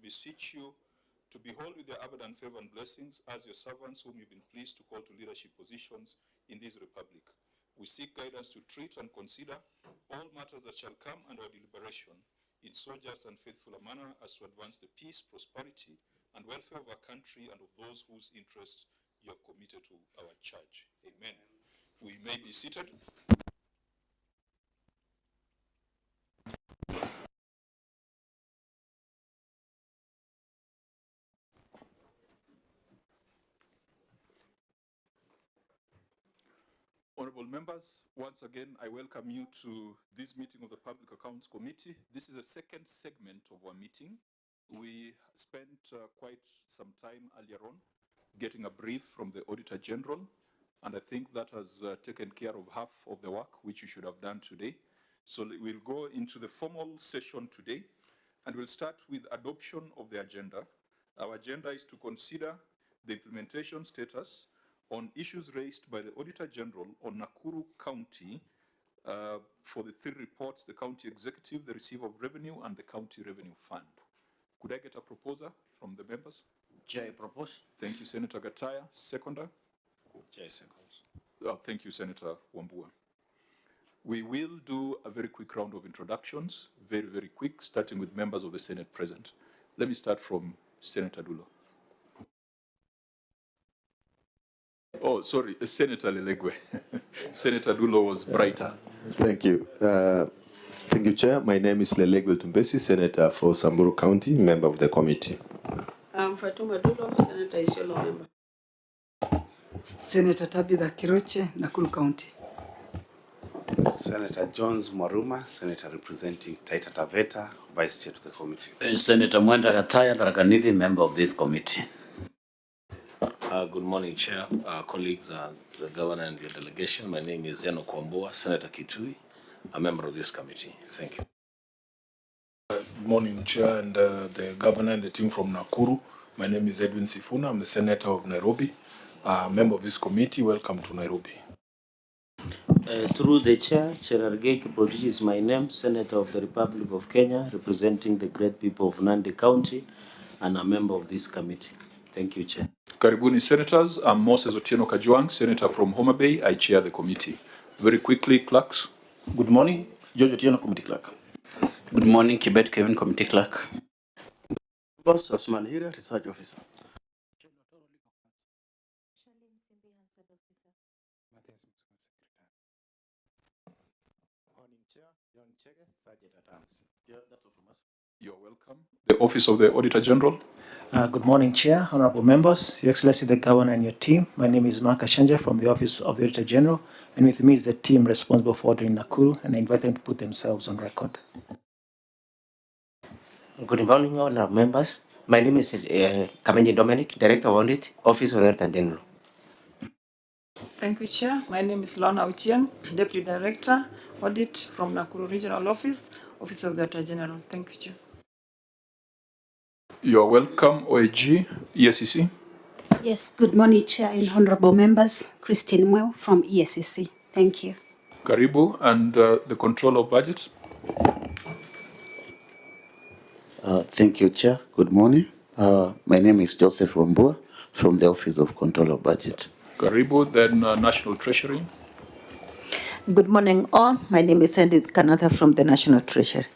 beseech you to behold with your abundant favor and blessings as your servants whom you've been pleased to call to leadership positions in this republic. We seek guidance to treat and consider all matters that shall come under our deliberation in so just and faithful a manner as to advance the peace, prosperity, and welfare of our country and of those whose interests you have committed to our church. Amen. We may be seated. Honorable members, once again, I welcome you to this meeting of the Public Accounts Committee. This is the second segment of our meeting. We spent quite some time earlier on getting a brief from the Auditor General, and I think that has taken care of half of the work which you should have done today. So we'll go into the formal session today, and we'll start with adoption of the agenda. Our agenda is to consider the implementation status on issues raised by the Auditor General on Nakuru County for the three reports: the County Executive, the Receiver of Revenue, and the County Revenue Fund. Could I get a proposer from the members? Chair, I propose. Thank you, Senator Gataya. Seconder? Chair, seconds. Thank you, Senator Wambua. We will do a very quick round of introductions, very, very quick, starting with members of the Senate present. Let me start from Senator Dulo. Oh, sorry, Senator Lelegwe. Senator Dulo was brighter. Thank you. Thank you, Chair. My name is Lelegwe Tumbesi, Senator for Samburu County, member of the committee. I'm Fatuma Dulo, Senator Isiolo, member. Senator Tabitha Kiroche, Nakuru County. Senator Jones Maruma, Senator representing Taita Taveta, Vice Chair to the committee. Senator Mwenda Gataya Tharaka-Nithi, member of this committee. Good morning, Chair, colleagues, the Governor and your delegation. My name is Zeno Kwambua, Senator Kitui, a member of this committee. Thank you. Good morning, Chair, and the Governor and the team from Nakuru. My name is Edwin Sifuna. I'm the Senator of Nairobi, member of this committee. Welcome to Nairobi. Through the Chair, Interrogate is my name, Senator of the Republic of Kenya, representing the great people of Nandi County, and a member of this committee. Thank you, Chair. Karibuni, Senators. I'm Moses Otieno Kajwang, Senator from Homa Bay. I chair the committee. Very quickly, clerks. Good morning, George Otieno, Committee Clerk. Good morning, Kibet Kevin, Committee Clerk. Boss Osman Hira, Research Officer. You're welcome. The Office of the Auditor General. Good morning, Chair, honorable members, Your Excellency the Governor and your team. My name is Mark Ashanja from the Office of the Auditor General, and with me is the team responsible for ordering Nakuru, and I invite them to put themselves on record. Good morning, honorable members. My name is Kamenyi Dominic, Director of Audit, Office of the Auditor General. Thank you, Chair. My name is Lona Uchieng, Deputy Director, Audit from Nakuru Regional Office, Office of the Auditor General. Thank you, Chair. You are welcome, OAG, ESCC. Yes, good morning, Chair and honorable members. Christine Mweo from ESCC. Thank you. Karibu, and the Control of Budget. Thank you, Chair. Good morning. My name is Joseph Wambua from the Office of Control of Budget. Karibu, then National Treasury. Good morning, all. My name is Sandy Kanatha from the National Treasury.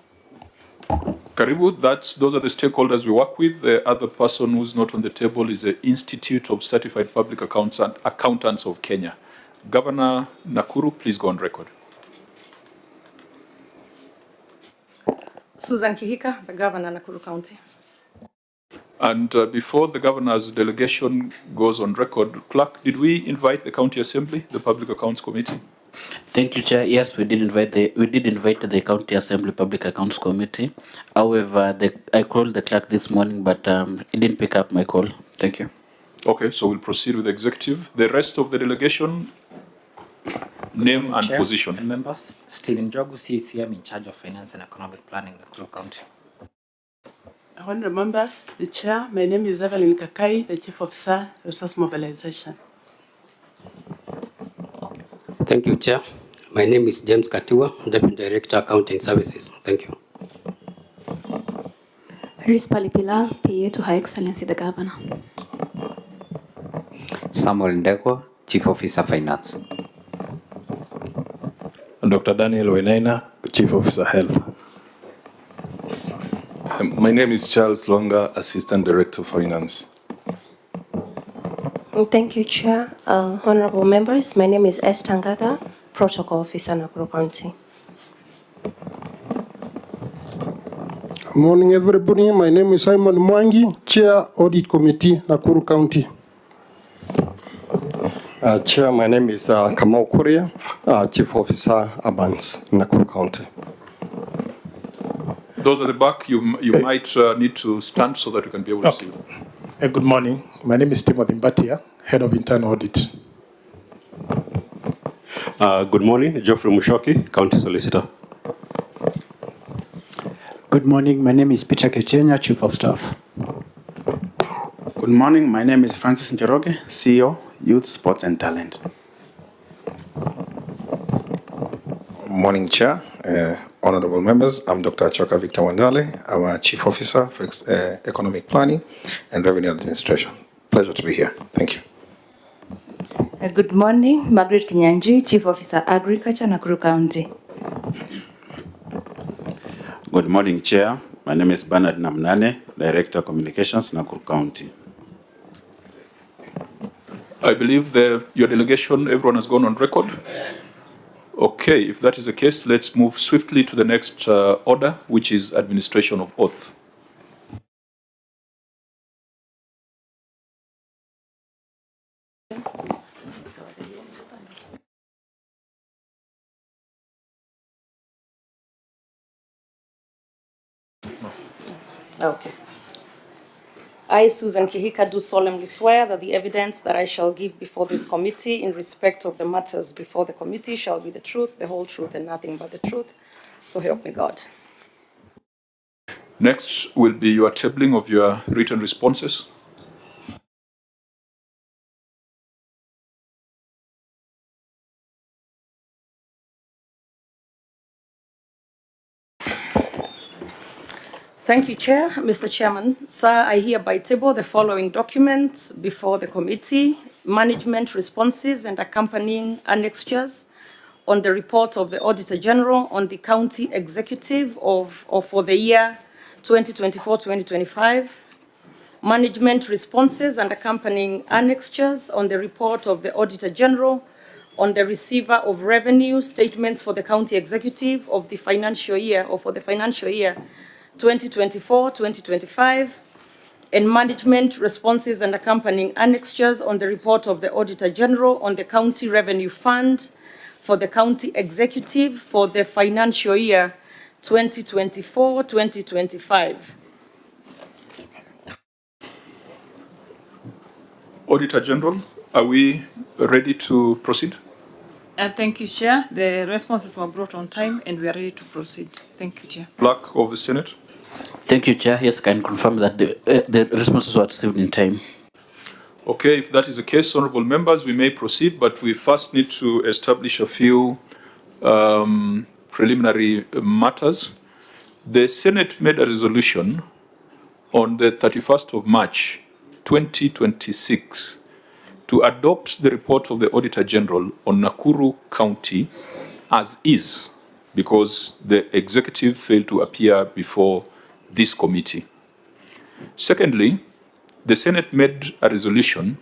Karibu, those are the stakeholders we work with. The other person who's not on the table is the Institute of Certified Public Accountants of Kenya. Governor Nakuru, please go on record. Susan Kihika, the Governor, Nakuru County. And before the Governor's delegation goes on record, Clerk, did we invite the County Assembly, the Public Accounts Committee? Thank you, Chair. Yes, we did invite the County Assembly Public Accounts Committee. However, I called the clerk this morning, but he didn't pick up my call. Thank you. Okay, so we'll proceed with the executive. The rest of the delegation, name and Chair position. And members, Stephen Jogu, CCM, in charge of Finance and Economic Planning, Nakuru County. Honorable members, the Chair, my name is Evelyn Kakai, the Chief Officer, Resource Mobilization. Thank you, Chair. My name is James Katiwa, Deputy Director, Accounting Services. Thank you. Rispali Pilal, PA to Her Excellency the Governor. Samuel Ndeko, Chief Officer Finance. Dr. Daniel Wenaina, Chief Officer Health. My name is Charles Longa, Assistant Director of Finance. Thank you, Chair. Honorable members, my name is Esther Ngata, Protocol Officer, Nakuru County. Morning, everybody. My name is Simon Mwangi, Chair, Audit Committee, Nakuru County. Chair, my name is Kamau Kuria, Chief Officer, Abans, Nakuru County. Those at the back, you might need to stand so that you can be able to see. Good morning. My name is Timothy Mbatia, Head of Internal Audit. Good morning. Geoffrey Mushoki, County Solicitor. Good morning. My name is Peter Kechenya, Chief of Staff. Good morning. My name is Francis Interrogate, CEO, Youth, Sports and Talent. Morning, Chair. Honorable members, I'm Dr. Choka Victor Wandale. I'm a Chief Officer for Economic Planning and Revenue Administration. Pleasure to be here. Thank you. Good morning. Margaret Kinyanjui, Chief Officer, Agriculture, Nakuru County. Good morning, Chair. My name is Bernard Namnane, Director Communications, Nakuru County. I believe your delegation, everyone has gone on record. Okay, if that is the case, let's move swiftly to the next order, which is administration of oath. Okay. I, Susan Kihika, do solemnly swear that the evidence that I shall give before this committee in respect of the matters before the committee shall be the truth, the whole truth, and nothing but the truth. So help me God. Next will be your tabling of your written responses. Thank you, Chair. Mr. Chairman, sir, I hereby table the following documents before the committee: management responses and accompanying annexures on the report of the Auditor General on the County Executive for the year 2024-2025, management responses and accompanying annexures on the report of the Auditor General on the receiver of revenue statements for the County Executive of the financial year or for the financial year 2024-2025, and management responses and accompanying annexures on the report of the Auditor General on the County Revenue Fund for the County Executive for the financial year 2024-2025. Auditor General, are we ready to proceed? Thank you, Chair. The responses were brought on time and we are ready to proceed. Thank you, Chair. Clerk of the Senate. Thank you, Chair. Yes, I can confirm that the responses were received in time. Okay, if that is the case, honorable members, we may proceed, but we first need to establish a few preliminary matters. The Senate made a resolution on the 31st of March, 2026, to adopt the report of the Auditor General on Nakuru County as is, because the executive failed to appear before this committee. Secondly, the Senate made a resolution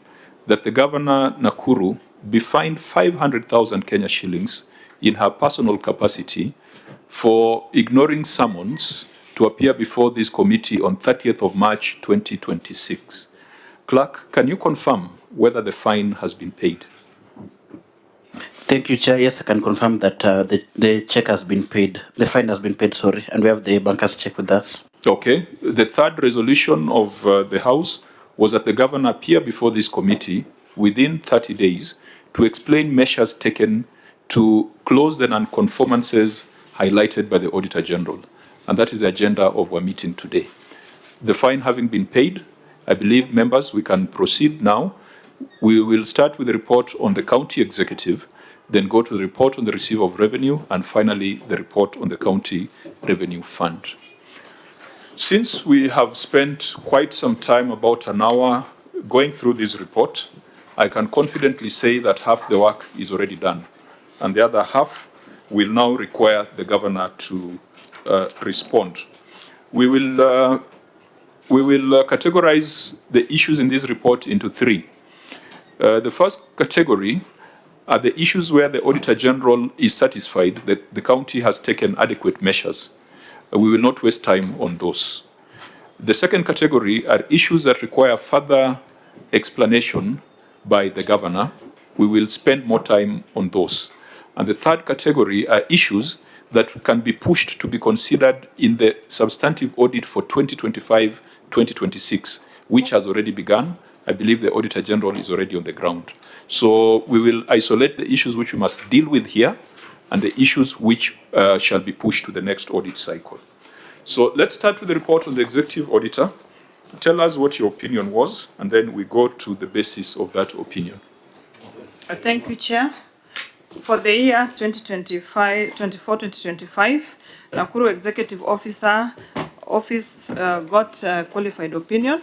that the Governor Nakuru be fined 500,000 Kenya shillings in her personal capacity for ignoring summons to appear before this committee on 30th of March 2026. Clerk, can you confirm whether the fine has been paid? Thank you, Chair. Yes, I can confirm that the check has been paid. The fine has been paid, sorry, and we have the banker's check with us. Okay. The third resolution of the House was that the Governor appear before this committee within 30 days to explain measures taken to close the non-conformances highlighted by the Auditor General. And that is the agenda of our meeting today. The fine having been paid, I believe, members, we can proceed now. We will start with the report on the County Executive, then go to the report on the receiver of revenue, and finally the report on the County Revenue Fund. Since we have spent quite some time, about an hour, going through this report, I can confidently say that half the work is already done, and the other half will now require the governor to respond. We will categorize the issues in this report into three. The first category are the issues where the Auditor General is satisfied that the county has taken adequate measures. We will not waste time on those. The second category are issues that require further explanation by the governor. We will spend more time on those. And the third category are issues that can be pushed to be considered in the substantive audit for 2025-2026, which has already begun. I believe the Auditor General is already on the ground. So we will isolate the issues which we must deal with here and the issues which shall be pushed to the next audit cycle. So let's start with the report on the Executive Auditor. Tell us what your opinion was, and then we go to the basis of that opinion. Thank you, Chair. For the year 2024-2025, Nakuru Executive Office got a qualified opinion,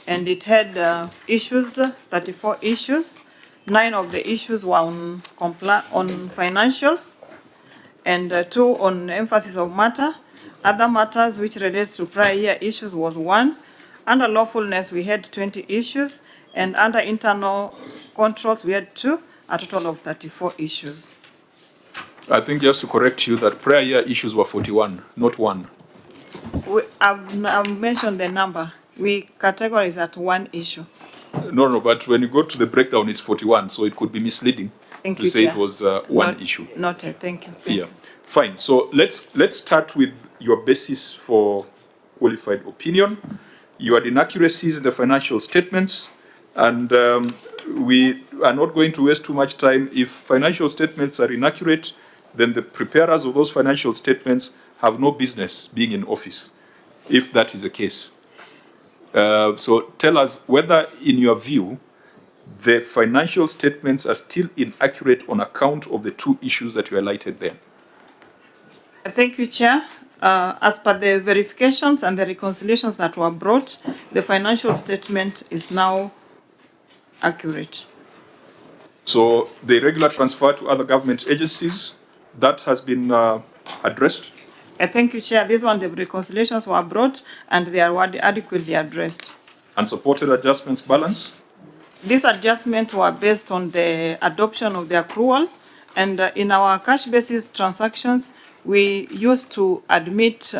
and it had 34 issues. 9 of the issues were on financials, and 2 on emphasis of matter. Other matters which relates to prior year issues was 1. Under lawfulness, we had 20 issues, and under internal controls, we had 2, a total of 34 issues. I think just to correct you that prior year issues were 41, not 1. I've mentioned the number. We categorize at 1 issue. No, but when you go to the breakdown, it's 41, so it could be misleading to say Chair. It was one issue. Noted, thank you. Yeah, fine. So let's start with your basis for qualified opinion. You had inaccuracies in the financial statements, and we are not going to waste too much time. If financial statements are inaccurate, then the preparers of those financial statements have no business being in office, if that is the case. So tell us whether, in your view, the financial statements are still inaccurate on account of the 2 issues that you highlighted there. Thank you, Chair. As per the verifications and the reconciliations that were brought, the financial statement is now accurate. So the irregular transfer to other government agencies, that has been addressed? Thank you, Chair. This one, the reconciliations were brought and they are adequately addressed. Unsupported adjustments balance? These adjustments were based on the adoption of the accrual, and in our cash basis transactions, we used to admit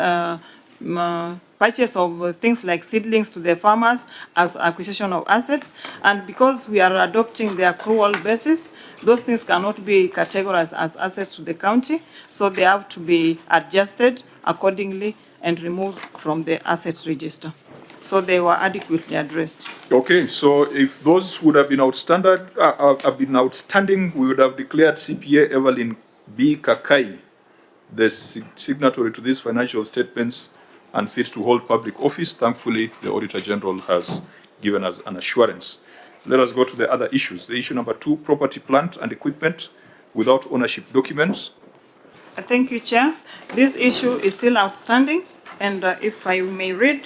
purchase of things like seedlings to the farmers as acquisition of assets, and because we are adopting the accrual basis, those things cannot be categorized as assets to the county, so they have to be adjusted accordingly and removed from the assets register. So they were adequately addressed. Okay, so if those would have been outstanding, we would have declared CPA Evelyn B. Kakai the signatory to these financial statements and fit to hold public office. Thankfully, the Auditor General has given us an assurance. Let us go to the other issues. The issue number 2, property, plant and equipment without ownership documents. Thank you, Chair. This issue is still outstanding, and if I may read.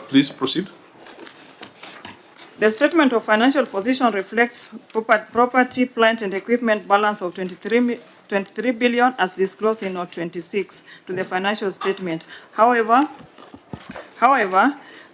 Please proceed. The statement of financial position reflects property, plant and equipment balance of 23 billion as disclosed in Note 26 to the financial statement. However,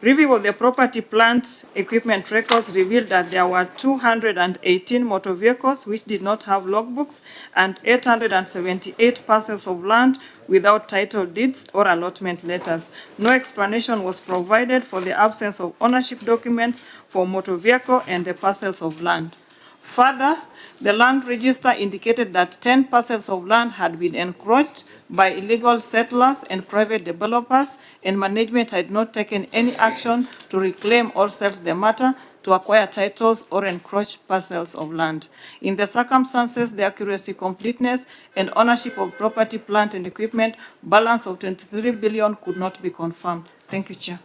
review of the property, plant, equipment records revealed that there were 218 motor vehicles which did not have logbooks and 878 parcels of land without title deeds or allotment letters. No explanation was provided for the absence of ownership documents for motor vehicle and the parcels of land. Further, the land register indicated that 10 parcels of land had been encroached by illegal settlers and private developers, and management had not taken any action to reclaim or settle the matter, to acquire titles or encroach parcels of land. In the circumstances, the accuracy, completeness, and ownership of property, plant, and equipment balance of 23 billion could not be confirmed. Thank you, Chair.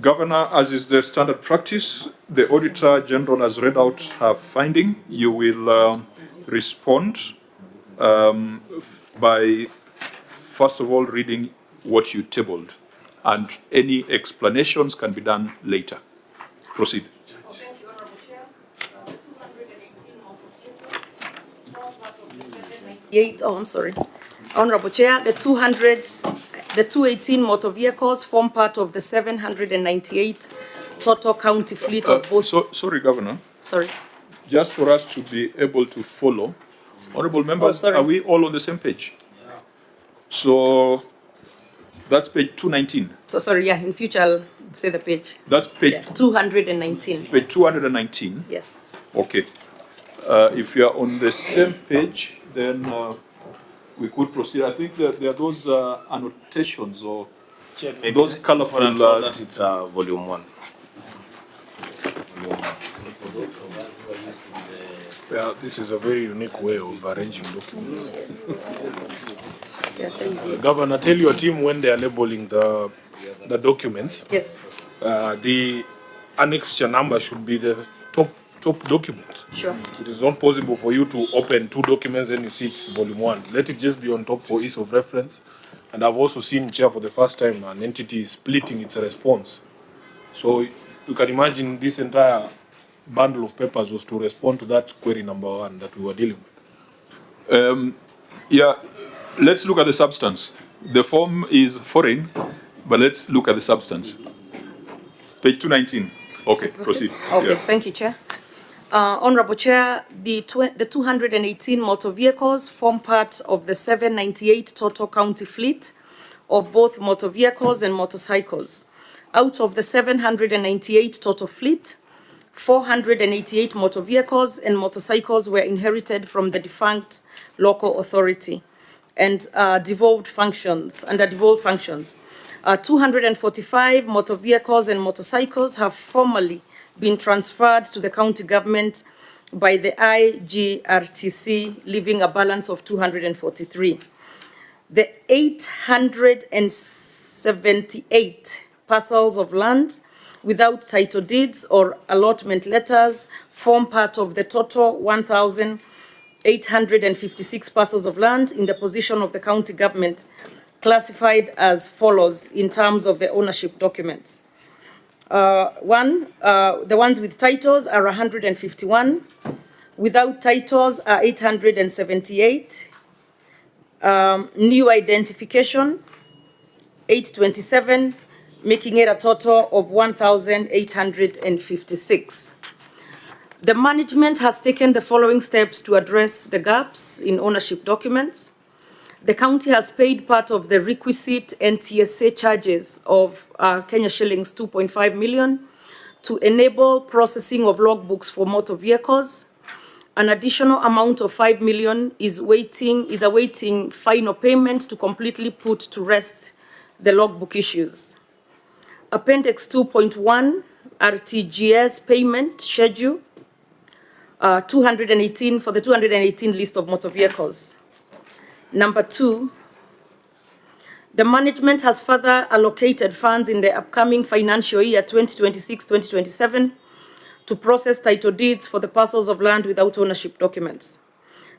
Governor, as is the standard practice, the Auditor General has read out her finding. You will respond by, first of all, reading what you tabled, and any explanations can be done later. Proceed. I'm sorry. Honorable Chair, the 218 motor vehicles form part of the 798 total county fleet of both. Sorry, Governor. Sorry. Just for us to be able to follow, honorable members, are we all on the same page? So that's page 219. So sorry, yeah, in future I'll say the page. That's page 219. Page 219. Yes. Okay. If you are on the same page, then we could proceed. I think that there are those annotations or those colorful. That it's volume 1. Yeah, this is a very unique way of arranging documents. Governor, tell your team when they are labeling the documents. Yes. The annexure number should be the top document. Sure. It is not possible for you to open 2 documents and you see it's volume 1. Let it just be on top for ease of reference. And I've also seen, Chair, for the first time, an entity splitting its response. So you can imagine this entire bundle of papers was to respond to that query number 1 that we were dealing with. Yeah, let's look at the substance. The form is foreign, but let's look at the substance. Page 219. Okay, proceed. Okay, Yeah. Thank you, Chair. Honorable Chair, the 218 motor vehicles form part of the 798 total county fleet of both motor vehicles and motorcycles. Out of the 798 total fleet, 488 motor vehicles and motorcycles were inherited from the defunct local authority and devolved functions. 245 motor vehicles and motorcycles have formally been transferred to the county government by the IGRTC, leaving a balance of 243. The 878 parcels of land without title deeds or allotment letters form part of the total 1,856 parcels of land in the possession of the county government, classified as follows in terms of the ownership documents. The ones with titles are 151, without titles are 878, new identification 827, making it a total of 1,856. The management has taken the following steps to address the gaps in ownership documents. The county has paid part of the requisite NTSA charges of Kenya shillings 2.5 million to enable processing of logbooks for motor vehicles. An additional amount of 5 million is awaiting final payment to completely put to rest the logbook issues. Appendix 2.1, RTGS payment schedule, 218 for the 218 list of motor vehicles. Number 2, the management has further allocated funds in the upcoming financial year 2026-2027 to process title deeds for the parcels of land without ownership documents.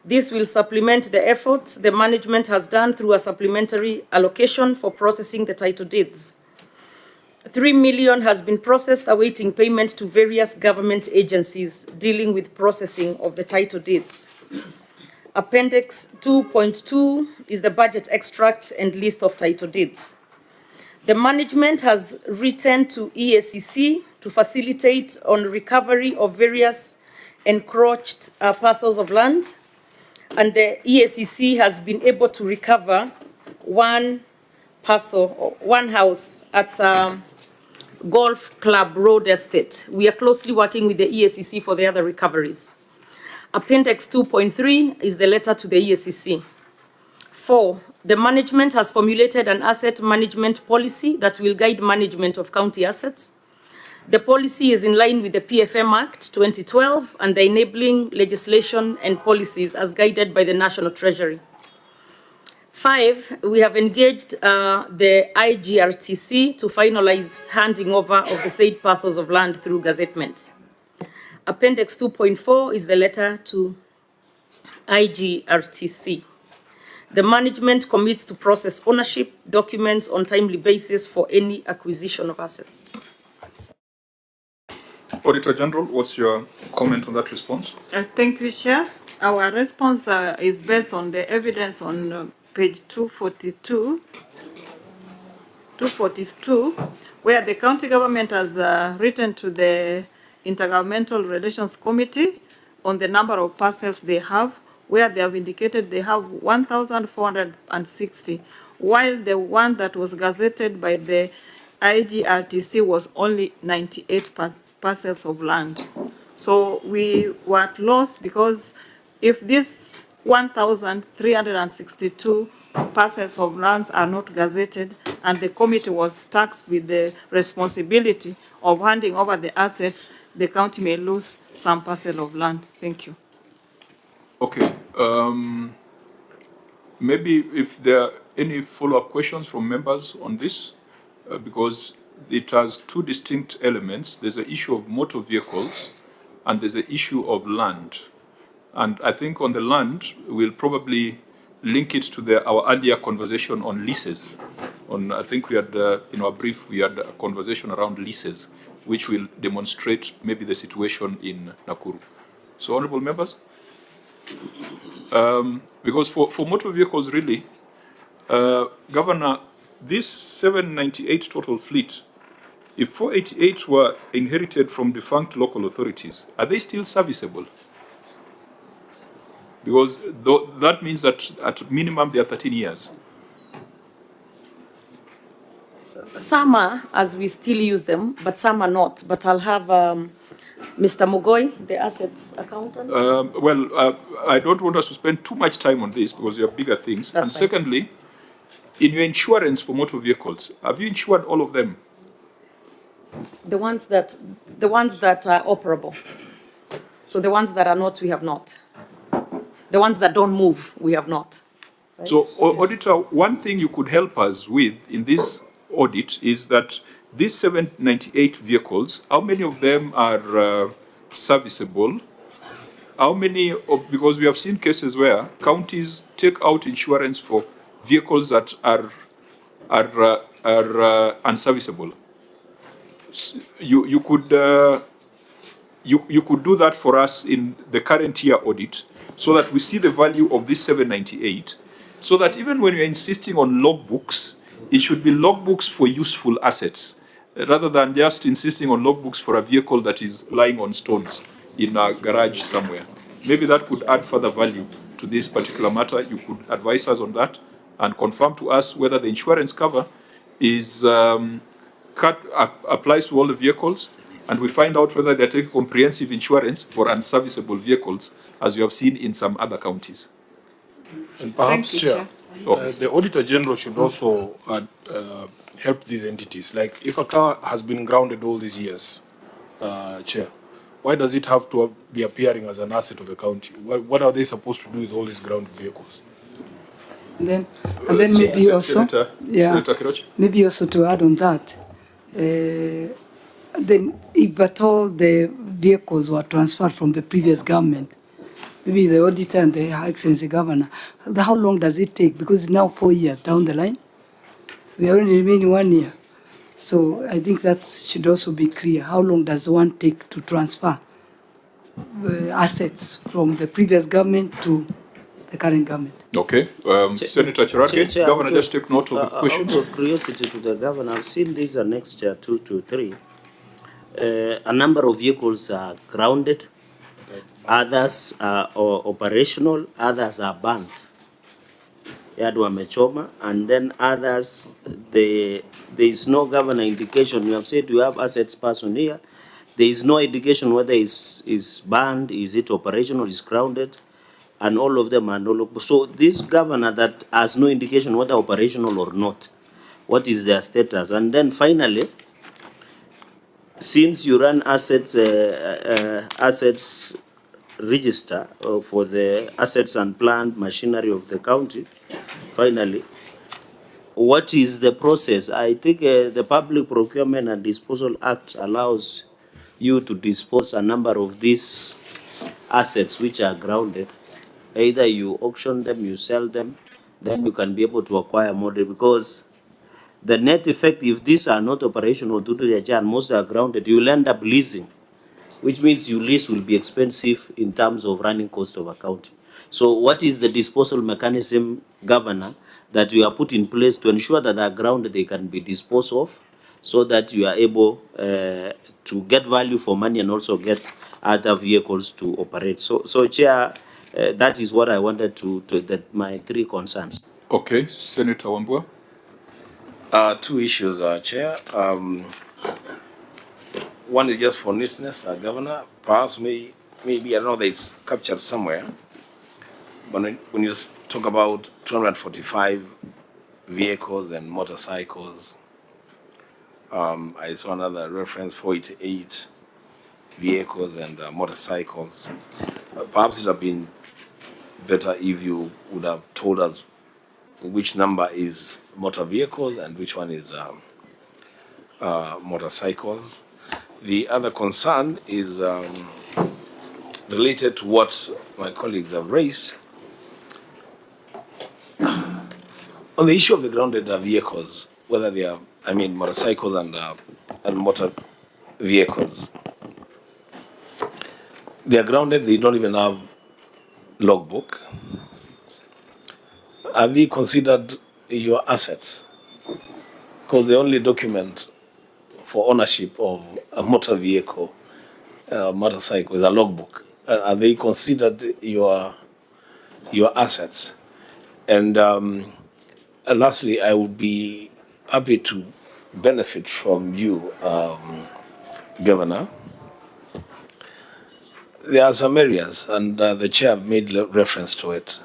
This will supplement the efforts the management has done through a supplementary allocation for processing the title deeds. 3 million has been processed, awaiting payment to various government agencies dealing with processing of the title deeds. Appendix 2.2 is the budget extract and list of title deeds. The management has written to EACC to facilitate on recovery of various encroached parcels of land, and the EACC has been able to recover one parcel, one house at Golf Club Road Estate. We are closely working with the EACC for the other recoveries. Appendix 2.3 is the letter to the EACC. 4, the management has formulated an asset management policy that will guide management of county assets. The policy is in line with the PFM Act 2012 and the enabling legislation and policies as guided by the National Treasury. 5, we have engaged the IGRTC to finalize handing over of the said parcels of land through gazettement. Appendix 2.4 is the letter to IGRTC. The management commits to process ownership documents on timely basis for any acquisition of assets. Auditor General, what's your comment on that response? Thank you, Chair. Our response is based on the evidence on page 242, where the county government has written to the Intergovernmental Relations Committee on the number of parcels they have, where they have indicated they have 1,460, while the one that was gazetted by the IGRTC was only 98 parcels of land. So we were at loss because if these 1,362 parcels of lands are not gazetted and the committee was tasked with the responsibility of handing over the assets, the county may lose some parcel of land. Thank you. Okay. Maybe if there are any follow-up questions from members on this, because it has two distinct elements. There's an issue of motor vehicles and there's an issue of land. And I think on the land, we'll probably link it to our earlier conversation on leases. I think we had, in our brief, we had a conversation around leases, which will demonstrate maybe the situation in Nakuru. So, honorable members, because for motor vehicles, really, Governor, this 798 total fleet, if 488 were inherited from defunct local authorities, are they still serviceable? Because that means that at minimum they are 13 years. Some are, as we still use them, but some are not. But I'll have Mr. Mugoi, the assets accountant. I don't want us to spend too much time on this because there are bigger things. That's and fine. Secondly, in your insurance for motor vehicles, have you insured all of them? The ones that are operable. So the ones that are not, we have not. The ones that don't move, we have not. Right? So, Auditor, one thing you could help us with in this audit is that these 798 vehicles, how many of them are serviceable? How many because we have seen cases where counties take out insurance for vehicles that are unserviceable. You could do that for us in the current year audit, so that we see the value of this 798, so that even when you're insisting on logbooks, it should be logbooks for useful assets, rather than just insisting on logbooks for a vehicle that is lying on stones in a garage somewhere. Maybe that could add further value to this particular matter. You could advise us on that and confirm to us whether the insurance cover is applies to all the vehicles, and we find out whether they're taking comprehensive insurance for unserviceable vehicles, as you have seen in some other counties. And perhaps, Thank you, Chair, the Auditor General should also help these entities. Like, if a car has been grounded all these years, Chair, why does it have to be appearing as an asset of the county? What are they supposed to do with all these grounded vehicles? And then maybe also, Senator Kirochi? maybe also to add on that, then if at all the vehicles were transferred from the previous government, maybe the auditor and the High Excellency Governor, how long does it take? Because it's now 4 years down the line. We are only remaining 1 year. So I think that should also be clear. How long does one take to transfer assets from the previous government to the current government? Okay. Senator Chirage, Governor, just take note of the question. Out of curiosity to the Governor, I've seen this annexed 2 to 3. A number of vehicles are grounded, others are operational, others are banned. Yadu wamechoma, and then others, there is no Governor indication. You have said you have assets person here. There is no indication whether is banned, is it operational, is grounded, and all of them are no. So this Governor that has no indication whether operational or not, what is their status? And then finally, since you run assets register for the assets and plant machinery of the county, finally, what is the process? I think the Public Procurement and Disposal Act allows you to dispose a number of these assets which are grounded. Either you auction them, you sell them, then you can be able to acquire more, because the net effect, if these are not operational due to their charge, most are grounded, you will end up leasing, which means your lease will be expensive in terms of running cost of accounting. So what is the disposal mechanism, Governor, that you are put in place to ensure that are grounded, they can be disposed of, so that you are able to get value for money and also get other vehicles to operate? So Chair, that is what I wanted that my three concerns. Okay, Senator Wambua. Two issues, Chair. One is just for neatness, Governor. Perhaps maybe I know that it's captured somewhere, but when you talk about 245 vehicles and motorcycles, I saw another reference, 488 vehicles and motorcycles. Perhaps it would have been better if you would have told us which number is motor vehicles and which one is motorcycles. The other concern is related to what my colleagues have raised. On the issue of the grounded vehicles, whether they are, motorcycles and motor vehicles, they are grounded, they don't even have logbook. Are they considered your assets? Because the only document for ownership of a motor vehicle, motorcycle, is a logbook. Are they considered your assets? And lastly, I would be happy to benefit from you, Governor. There are some areas, and the chair made reference to it,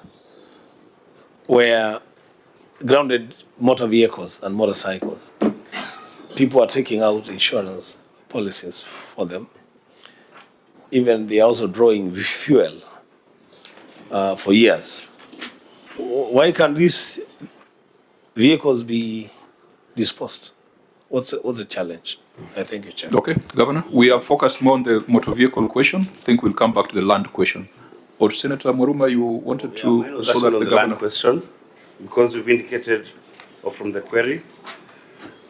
where grounded motor vehicles and motorcycles, people are taking out insurance policies for them. Even they are also drawing fuel for years. Why can't these vehicles be disposed? What's the challenge? I thank you, Chair. Okay, Governor, we are focused more on the motor vehicle question. I think we'll come back to the land question. Or Senator Muruma, you wanted to So that the land question, because we've indicated, or from the query,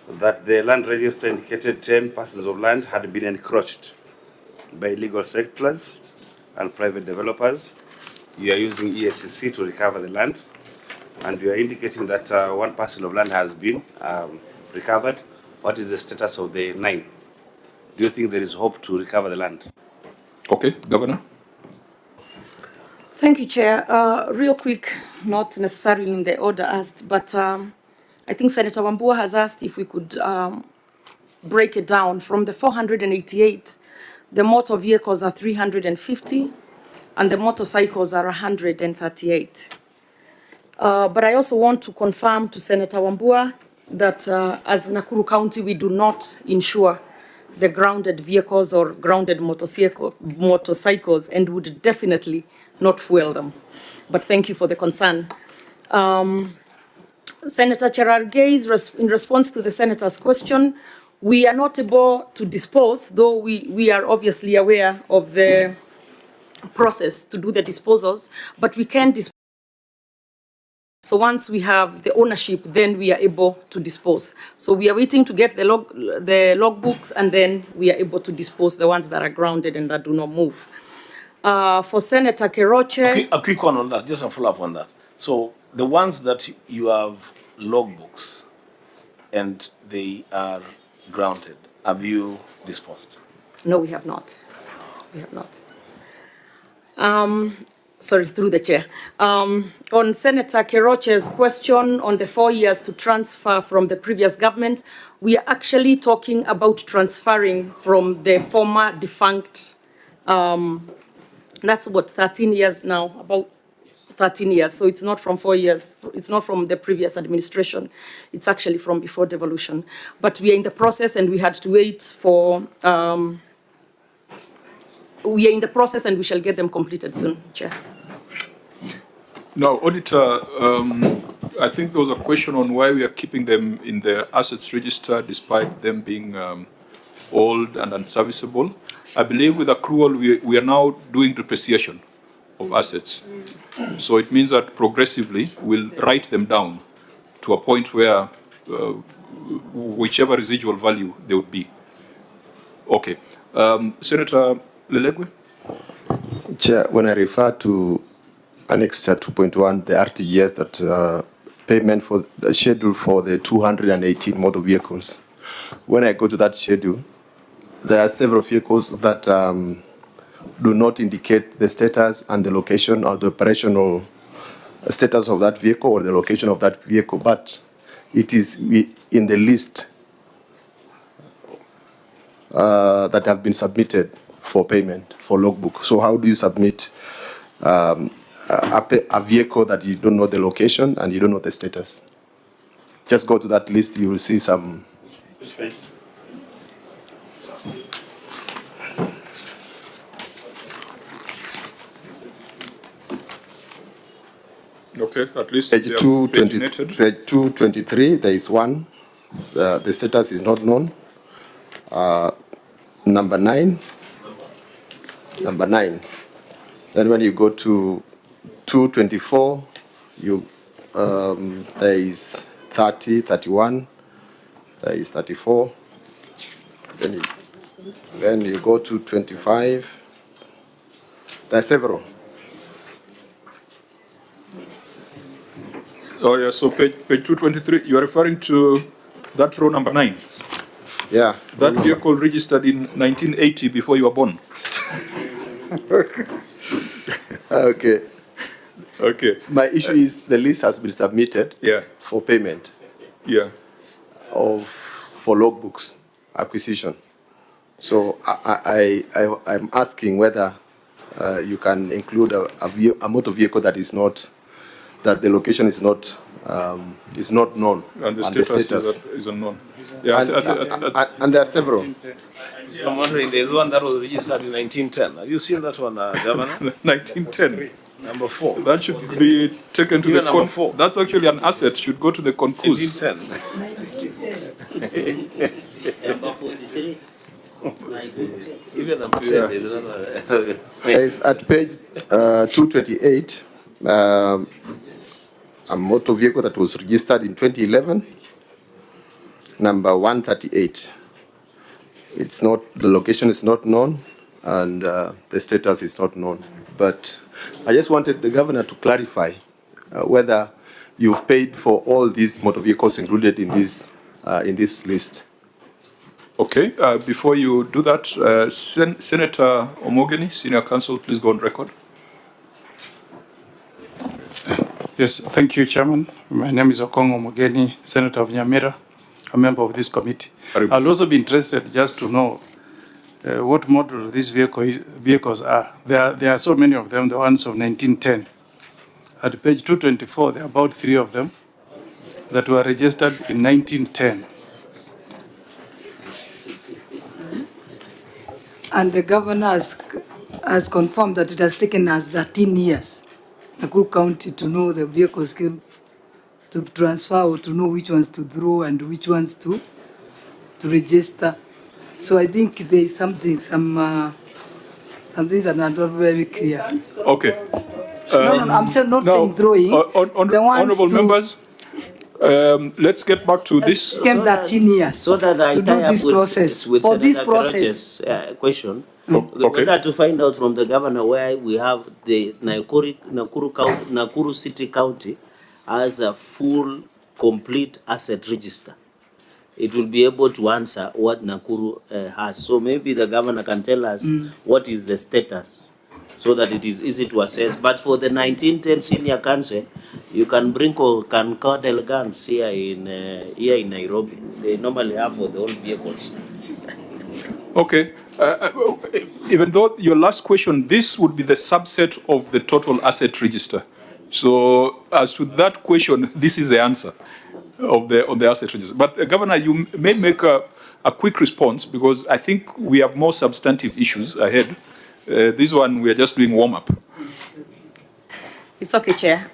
that the land register indicated 10 parcels of land had been encroached by illegal settlers and private developers. You are using ESCC to recover the land, and you are indicating that one parcel of land has been recovered. What is the status of the 9? Do you think there is hope to recover the land? Okay, Governor. Thank you, Chair. Real quick, not necessarily in the order asked, but I think Senator Wambua has asked if we could break it down. From the 488, the motor vehicles are 350, and the motorcycles are 138. But I also want to confirm to Senator Wambua that as Nakuru County, we do not insure the grounded vehicles or grounded motorcycles, and would definitely not fuel them. But thank you for the concern. Senator Cherargei, in response to the Senator's question, we are not able to dispose, though we are obviously aware of the process to do the disposals, but we can dispose. So once we have the ownership, then we are able to dispose. So we are waiting to get the logbooks, and then we are able to dispose the ones that are grounded and that do not move. For Senator Keroche. A quick one on that, just a follow-up on that. So the ones that you have logbooks and they are grounded, have you disposed? No, we have not. We have not. Sorry, through the chair. On Senator Keroche's question on the 4 years to transfer from the previous government, we are actually talking about transferring from the former defunct, that's what, 13 years now, about 13 years. So it's not from 4 years. It's not from the previous administration. It's actually from before devolution. But we are in the process, and we had to wait for, we are in the process, and we shall get them completed soon, Chair. Now, Auditor, I think there was a question on why we are keeping them in the assets register despite them being old and unserviceable. I believe with accrual, we are now doing depreciation of assets. So it means that progressively we'll write them down to a point where whichever residual value they would be. Okay. Senator Lelegwe? Chair, when I refer to Annexure 2.1, the RTGS that payment for the schedule for the 218 motor vehicles, when I go to that schedule, there are several vehicles that do not indicate the status and the location or the operational status of that vehicle or the location of that vehicle, but it is in the list that have been submitted for payment, for logbook. So how do you submit a vehicle that you don't know the location and you don't know the status? Just go to that list, you will see some. Okay, at least page 223, there is one. The status is not known. Number 9. Then when you go to 224, there is 30, 31. There is 34. Then you go to 25. There are several. Oh yeah, so page 223, you are referring to that row number 9? Yeah. That vehicle registered in 1980 before you were born. Okay. Okay. My issue is the list has been submitted for payment. For logbooks acquisition. So I'm asking whether you can include a motor vehicle that is not, that the location is not known and the status is unknown. Yeah, and there are several. I'm wondering, there's one that was registered in 1910. Have you seen that one, Governor? 1910. Number 4. That should be taken to Even the number 4. That's actually an asset. Should go to the concuse. 1910. Number 43. Even number 10 is another. It's at page 228. A motor vehicle that was registered in 2011, number 138. It's not, the location is not known, and the status is not known. But I just wanted the governor to clarify whether you've paid for all these motor vehicles included in this list. Okay. Before you do that, Senator Omogeni, Senior Counsel, please go on record. Yes, thank you, Chairman. My name is Okongo Omogeni, Senator of Nyamira, a member of this committee. I'll also be interested just to know what model these vehicles are. There are so many of them, the ones of 1910. At page 224, there are about 3 of them that were registered in 1910. And the governor has confirmed that it has taken us 13 years, NAKURU County, to know the vehicles to transfer or to know which ones to throw and which ones to register. So I think there is some things that are not very clear. Okay. No, I'm not saying throwing. Honorable members, let's get back to this. Came 13 years so that I to do this process. With For this Senator process. Question. Okay. Whether to find out from the governor why we have the Nakuru City County as a full, complete asset register. It will be able to answer what Nakuru has. So maybe the governor can tell us what is the status, so that it is easy to assess. But for the 1910 Senior Council, you can bring Concord guns here in Nairobi. They normally have for the old vehicles. Okay. Even though your last question, this would be the subset of the total asset register. So as to that question, this is the answer of the asset register. But Governor, you may make a quick response, because I think we have more substantive issues ahead. This one, we are just doing warm-up. It's okay, Chair.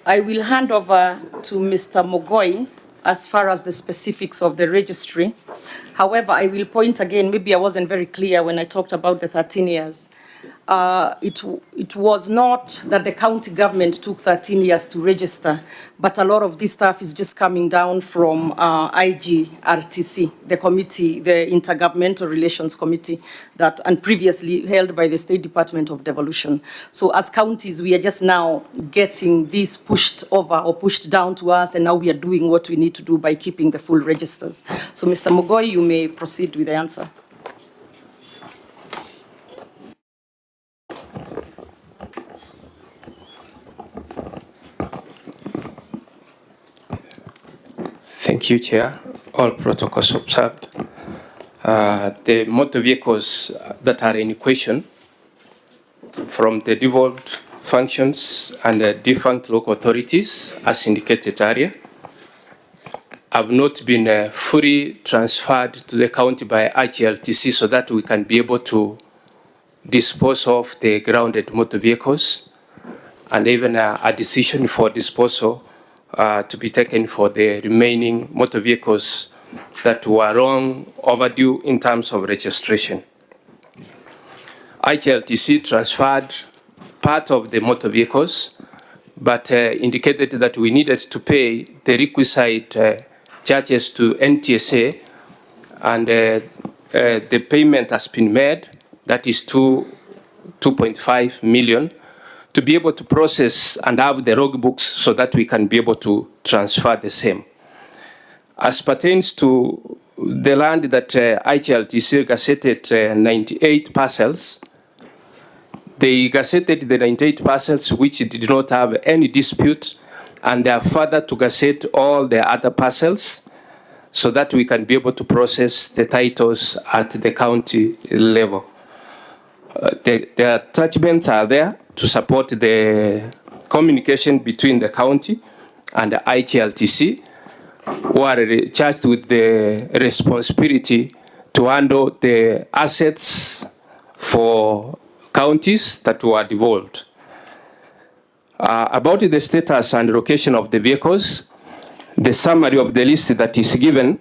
I will hand over to Mr. Mogoi as far as the specifics of the registry. However, I will point again, maybe I wasn't very clear when I talked about the 13 years. It was not that the county government took 13 years to register, but a lot of this stuff is just coming down from IGRTC, the committee, the Intergovernmental Relations Committee, and previously held by the State Department of Devolution. So as counties, we are just now getting this pushed over or pushed down to us, and now we are doing what we need to do by keeping the full registers. So Mr. Mogoi, you may proceed with the answer. Thank you, Chair. All protocols observed. The motor vehicles that are in question from the devolved functions and the defunct local authorities, as indicated earlier, have not been fully transferred to the county by IGLTC so that we can be able to dispose of the grounded motor vehicles, and even a decision for disposal to be taken for the remaining motor vehicles that were long overdue in terms of registration. IGLTC transferred part of the motor vehicles, but indicated that we needed to pay the requisite charges to NTSA, and the payment has been made, that is 2.5 million, to be able to process and have the logbooks so that we can be able to transfer the same. As pertains to the land that IGLTC gazetted 98 parcels, they gazetted the 98 parcels which did not have any dispute, and they are further to gazette all the other parcels so that we can be able to process the titles at the county level. The attachments are there to support the communication between the county and the IGLTC, who are charged with the responsibility to handle the assets for counties that were devolved. About the status and location of the vehicles, the summary of the list that is given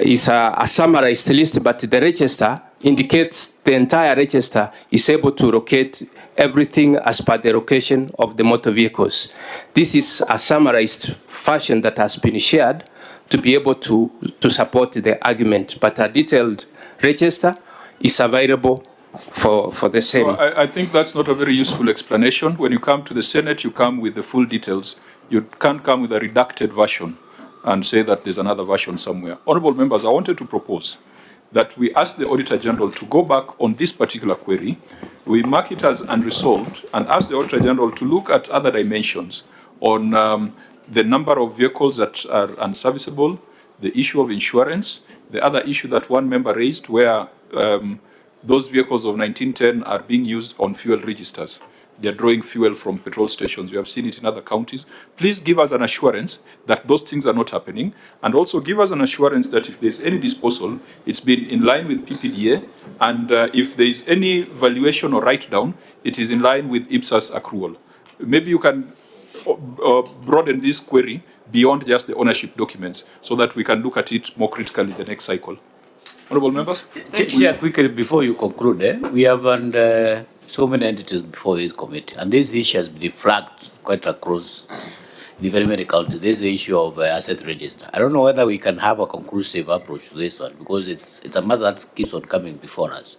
is a summarized list, but the register indicates the entire register is able to locate everything as per the location of the motor vehicles. This is a summarized fashion that has been shared to be able to support the argument, but a detailed register is available for the same. So I think that's not a very useful explanation. When you come to the Senate, you come with the full details. You can't come with a redacted version and say that there's another version somewhere. Honorable members, I wanted to propose that we ask the Auditor General to go back on this particular query. We mark it as unresolved and ask the Auditor General to look at other dimensions on the number of vehicles that are unserviceable, the issue of insurance, the other issue that one member raised where those vehicles of 1910 are being used on fuel registers. They're drawing fuel from petrol stations. We have seen it in other counties. Please give us an assurance that those things are not happening, and also give us an assurance that if there's any disposal, it's been in line with PPDA, and if there's any valuation or write-down, it is in line with IPSAS accrual. Maybe you can broaden this query beyond just the ownership documents so that we can look at it more critically the next cycle. Honorable members? Chair, quickly before you conclude, we have so many entities before this committee, and this issue has been flagged quite across the very many counties. This is the issue of asset register. I don't know whether we can have a conclusive approach to this one, because it's a matter that keeps on coming before us.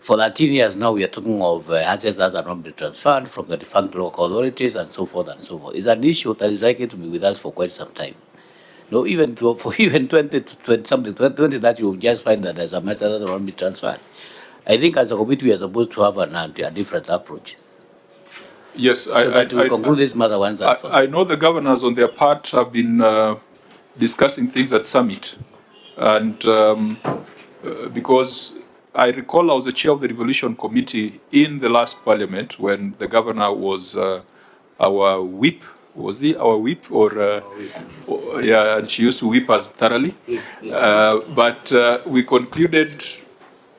For 13 years now, we are talking of assets that are not being transferred from the defunct local authorities and so forth and so forth. It's an issue that is likely to be with us for quite some time. No, even for 20 that you will just find that there's a matter that will not be transferred. I think as a committee we are supposed to have a different approach. Yes, so that we conclude this matter once and for all. I know the governors on their part have been discussing things at summit, and because I recall I was the chair of the Devolution Committee in the last parliament when the governor was our whip. Was he our whip yeah, and she used to whip us thoroughly. But we concluded,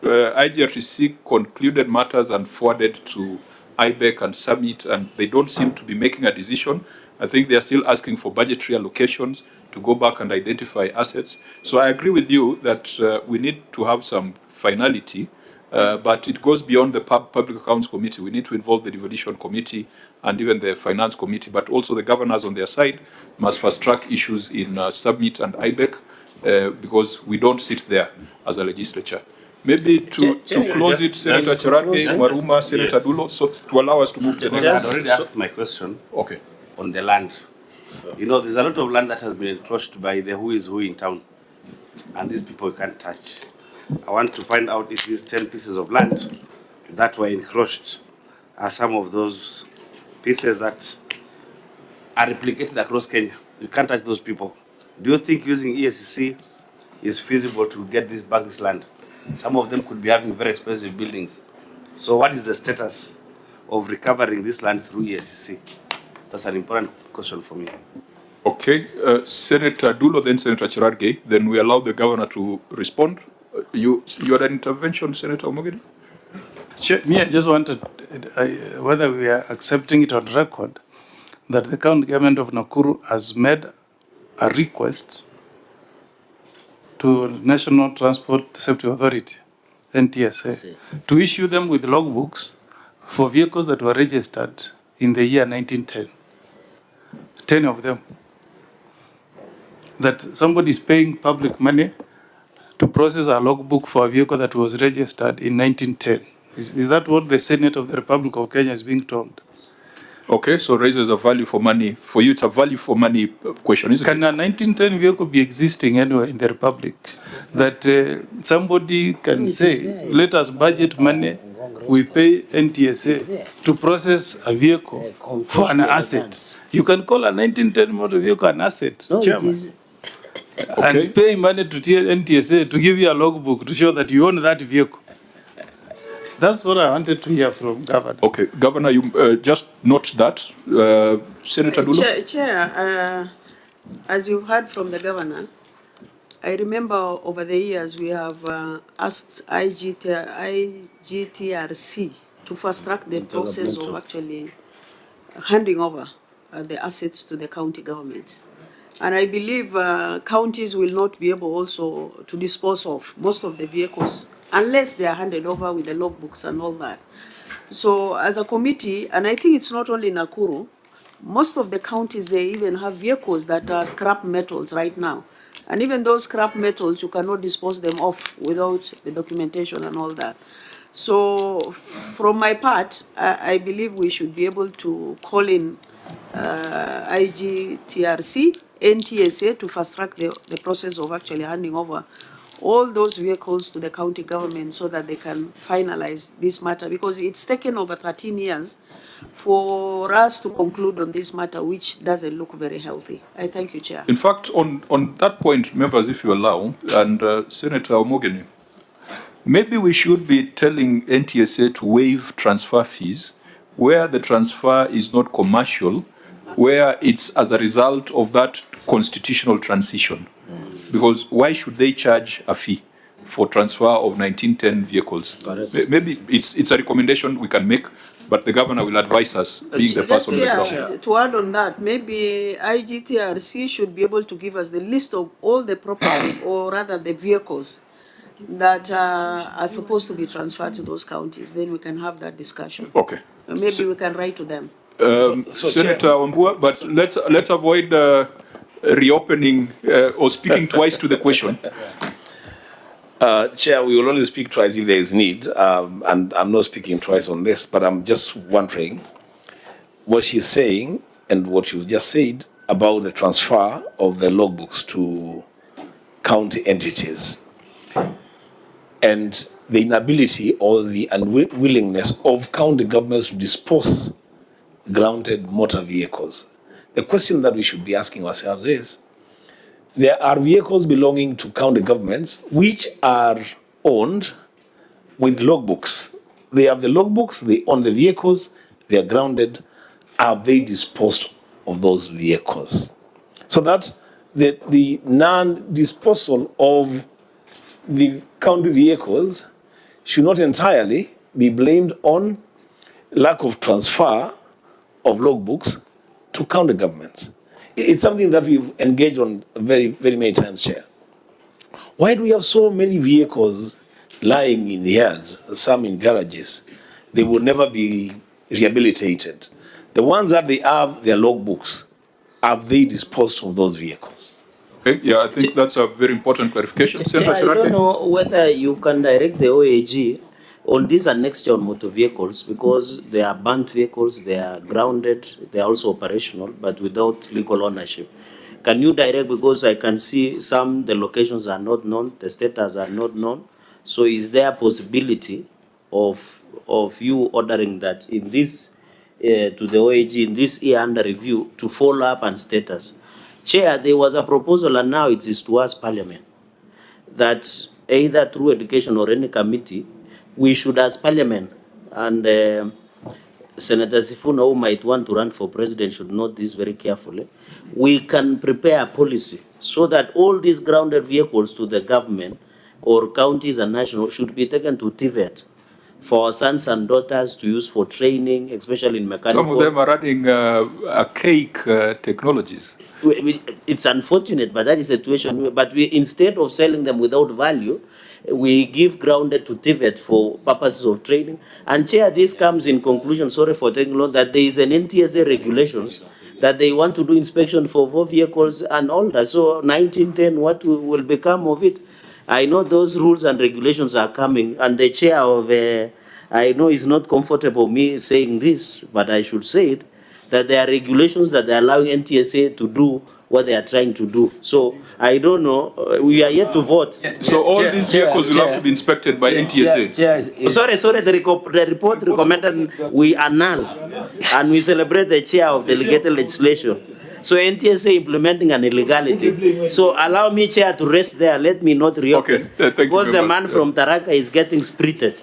IGRTC concluded matters and forwarded to IBEC and Summit, and they don't seem to be making a decision. I think they are still asking for budgetary allocations to go back and identify assets. So I agree with you that we need to have some finality, but it goes beyond the Public Accounts Committee. We need to involve the Devolution Committee and even the Finance Committee, but also the governors on their side must fast-track issues in Summit and IBEC because we don't sit there as a legislature. Maybe to close it, Senator Cherargei, Waruma, Senator Dulo, so to allow us to move to the next. I've already asked my question. Okay. On the land. You know, there's a lot of land that has been encroached by the who is who in town. And these people can't touch. I want to find out if these 10 pieces of land that were encroached are some of those pieces that are replicated across Kenya. You can't touch those people. Do you think using ESCC is feasible to get this land? Some of them could be having very expensive buildings. So what is the status of recovering this land through ESCC? That's an important question for me. Okay, Senator Dulo, then Senator Cherargei, then we allow the governor to respond. You had an intervention, Senator Omogeni? Me, I just wanted whether we are accepting it on record that the county government of Nakuru has made a request to National Transport Safety Authority, NTSA, to issue them with logbooks for vehicles that were registered in the year 1910. 10 of them. That somebody is paying public money to process a logbook for a vehicle that was registered in 1910. Is that what the Senate of the Republic of Kenya is being told? Okay, so raises a value for money. For you, it's a value for money question, isn't Can a 1910 vehicle be existing anywhere in the Republic? That somebody can say, let us budget money, we pay NTSA to process a vehicle for an asset. You can call a 1910 motor vehicle an asset, No, Chairman. it is. And pay money to NTSA to give you a logbook to show that you own that vehicle. That's what I wanted to hear from Governor. Okay, Governor, you just note that. Senator Dulo? Chair, as you've heard from the Governor, I remember over the years we have asked IGTRC to fast-track the process of actually handing over the assets to the county governments. And I believe counties will not be able also to dispose of most of the vehicles unless they are handed over with the logbooks and all that. So as a committee, and I think it's not only Nakuru, most of the counties, they even have vehicles that are scrap metals right now. And even those scrap metals, you cannot dispose them off without the documentation and all that. So from my part, I believe we should be able to call in IGTRC, NTSA to fast-track the process of actually handing over all those vehicles to the county government so that they can finalize this matter, because it's taken over 13 years for us to conclude on this matter, which doesn't look very healthy. I thank you, Chair. In fact, on that point, members, if you allow, and Senator Omogeni, maybe we should be telling NTSA to waive transfer fees where the transfer is not commercial, where it's as a result of that constitutional transition. Because why should they charge a fee for transfer of 1910 vehicles? Maybe it's a recommendation we can make, but the governor will advise us, being the person on the ground. To add on that, maybe IGTRC should be able to give us the list of all the property, or rather the vehicles, that are supposed to be transferred to those counties. Then we can have that discussion. Okay. Maybe we can write to them. Senator Wambua, but let's avoid reopening or speaking twice to the question. Chair, we will only speak twice if there is need, and I'm not speaking twice on this, but I'm just wondering what she's saying and what you've just said about the transfer of the logbooks to county entities and the inability or the unwillingness of county governments to dispose grounded motor vehicles. The question that we should be asking ourselves is, there are vehicles belonging to county governments which are owned with logbooks. They have the logbooks, they own the vehicles, they are grounded. Have they disposed of those vehicles? So that the non-disposal of the county vehicles should not entirely be blamed on lack of transfer of logbooks to county governments. It's something that we've engaged on very, very many times, Chair. Why do we have so many vehicles lying in yards, some in garages? They will never be rehabilitated. The ones that they have, their logbooks, have they disposed of those vehicles? Okay, yeah, I think that's a very important clarification. Senator I don't Shirake? know whether you can direct the OAG on these annexed motor vehicles, because they are burnt vehicles, they are grounded, they are also operational, but without legal ownership. Can you direct, because I can see the locations are not known, the status are not known. So is there a possibility of you ordering that in this, to the OAG in this year under review, to follow up on status? Chair, there was a proposal and now it is towards Parliament that either through education or any committee, we should as Parliament, and Senator Sifuna, who might want to run for president, should note this very carefully, we can prepare a policy so that all these grounded vehicles to the government or counties and national should be taken to TVET for our sons and daughters to use for training, especially in mechanical. Some of them are running archaic technologies. It's unfortunate, but that is a situation. But instead of selling them without value, we give grounded to TVET for purposes of training. And Chair, this comes in conclusion, sorry for taking long, that there is an NTSA regulations that they want to do inspection for vehicles and all that. So 1910, what will become of it? I know those rules and regulations are coming, and the chair of, I know is not comfortable me saying this, but I should say it, that there are regulations that are allowing NTSA to do what they are trying to do. So I don't know, we are yet to vote. So all these vehicles will have to be inspected by NTSA. Sorry, the report recommended we annul and we celebrate the chair of delegated legislation. So NTSA implementing an illegality. So allow me, Chair, to rest there. Let me not reopen. Okay, thank you because the very man much. from Taraka is getting spirited.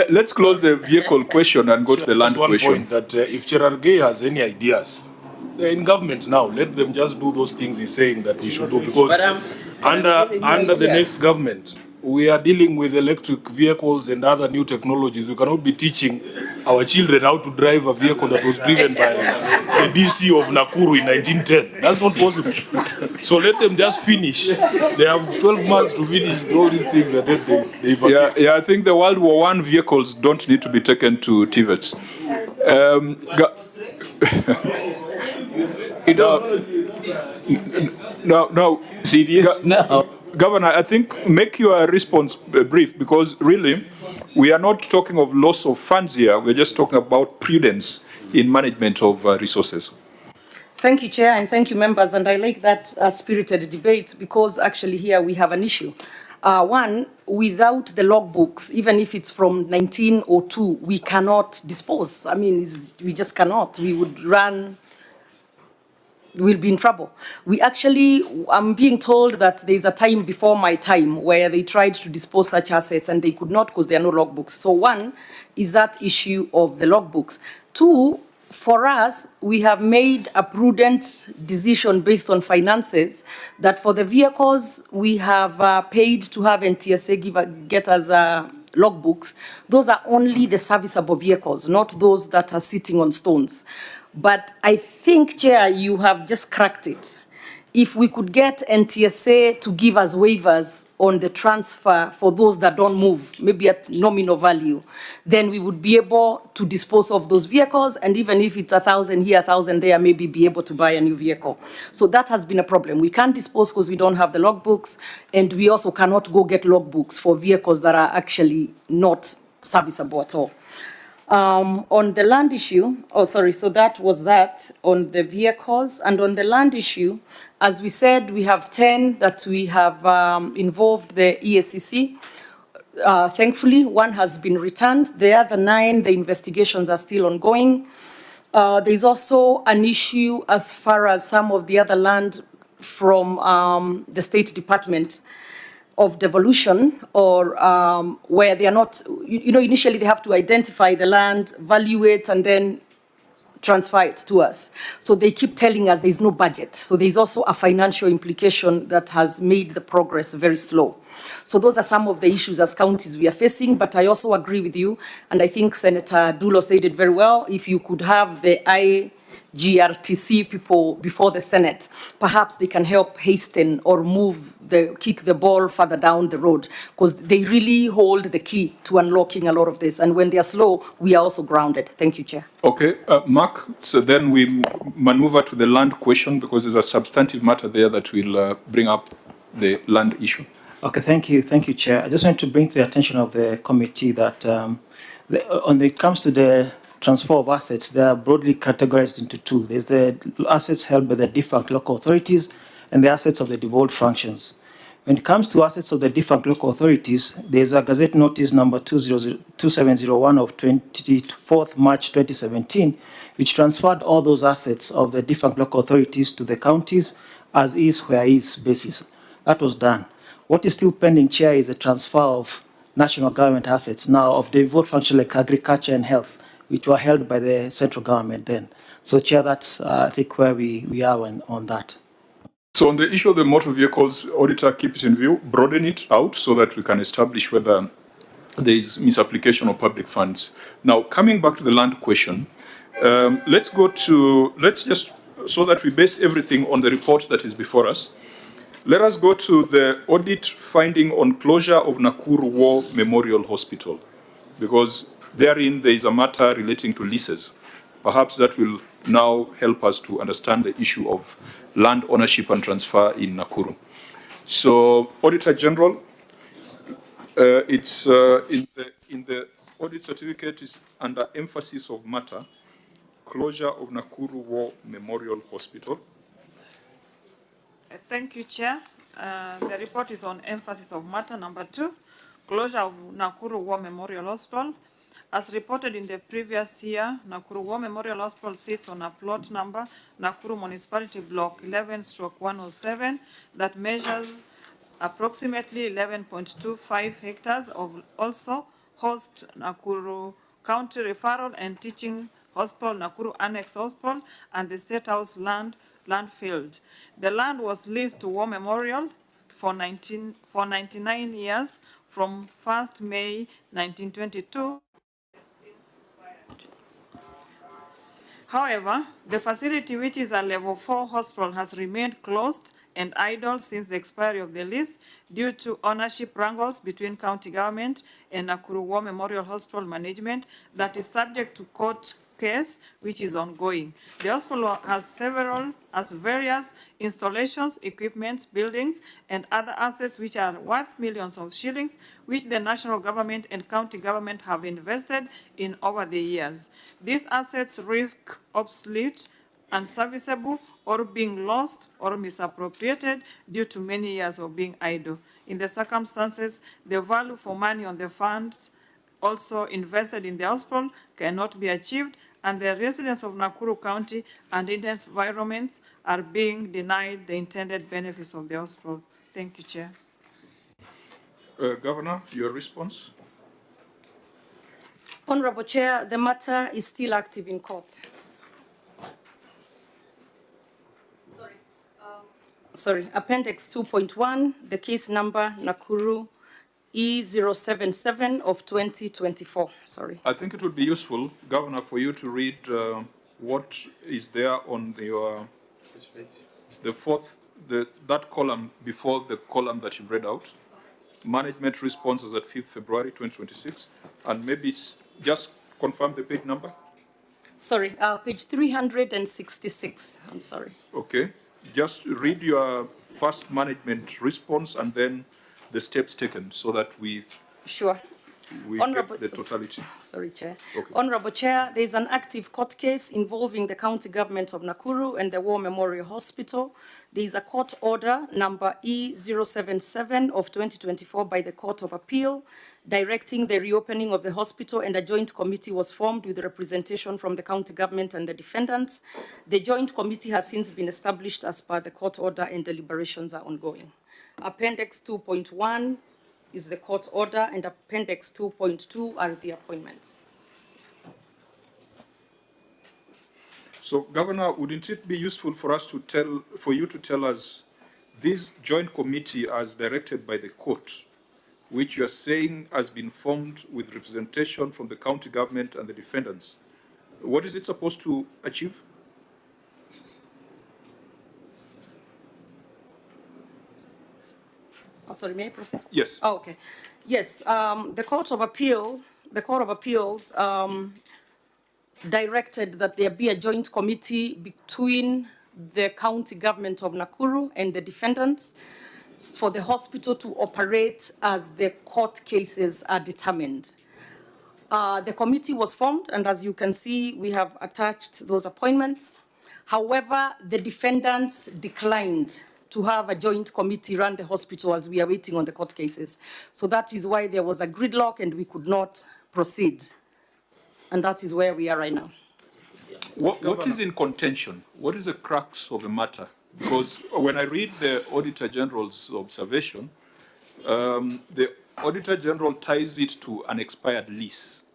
Let's close the vehicle question and go to the land Just one question. point that if Cherargei has any ideas, they're in government now. Let them just do those things he's saying that we should do, because under the next government, we are dealing with electric vehicles and other new technologies. We cannot be teaching our children how to drive a vehicle that was driven by the DC of Nakuru in 1910. That's not possible. So let them just finish. They have 12 months to finish all these things and then they evacuate. Yeah, I think the World War I vehicles don't need to be taken to TVETs. No. Serious? No. Governor, I think make your response brief, because really we are not talking of loss of funds here. We're just talking about prudence in management of resources. Thank you, Chair, and thank you, members. And I like that spirited debate, because actually here we have an issue. One, without the logbooks, even if it's from 1902, we cannot dispose. I mean, we just cannot. We would run, we'll be in trouble. We actually, I'm being told that there's a time before my time where they tried to dispose such assets and they could not because there are no logbooks. So one is that issue of the logbooks. Two, for us, we have made a prudent decision based on finances that for the vehicles we have paid to have NTSA get us logbooks. Those are only the serviceable vehicles, not those that are sitting on stones. But I think, Chair, you have just cracked it. If we could get NTSA to give us waivers on the transfer for those that don't move, maybe at nominal value, then we would be able to dispose of those vehicles, and even if it's 1,000 here, 1,000 there, maybe be able to buy a new vehicle. So that has been a problem. We can't dispose because we don't have the logbooks, and we also cannot go get logbooks for vehicles that are actually not serviceable at all. On the land issue, so that was that on the vehicles. And on the land issue, as we said, we have 10 that we have involved the EACC. Thankfully, one has been returned. The other 9, the investigations are still ongoing. There's also an issue as far as some of the other land from the State Department of devolution, or where they are not, initially they have to identify the land, value it, and then transfer it to us. So they keep telling us there's no budget. So there's also a financial implication that has made the progress very slow. So those are some of the issues as counties we are facing, but I also agree with you, and I think Senator Dulo said it very well. If you could have the IGRTC people before the Senate, perhaps they can help hasten or kick the ball further down the road, because they really hold the key to unlocking a lot of this. And when they are slow, we are also grounded. Thank you, Chair. Okay, Mark, so then we maneuver to the land question because there's a substantive matter there that will bring up the land issue. Okay, thank you, Chair. I just want to bring to the attention of the committee that when it comes to the transfer of assets, they are broadly categorized into two. There's the assets held by the defunct local authorities and the assets of the devolved functions. When it comes to assets of the defunct local authorities, there's a Gazette Notice number 2701 of 24th March 2017, which transferred all those assets of the defunct local authorities to the counties as is where is basis. That was done. What is still pending, Chair, is the transfer of national government assets now of the devolved function like agriculture and health, which were held by the central government then. So, Chair, that's, I think, where we are on that. So on the issue of the motor vehicles, auditor, keep it in view, broaden it out so that we can establish whether there is misapplication of public funds. Now, coming back to the land question, let's just, so that we base everything on the report that is before us, let us go to the audit finding on closure of Nakuru War Memorial Hospital, because therein there is a matter relating to leases. Perhaps that will now help us to understand the issue of land ownership and transfer in Nakuru. So, Auditor General, it's in the audit certificate is under emphasis of matter, closure of Nakuru War Memorial Hospital. Thank you, Chair. The report is on emphasis of matter number 2, closure of Nakuru War Memorial Hospital. As reported in the previous year, Nakuru War Memorial Hospital sits on a plot number, Nakuru Municipality Block 11/107, that measures approximately 11.25 hectares of also host Nakuru County Referral and Teaching Hospital, Nakuru Annex Hospital, and the State House landfill. The land was leased to War Memorial for 99 years from 1st May 1922. However, the facility, which is a level 4 hospital, has remained closed and idle since the expiry of the lease due to ownership wrangles between county government and Nakuru War Memorial Hospital management that is subject to court case which is ongoing. The hospital has various installations, equipment, buildings, and other assets which are worth millions of shillings, which the national government and county government have invested in over the years. These assets risk obsolete, unserviceable, or being lost or misappropriated due to many years of being idle. In the circumstances, the value for money on the funds also invested in the hospital cannot be achieved, and the residents of Nakuru County and its environments are being denied the intended benefits of the hospitals. Thank you, Chair. Governor, your response? Honorable Chair, the matter is still active in court. Sorry, Appendix 2.1, the case number Nakuru E077 of 2024. Sorry. I think it would be useful, Governor, for you to read what is there on the fourth, that column before the column that you read out. Management responses at 5th February 2026, and maybe it's just confirm the page number. Sorry, page 366. I'm sorry. Okay, just read your first management response and then the steps taken so that we sure. We get the totality. Sorry, Chair. Okay. Honorable Chair, there is an active court case involving the county government of Nakuru and the War Memorial Hospital. There is a court order number E077 of 2024 by the Court of Appeal directing the reopening of the hospital, and a joint committee was formed with representation from the county government and the defendants. The joint committee has since been established as per the court order, and deliberations are ongoing. Appendix 2.1 is the court order, and Appendix 2.2 are the appointments. So, Governor, wouldn't it be useful for you to tell us this joint committee as directed by the court, which you are saying has been formed with representation from the county government and the defendants, what is it supposed to achieve? Oh, sorry, may I proceed? Yes. Oh, okay. Yes, the Court of Appeals directed that there be a joint committee between the county government of Nakuru and the defendants for the hospital to operate as the court cases are determined. The committee was formed, and as you can see, we have attached those appointments. However, the defendants declined to have a joint committee run the hospital as we are waiting on the court cases. So that is why there was a gridlock and we could not proceed. And that is where we are right now. What is in contention? What is the crux of the matter? Because when I read the Auditor General's observation, the Auditor General ties it to an expired lease.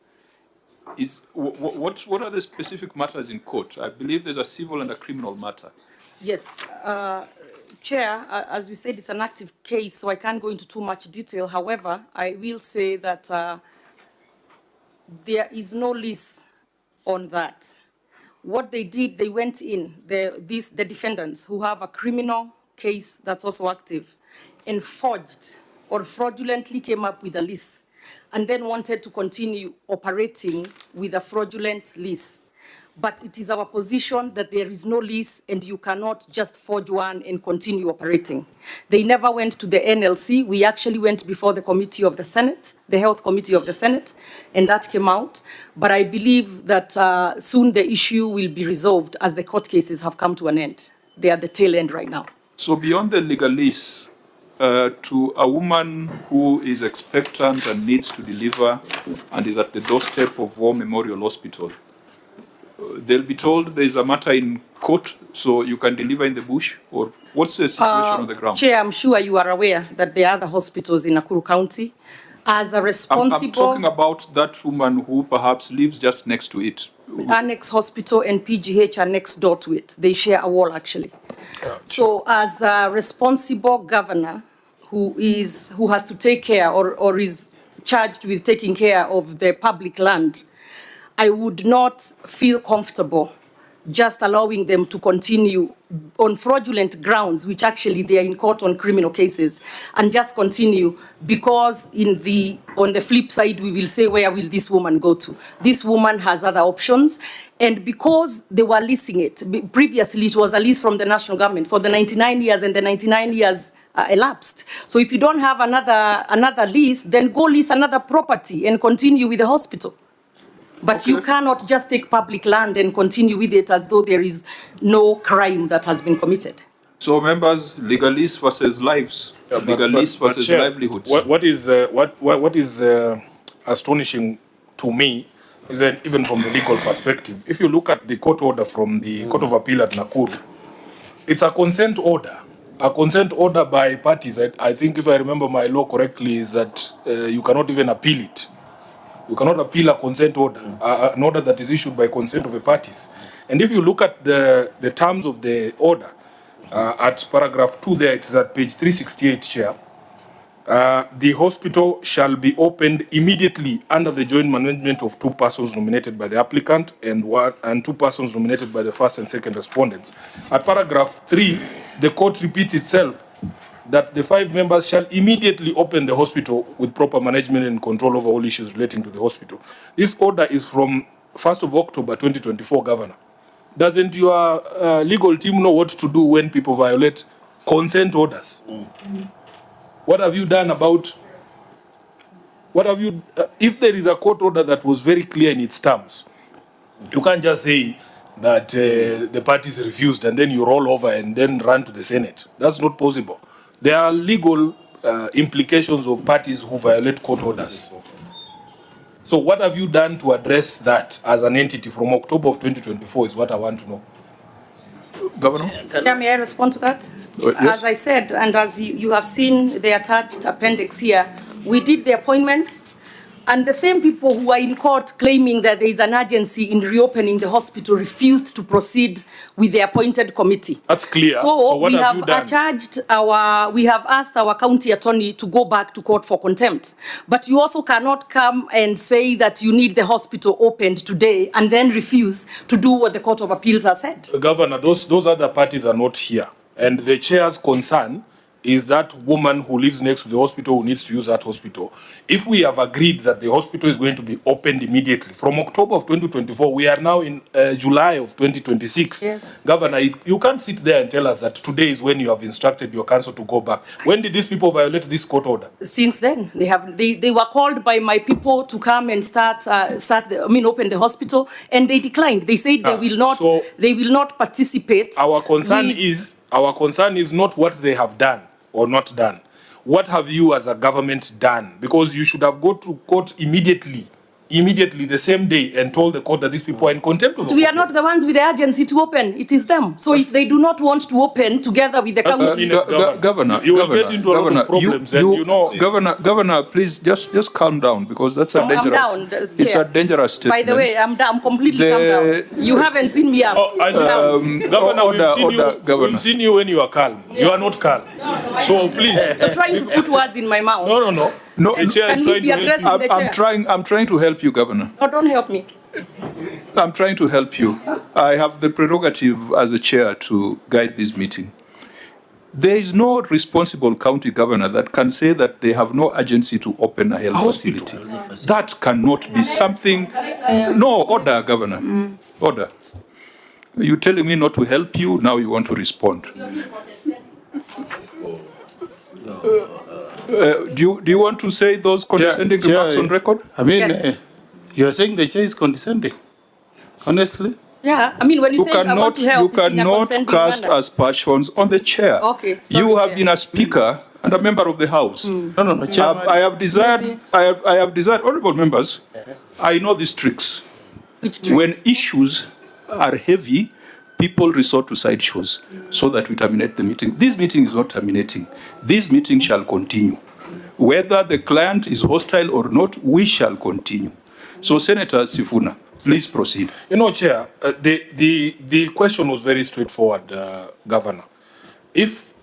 What are the specific matters in court? I believe there's a civil and a criminal matter. Yes, Chair, as we said, it's an active case, so I can't go into too much detail. However, I will say that there is no lease on that. What they did, they went in, the defendants who have a criminal case that's also active, and forged or fraudulently came up with a lease, and then wanted to continue operating with a fraudulent lease. But it is our position that there is no lease and you cannot just forge one and continue operating. They never went to the NLC. We actually went before the committee of the Senate, the Health Committee of the Senate, and that came out. But I believe that soon the issue will be resolved as the court cases have come to an end. They are at the tail end right now. So beyond the legal lease, to a woman who is expectant and needs to deliver and is at the doorstep of War Memorial Hospital, they'll be told there's a matter in court, so you can deliver in the bush? Or what's the situation on the ground? Chair, I'm sure you are aware that there are other hospitals in Nakuru County. As a responsible... I'm talking about that woman who perhaps lives just next to it. Annex Hospital and PGH are next door to it. They share a wall, actually. So as a responsible governor who has to take care or is charged with taking care of the public land, I would not feel comfortable just allowing them to continue on fraudulent grounds, which actually they are in court on criminal cases, and just continue because on the flip side, we will say, where will this woman go to? This woman has other options. And because they were leasing it, previously it was a lease from the national government for the 99 years, and the 99 years elapsed. So if you don't have another lease, then go lease another property and continue with the hospital. But you cannot just take public land and continue with it as though there is no crime that has been committed. So members, legal lease versus lives, legal lease versus Chair, livelihoods. What is astonishing to me is that even from the legal perspective, if you look at the court order from the Court of Appeal at Nakuru, it's a consent order. A consent order by parties. I think, if I remember my law correctly, is that you cannot even appeal it. You cannot appeal a consent order, an order that is issued by consent of the parties. And if you look at the terms of the order, at paragraph 2 there, it is at page 368, Chair. The hospital shall be opened immediately under the joint management of 2 persons nominated by the applicant and 2 persons nominated by the first and second respondents. At paragraph 3, the court repeats itself that the 5 members shall immediately open the hospital with proper management and control over all issues relating to the hospital. This order is from 1st of October 2024, Governor. Doesn't your legal team know what to do when people violate consent orders? What have you done about... if there is a court order that was very clear in its terms, you can't just say that the parties refused and then you roll over and then run to the Senate. That's not possible. There are legal implications of parties who violate court orders. So what have you done to address that as an entity from October of 2024 is what I want to know. Governor? Yeah, may I respond to that? Yes. As I said, and as you have seen the attached appendix here, we did the appointments. And the same people who are in court claiming that there is an urgency in reopening the hospital refused to proceed with the appointed committee. That's clear. So what we have you have done? we have asked our county attorney to go back to court for contempt. But you also cannot come and say that you need the hospital opened today and then refuse to do what the Court of Appeals has said. Governor, those other parties are not here. And the chair's concern is that woman who lives next to the hospital who needs to use that hospital. If we have agreed that the hospital is going to be opened immediately, from October of 2024, we are now in July of 2026. Yes. Governor, you can't sit there and tell us that today is when you have instructed your council to go back. When did these people violate this court order? Since then, they were called by my people to come and open the hospital, and they declined. They said they will not participate. Our concern is not what they have done or not done. What have you as a government done? Because you should have gone to court immediately the same day and told the court that these people are in contempt of the We court. are not the ones with the urgency to open. It is them. So if they do not want to open together with the county... Governor, you will get into a lot of problems. Governor, please just calm down, because that's a dangerous... I'm down, it's a dangerous statement. By the way, I'm down, completely calm down. You haven't seen me up. Governor, we've seen you when you are calm. You are not calm. So please... You're trying to put words in my mouth. No, Can we be addressing the chair? I'm trying to help you, Governor. No, don't help me. I'm trying to help you. I have the prerogative as a chair to guide this meeting. There is no responsible county governor that can say that they have no urgency to open a health facility. That cannot be something... No, order, Governor. Order. You're telling me not to help you, now you want to respond. Do you want to say those condescending remarks on record? I mean, you are saying the chair is condescending, honestly? Yeah, I mean, when you say I want to help, you cannot cast aspersions on the chair. Okay, sorry, you have been a speaker and a member of the House. No, Chairman. I have desired, honourable members, I know these tricks. Which tricks? When issues are heavy, people resort to sideshows so that we terminate the meeting. This meeting is not terminating. This meeting shall continue. Whether the client is hostile or not, we shall continue. So, Senator Sifuna, please proceed. You know, Chair, the question was very straightforward, Governor. If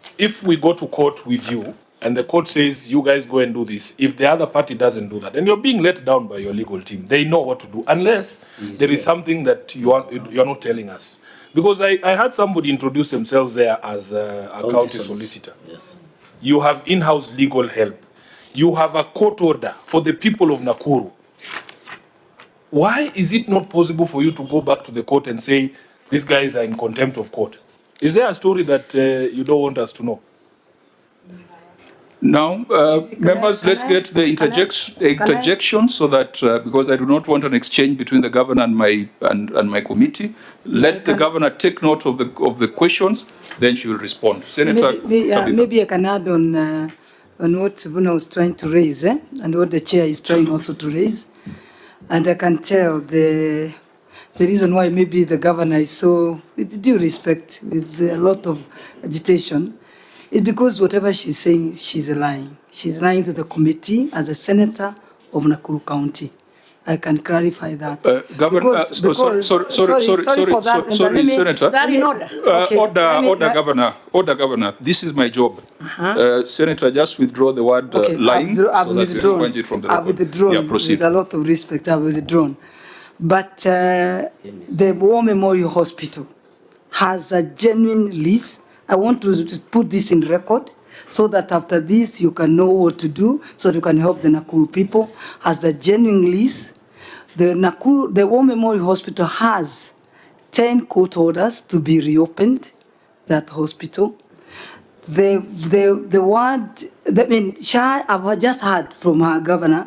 we go to court with you and the court says you guys go and do this, if the other party doesn't do that, and you're being let down by your legal team, they know what to do, unless there is something that you're not telling us. Because I had somebody introduce themselves there as a county solicitor. Yes. You have in-house legal help. You have a court order for the people of Nakuru. Why is it not possible for you to go back to the court and say, these guys are in contempt of court? Is there a story that you don't want us to know? Now, members, let's get the interjection so that, because I do not want an exchange between the governor and my committee, let the governor take note of the questions, then she will respond. Senator maybe I can add on what Sivuna was trying to raise, and what the chair is trying also to raise. And I can tell the reason why maybe the governor is so, with due respect, with a lot of agitation, is because whatever she's saying, she's lying. She's lying to the committee as a senator of Nakuru County. I can clarify that. Governor, sorry, Senator. Order, Governor. This is my job. Senator, just withdraw the word lying. I've withdrawn. I've withdrawn. Yeah, proceed. With a lot of respect, I've withdrawn. But the War Memorial Hospital has a genuine lease. I want to put this in record so that after this you can know what to do, so you can help the Nakuru people. Has a genuine lease. The War Memorial Hospital has 10 court orders to be reopened, that hospital. I've just heard from our governor,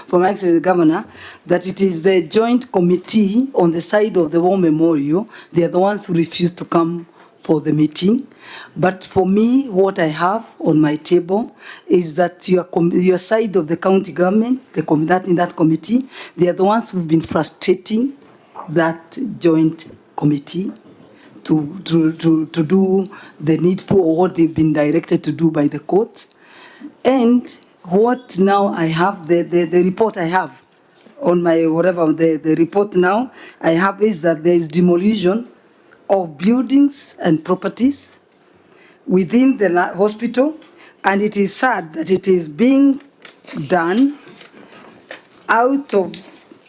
from our excellent governor, that it is the joint committee on the side of the War Memorial. They are the ones who refused to come for the meeting. But for me, what I have on my table is that your side of the county government, in that committee, they are the ones who've been frustrating that joint committee to do the needful, or what they've been directed to do by the court. And what now I have, the report I have on my whatever the report now I have is that there is demolition of buildings and properties within the hospital, and it is sad that it is being done out of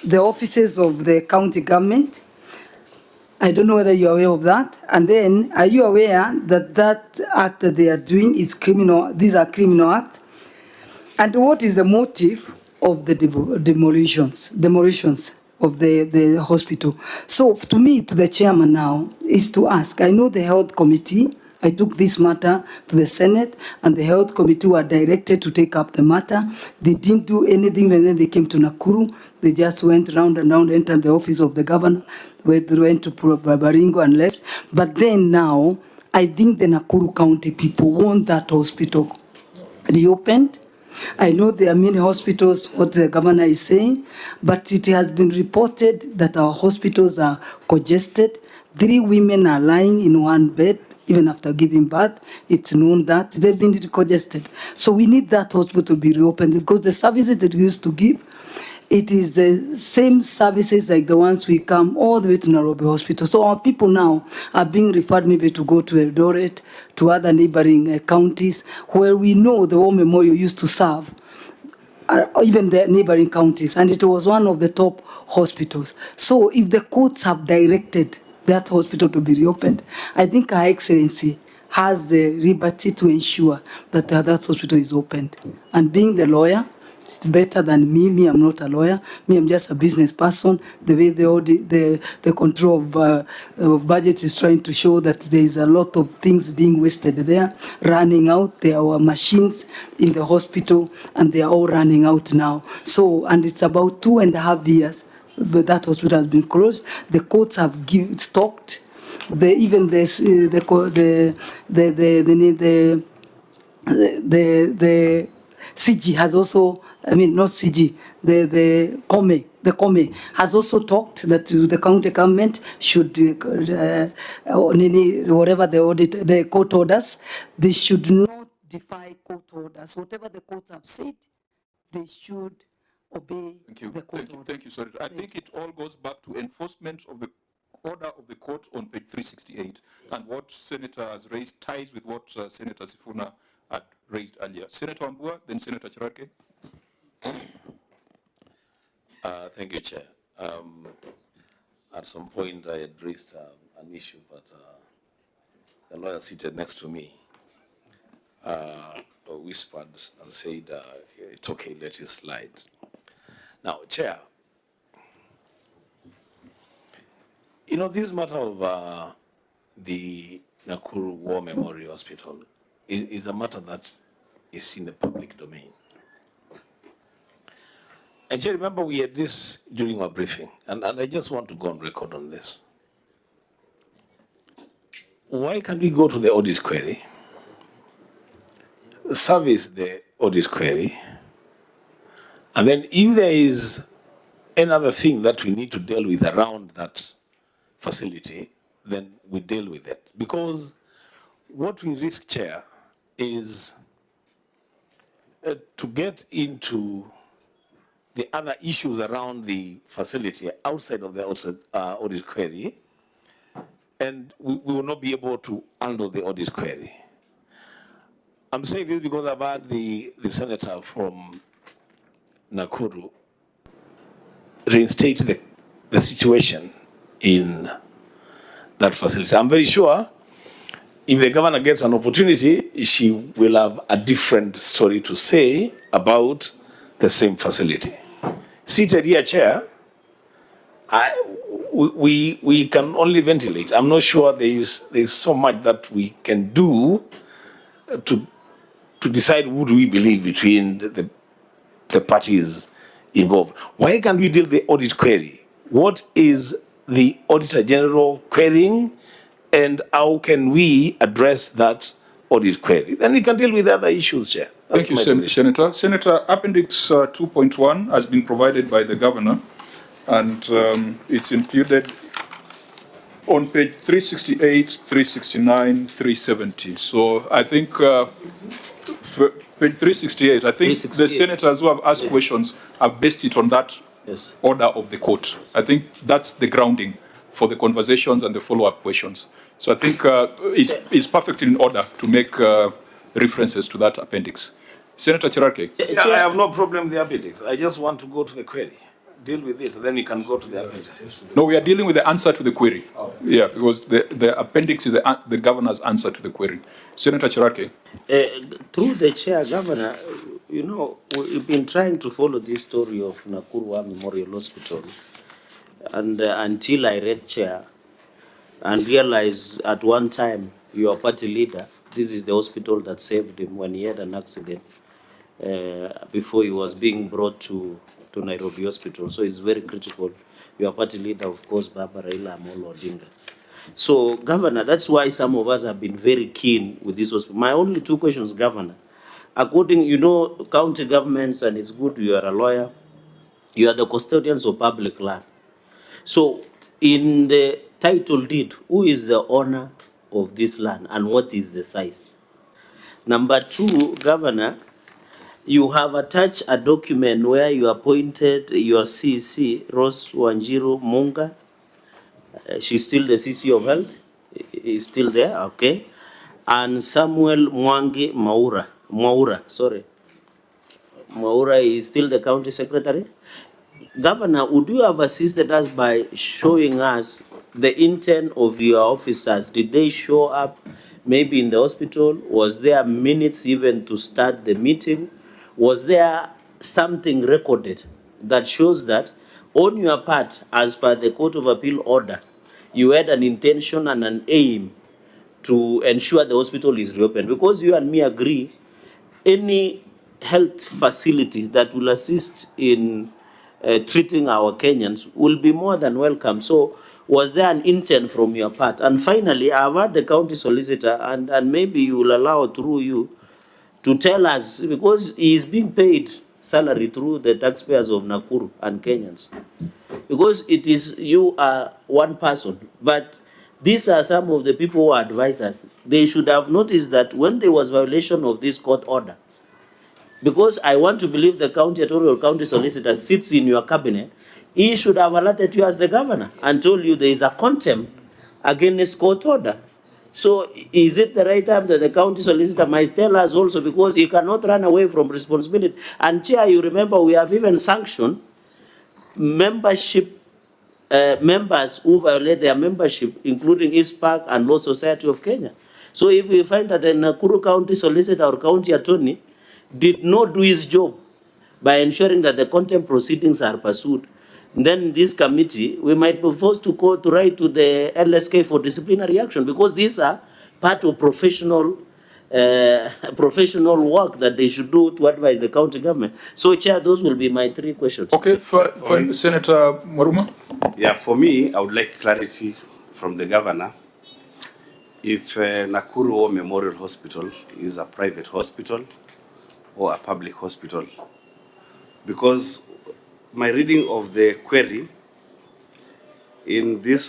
the offices of the county government. I don't know whether you're aware of that. And then, are you aware that that act that they are doing is criminal? These are criminal acts. And what is the motive of the demolitions of the hospital? So to me, to the chairman now, is to ask, I know the health committee, I took this matter to the Senate, and the health committee were directed to take up the matter. They didn't do anything when they came to Nakuru. They just went round and round, entered the office of the governor, went to Baringo and left. But then now, I think the Nakuru County people want that hospital reopened. I know there are many hospitals, what the governor is saying, but it has been reported that our hospitals are congested. 3 women are lying in one bed, even after giving birth. It's known that they've been congested. So we need that hospital to be reopened, because the services that we used to give, it is the same services like the ones we come all the way to Nairobi Hospital. So our people now are being referred maybe to go to Eldoret, to other neighboring counties, where we know the War Memorial used to serve, even the neighboring counties, and it was one of the top hospitals. So if the courts have directed that hospital to be reopened, I think Her Excellency has the liberty to ensure that that hospital is opened. And being the lawyer, it's better than me. Me, I'm not a lawyer. Me, I'm just a business person. The way the control of budget is trying to show that there is a lot of things being wasted there, running out. There are machines in the hospital, and they are all running out now. So, and it's about 2.5 years that hospital has been closed. The courts have stocked. Even the CG has also, I mean, not CG, the COME has also talked that the county government should, whatever the court orders, they should not defy court orders. Whatever the courts have said, they should obey the court orders. Thank you, Senator. I think it all goes back to enforcement of the order of the court on page 368, and what Senator has raised ties with what Senator Sifuna had raised earlier. Senator Ambua, then Senator Cherargei. Thank you, Chair. At some point, I had raised an issue, but the lawyer seated next to me whispered and said, it's okay, let it slide. Now, Chair, you know, this matter of the Nakuru War Memorial Hospital is a matter that is in the public domain. And Chair, remember we had this during our briefing, and I just want to go on record on this. Why can't we go to the audit query, service the audit query, and then if there is another thing that we need to deal with around that facility, then we deal with it. Because what we risk, Chair, is to get into the other issues around the facility outside of the audit query, and we will not be able to handle the audit query. I'm saying this because I've had the senator from Nakuru reinstate the situation in that facility. I'm very sure if the governor gets an opportunity, she will have a different story to say about the same facility. Seated here, Chair, we can only ventilate. I'm not sure there is so much that we can do to decide who do we believe between the parties involved. Why can't we deal with the audit query? What is the Auditor General querying, and how can we address that audit query? Then we can deal with other issues, Chair. Thank you, Senator. Senator, Appendix 2.1 has been provided by the Governor, and it's included on page 368, 369, 370. So I think page 368, I think the senators who have asked questions have based it on that order of the court. I think that's the grounding for the conversations and the follow-up questions. So I think it's perfectly in order to make references to that appendix. Senator Chirake. Yeah, I have no problem with the appendix. I just want to go to the query. Deal with it, then you can go to the appendix. No, we are dealing with the answer to the query. Yeah, because the appendix is the governor's answer to the query. Senator Chirake. Through the chair, Governor, you know, we've been trying to follow this story of NAKURU Memorial Hospital. And until I read chair and realized at one time your party leader, this is the hospital that saved him when he had an accident before he was being brought to Nairobi Hospital. So it's very critical. Your party leader, of course, Baba Raila Amolo Odinga. So, Governor, that's why some of us have been very keen with this hospital. My only two questions, Governor. According, you know, county governments, and it's good you are a lawyer, you are the custodians of public land. So, in the title deed, who is the owner of this land and what is the size? Number two, Governor, you have attached a document where you appointed your CC, Rose Wanjiru Munga. She's still the CC of Health, is still there, okay. And Samuel Mwangi Mwaura is still the county secretary. Governor, would you have assisted us by showing us the intent of your officers? Did they show up maybe in the hospital? Was there minutes even to start the meeting? Was there something recorded that shows that on your part, as per the Court of Appeal order, you had an intention and an aim to ensure the hospital is reopened? Because you and me agree, any health facility that will assist in treating our Kenyans will be more than welcome. So was there an intent from your part? And finally, I've heard the county solicitor, and maybe you will allow through you to tell us, because he is being paid salary through the taxpayers of Nakuru and Kenyans. Because it is, you are one person, but these are some of the people who advise us. They should have noticed that when there was violation of this court order, because I want to believe the county attorney or county solicitor sits in your cabinet, he should have alerted you as the governor and told you there is a contempt against court order. So is it the right time that the county solicitor might tell us also, because he cannot run away from responsibility? And Chair, you remember we have even sanctioned membership members who violate their membership, including East Park and Law Society of Kenya. So if we find that the Nakuru County solicitor or county attorney did not do his job by ensuring that the contempt proceedings are pursued, then this committee, we might be forced to go to write to the LSK for disciplinary action, because these are part of professional work that they should do to advise the county government. So, Chair, those will be my three questions. Okay, for Senator Maruma. Yeah, for me, I would like clarity from the governor. If Nakuru Memorial Hospital is a private hospital or a public hospital, because my reading of the query in this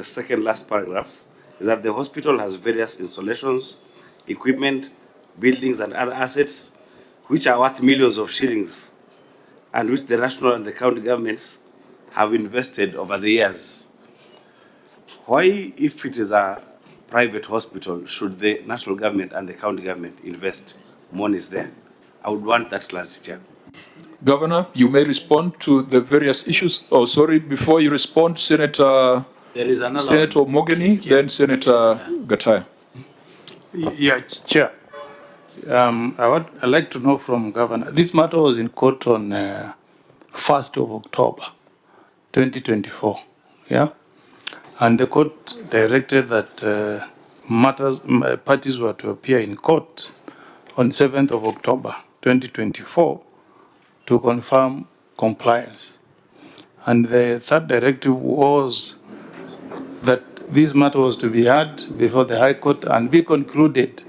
second last paragraph is that the hospital has various installations, equipment, buildings and other assets which are worth millions of shillings and which the national and the county governments have invested over the years. Why, if it is a private hospital, should the national government and the county government invest monies there? I would want that clarity, Chair. Governor, you may respond to the various issues. Oh, sorry, before you respond, Senator Mogeni, then Senator Gataya. Yeah, Chair. I'd like to know from Governor. This matter was in court on 1st of October, 2024. Yeah? And the court directed that parties were to appear in court on 7th of October, 2024, to confirm compliance. And the third directive was that this matter was to be heard before the High Court and be concluded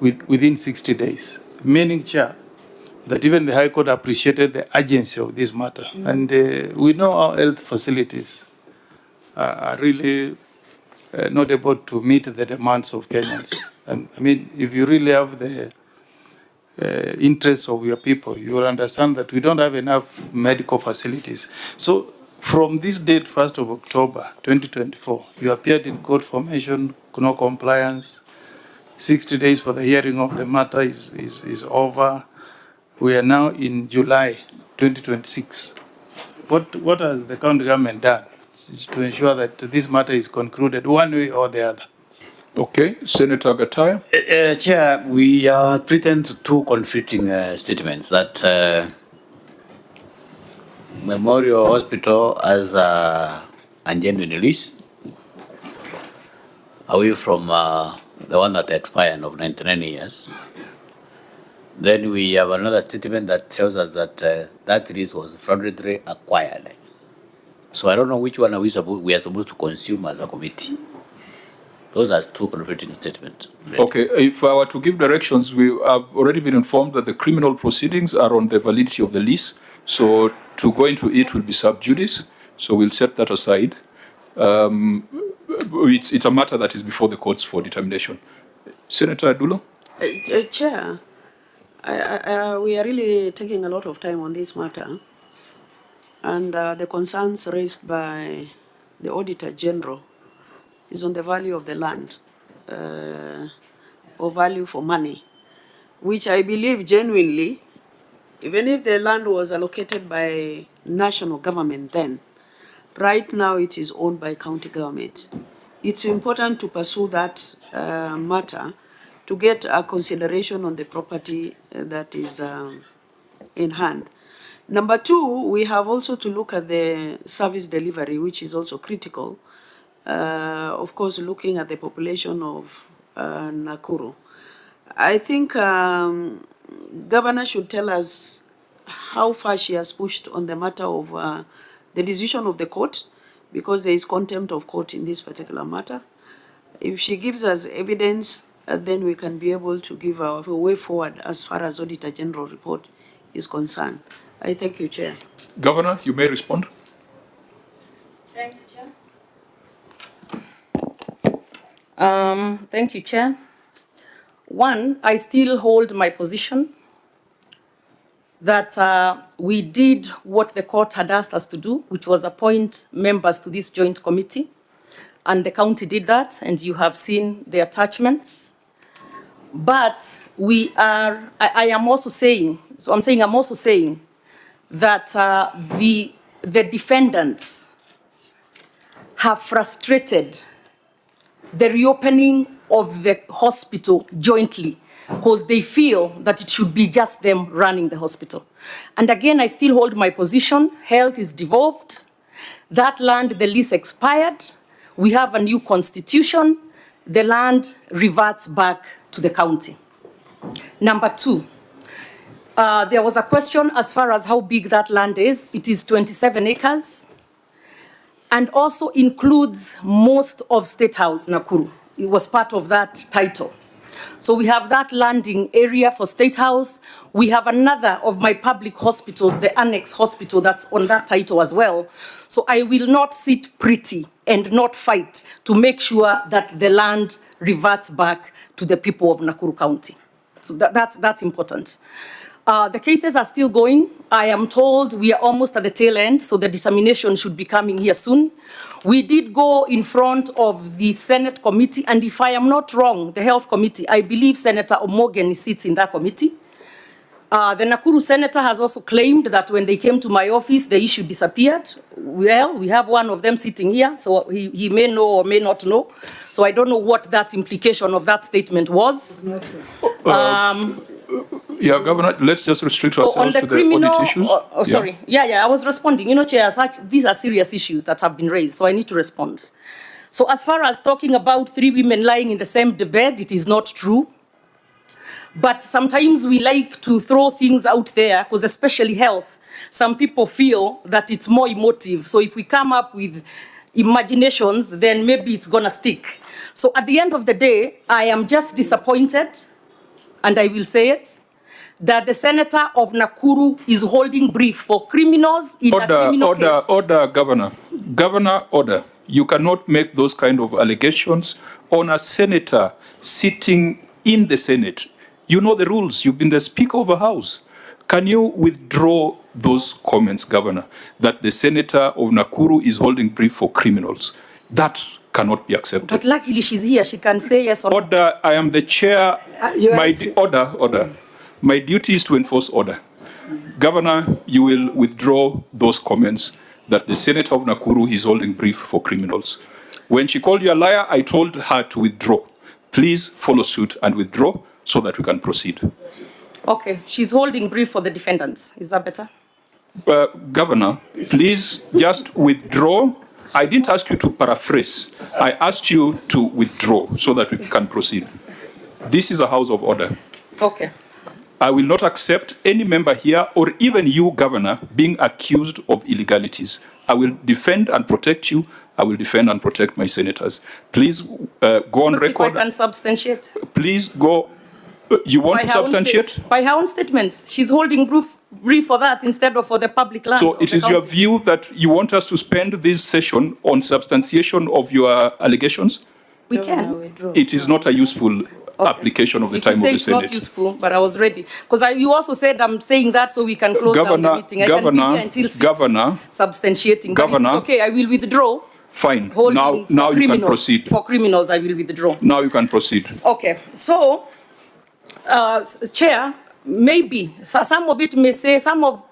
within 60 days. Meaning, Chair, that even the High Court appreciated the urgency of this matter. And we know our health facilities are really not able to meet the demands of Kenyans. And I mean, if you really have interests of your people, you will understand that we don't have enough medical facilities. So from this date, 1st of October 2024, you appeared in court formation, no compliance. 60 days for the hearing of the matter is over. We are now in July 2026. What has the county government done to ensure that this matter is concluded one way or the other? Okay, Senator Gataya. Chair, we are treating two conflicting statements that Memorial Hospital has a genuine release away from the one that expired of 99 years. Then we have another statement that tells us that that release was fraudulently acquired. So I don't know which one are we are supposed to consume as a committee. Those are two conflicting statements. Okay, if I were to give directions, we have already been informed that the criminal proceedings are on the validity of the lease. So to go into it will be sub judice. So we'll set that aside. It's a matter that is before the courts for determination. Senator Adulo? Chair, we are really taking a lot of time on this matter. And the concerns raised by the Auditor General is on the value of the land, or value for money, which I believe genuinely, even if the land was allocated by national government then, right now it is owned by county government. It's important to pursue that matter to get a consideration on the property that is in hand. Number two, we have also to look at the service delivery, which is also critical. Of course, looking at the population of Nakuru. I think Governor should tell us how far she has pushed on the matter of the decision of the court, because there is contempt of court in this particular matter. If she gives us evidence, then we can be able to give our way forward as far as Auditor General report is concerned. I thank you, Chair. Governor, you may respond. Thank you, Chair. Thank you, Chair. One, I still hold my position that we did what the court had asked us to do, which was appoint members to this joint committee. And the county did that, and you have seen the attachments. But I am also saying, I'm also saying that the defendants have frustrated the reopening of the hospital jointly because they feel that it should be just them running the hospital. And again, I still hold my position. Health is devolved. That land, the lease expired. We have a new constitution. The land reverts back to the county. Number two, there was a question as far as how big that land is. It is 27 acres and also includes most of State House, Nakuru. It was part of that title. So we have that landing area for State House. We have another of my public hospitals, the Annex Hospital, that's on that title as well. So I will not sit pretty and not fight to make sure that the land reverts back to the people of Nakuru County. So that's important. The cases are still going. I am told we are almost at the tail end, so the determination should be coming here soon. We did go in front of the Senate committee, and if I am not wrong, the Health Committee, I believe Senator Omogeni sits in that committee. The Nakuru senator has also claimed that when they came to my office, the issue disappeared. Well, we have one of them sitting here, so he may know or may not know. So I don't know what that implication of that statement was. Yeah, Governor, let's just restrict ourselves to the audit issues. Sorry. Yeah, I was responding. You know, Chair, these are serious issues that have been raised, so I need to respond. So as far as talking about 3 women lying in the same bed, it is not true. But sometimes we like to throw things out there, because especially health, some people feel that it's more emotive. So if we come up with imaginations, then maybe it's gonna stick. So at the end of the day, I am just disappointed, and I will say it, that the senator of Nakuru is holding brief for criminals in a criminal case. Order, Governor. Governor, order. You cannot make those kind of allegations on a senator sitting in the Senate. You know the rules. You've been the Speaker of a House. Can you withdraw those comments, Governor, that the Senator of Nakuru is holding brief for criminals? That cannot be accepted. But luckily she's here. She can say yes or no. Order, I am the chair. Order. My duty is to enforce order. Governor, you will withdraw those comments that the Senator of Nakuru is holding brief for criminals. When she called you a liar, I told her to withdraw. Please follow suit and withdraw so that we can proceed. Okay, she's holding brief for the defendants. Is that better? Governor, please just withdraw. I didn't ask you to paraphrase. I asked you to withdraw so that we can proceed. This is a house of order. Okay. I will not accept any member here or even you, Governor, being accused of illegalities. I will defend and protect you. I will defend and protect my senators. Please go on record. If I can substantiate. Please go. You want to substantiate? By her own statements. She's holding brief for that instead of for the public land. So it is your view that you want us to spend this session on substantiation of your allegations? We can. It is not a useful application of the time of the Senate. It's not useful, but I was ready. Because you also said I'm saying that so we can close down the meeting. I can be here until 6, substantiating. Governor, but it's okay, I will withdraw. Fine. Now you can proceed. For criminals, I will withdraw. Now you can proceed. Okay. So, Chair, maybe some of it may say, some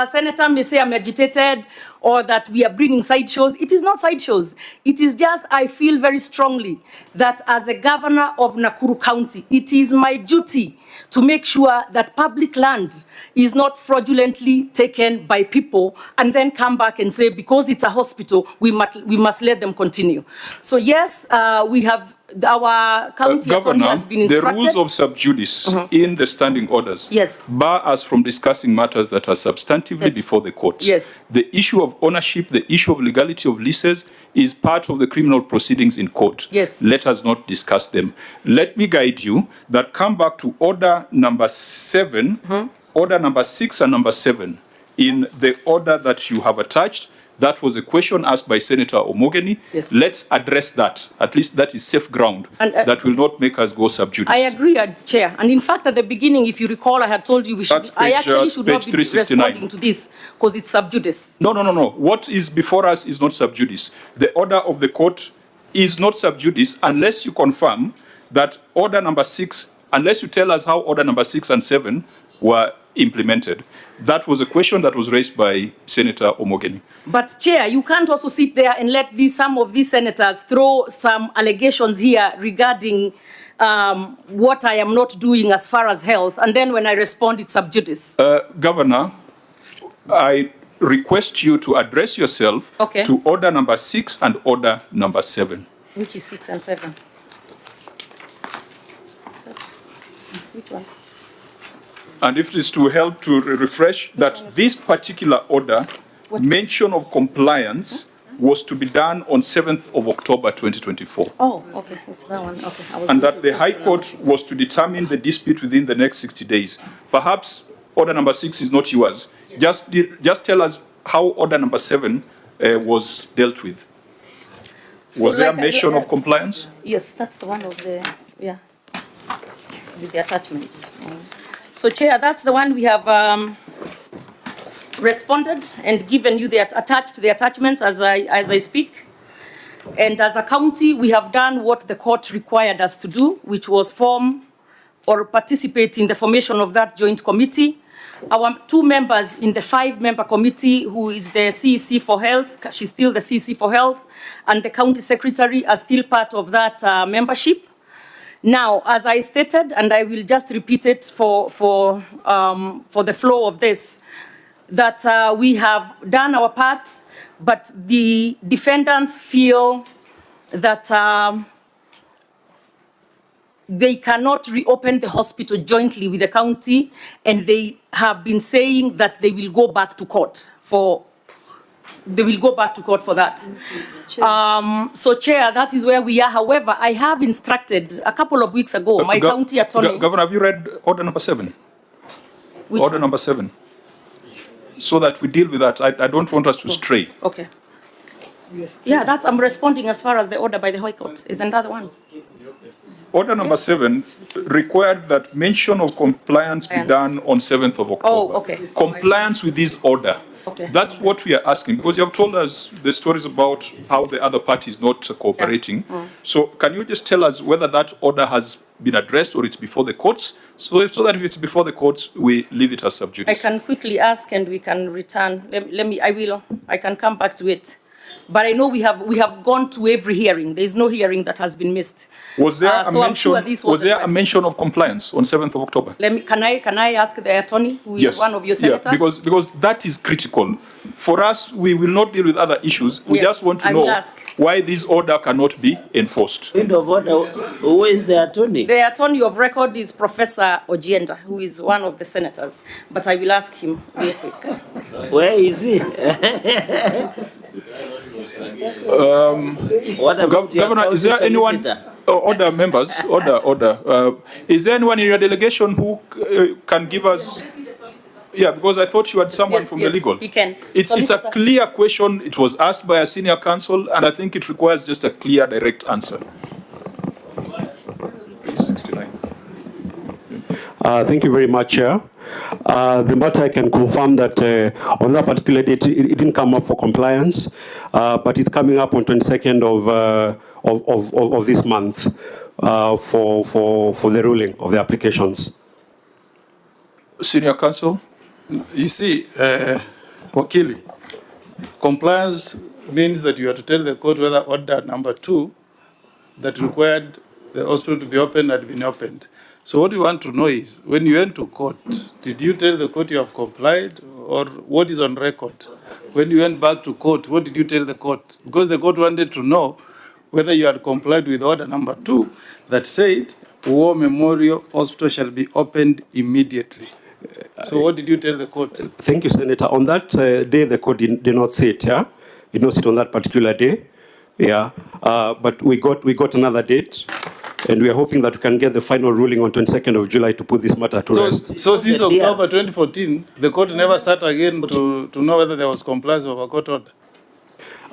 senator may say I'm agitated or that we are bringing sideshows. It is not sideshows. It is just I feel very strongly that as a governor of Nakuru County, it is my duty to make sure that public land is not fraudulently taken by people and then come back and say, because it's a hospital, we must let them continue. So yes, we have, our county attorney has been instructed. The rules of sub judice in the standing orders bar us from discussing matters that are substantively before the court. Yes. The issue of ownership, the issue of legality of leases is part of the criminal proceedings in court. Yes. Let us not discuss them. Let me guide you that come back to order number 7, order number 6 and number 7 in the order that you have attached. That was a question asked by Senator Omogeni. Yes. Let's address that. At least that is safe ground. And, that will not make us go sub judice. I agree, Chair. And in fact, at the beginning, if you recall, I had told you we should. I actually should not be responding to this because it's sub judice. No. What is before us is not sub judice. The order of the court is not sub judice unless you confirm that order number 6, unless you tell us how order number 6 and 7 were implemented. That was a question that was raised by Senator Omogeni. But Chair, you can't also sit there and let some of these senators throw some allegations here regarding what I am not doing as far as health, and then when I respond, it's sub judice. Governor, I request you to address yourself to order number 6 and order number 7. Which is 6 and 7? Which one? And if it is to help to refresh that this particular order, mention of compliance was to be done on 7th of October 2024. Oh, okay, it's that one. Okay, and that the High Court was to determine the dispute within the next 60 days. Perhaps order number 6 is not yours. Just tell us how order number 7 was dealt with. Was there a mention of compliance? Yes, that's the one of the, with the attachments. So, Chair, that's the one we have responded and given you the attachments as I speak. And as a county, we have done what the court required us to do, which was form or participate in the formation of that joint committee. Our 2 members in the 5-member committee, who is the CEC for Health, she's still the CEC for Health, and the county secretary are still part of that membership. Now, as I stated, and I will just repeat it for the flow of this, that we have done our part, but the defendants feel that they cannot reopen the hospital jointly with the county, and they have been saying that they will go back to court for that. So, Chair, that is where we are. However, I have instructed a couple of weeks ago, my county attorney... Governor, have you read order number 7? Order number 7. So that we deal with that. I don't want us to stray. Okay. Yeah, I'm responding as far as the order by the High Court. Isn't that the one? Order number 7 required that mention of compliance be done on 7th of October. Oh, okay. Compliance with this order. Okay. That's what we are asking, because you have told us the stories about how the other party is not cooperating. Yeah. So can you just tell us whether that order has been addressed or it's before the courts? So that if it's before the courts, we leave it as sub I judice. can quickly ask and we can return. I can come back to it. But I know we have gone to every hearing. There is no hearing that has been missed. Was there, So I'm sure this was a addressed. mention of compliance on 7th of October? Can I ask the attorney, who is one of your senators? Yeah, because that is critical. For us, we will not deal with other issues. We just want to I will know ask. why this order cannot be enforced. Point of order, who is the attorney? The attorney of record is Professor Ojienda, who is one of the senators. But I will ask him real quick. Where is he? Governor, is there anyone, order members, order. Is there anyone in your delegation who can give us? Yeah, because I thought you had someone from the legal. He can. It's a clear question. It was asked by a senior counsel, and I think it requires just a clear, direct answer. Thank you very much, Chair. The matter, I can confirm that on that particular date, it didn't come up for compliance, but it's coming up on 22nd of this month for the ruling of the applications. Senior counsel? You see, Wakili, compliance means that you have to tell the court whether order number 2 that required the hospital to be opened had been opened. So what we want to know is, when you went to court, did you tell the court you have complied, or what is on record? When you went back to court, what did you tell the court? Because the court wanted to know whether you had complied with order number 2 that said War Memorial Hospital shall be opened immediately. So what did you tell the court? Thank you, Senator. On that day, the court did not sit, yeah? Did not sit on that particular day, yeah. But we got another date, and we are hoping that we can get the final ruling on 22nd of July to put this matter to rest. So since October 2014, the court never sat again to know whether there was compliance of a court order?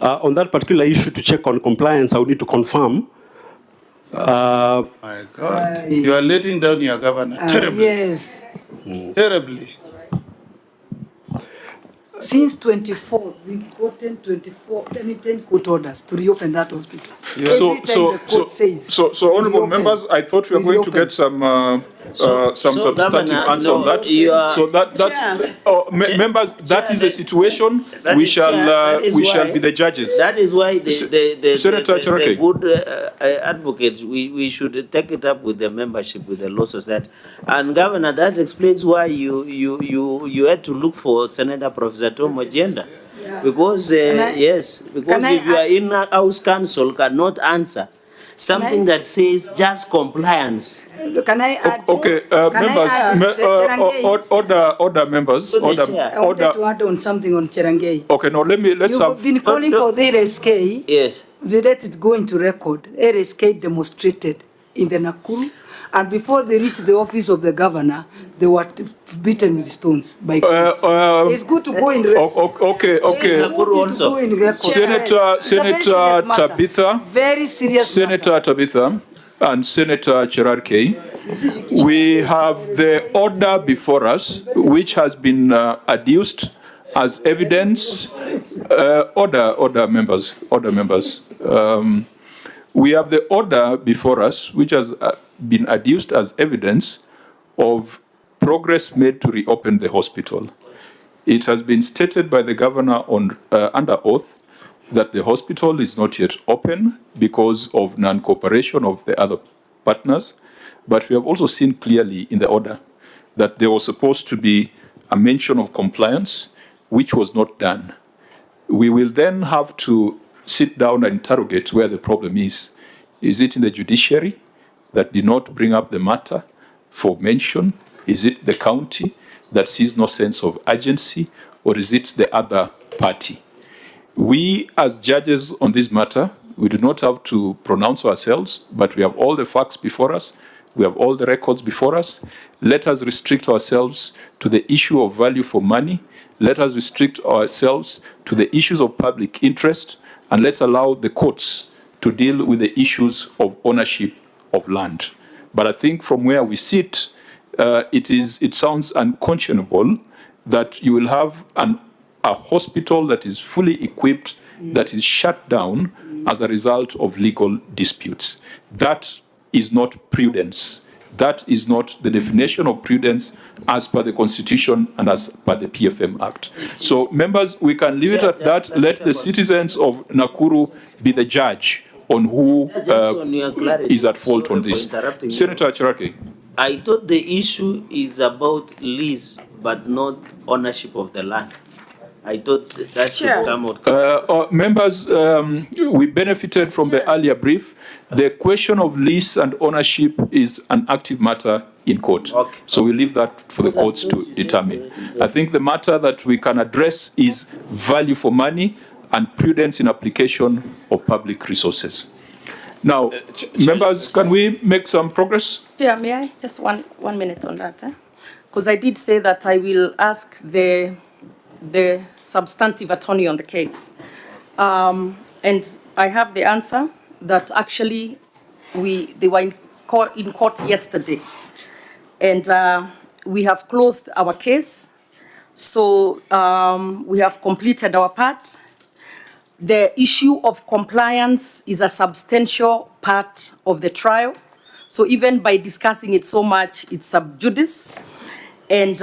On that particular issue, to check on compliance, I would need to confirm. My God, you are letting down your governor terribly. Yes. Terribly. Since 24, we've gotten 10 court orders to reopen that hospital. So, honourable members, I thought we were going to get some substantive answer on that. Members, that is a situation. We shall be the judges. That is why the good advocate, we should take it up with the membership, with the Law Society. And Governor, that explains why you had to look for Senator Professor Tom Ojienda. Because, because if you are in House Council, cannot answer something that says just compliance. Can I add? Okay, members, order members. I wanted to add on something on Cherangei. Okay, no, let's You've been calling for the RSK. Yes. Let it go into record. RSK demonstrated in the Nakuru, and before they reached the office of the governor, they were beaten with stones by police. It's good to go in record. Okay. Senator Tabitha. Very serious Senator matter. Tabitha and Senator Cherarkei. We have the order before us, which has been adduced as evidence. Order members. We have the order before us, which has been adduced as evidence of progress made to reopen the hospital. It has been stated by the governor under oath that the hospital is not yet open because of non-cooperation of the other partners. But we have also seen clearly in the order that there was supposed to be a mention of compliance, which was not done. We will then have to sit down and interrogate where the problem is. Is it in the judiciary that did not bring up the matter for mention? Is it the county that sees no sense of urgency? Or is it the other party? We, as judges on this matter, we do not have to pronounce ourselves, but we have all the facts before us. We have all the records before us. Let us restrict ourselves to the issue of value for money. Let us restrict ourselves to the issues of public interest, and let's allow the courts to deal with the issues of ownership of land. But I think from where we sit, it sounds unconscionable that you will have a hospital that is fully equipped, that is shut down as a result of legal disputes. That is not prudence. That is not the definition of prudence as per the Constitution and as per the PFM Act. So, members, we can leave it at that. Let the citizens of Nakuru be the judge on who is at fault on this. Senator Cherake. I thought the issue is about lease, but not ownership of the land. I thought that should come out. Members, we benefited from the earlier brief. The question of lease and ownership is an active matter in court. Okay. So we leave that for the courts to determine. I think the matter that we can address is value for money and prudence in application of public resources. Now, members, can we make some progress? Yeah, may I? Just one minute on that. Because I did say that I will ask the substantive attorney on the case. And I have the answer that actually they were in court yesterday. And we have closed our case. So we have completed our part. The issue of compliance is a substantial part of the trial. So even by discussing it so much, it's sub judice. And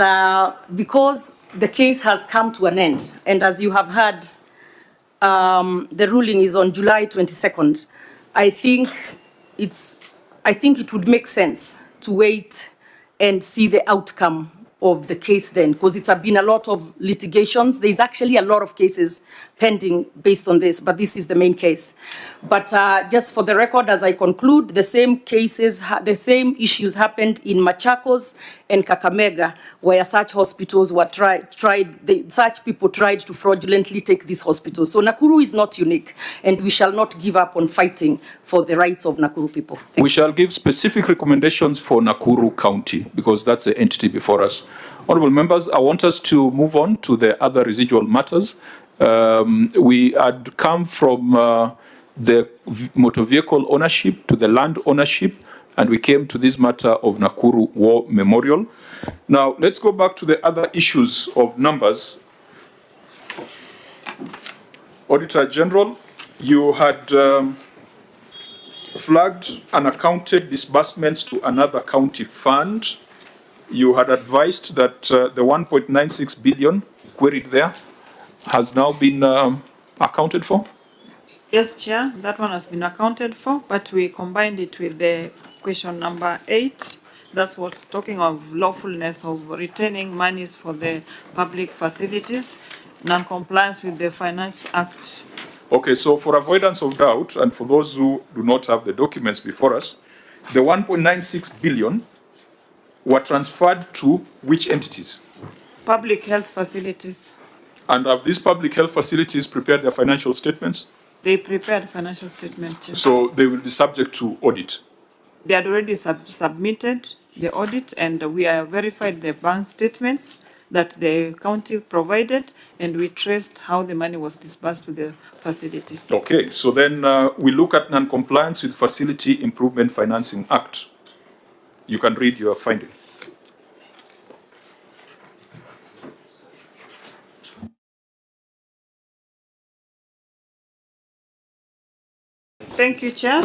because the case has come to an end, and as you have heard, the ruling is on July 22nd, I think it would make sense to wait and see the outcome of the case then, because it's been a lot of litigations. There's actually a lot of cases pending based on this, but this is the main case. But just for the record, as I conclude, the same cases, the same issues happened in Machakos and Kakamega, where such hospitals were such people tried to fraudulently take these hospitals. So Nakuru is not unique, and we shall not give up on fighting for the rights of Nakuru people. We shall give specific recommendations for Nakuru County, because that's the entity before us. Honorable members, I want us to move on to the other residual matters. We had come from the motor vehicle ownership to the land ownership, and we came to this matter of Nakuru War Memorial. Now, let's go back to the other issues of numbers. Auditor General, you had flagged unaccounted disbursements to another county fund. You had advised that the 1.96 billion queried there has now been accounted for? Yes, Chair, that one has been accounted for, but we combined it with the question number 8. That's what's talking of lawfulness of retaining monies for the public facilities, non-compliance with the Finance Act. Okay, so for avoidance of doubt, and for those who do not have the documents before us, the 1.96 billion were transferred to which entities? Public health facilities. And have these public health facilities prepared their financial statements? They prepared financial statements. Yes. So they will be subject to audit? They had already submitted the audit, and we have verified the bank statements that the county provided, and we traced how the money was disbursed to the facilities. Okay, so then we look at non-compliance with Facility Improvement Financing Act. You can read your finding. Thank you, Chair.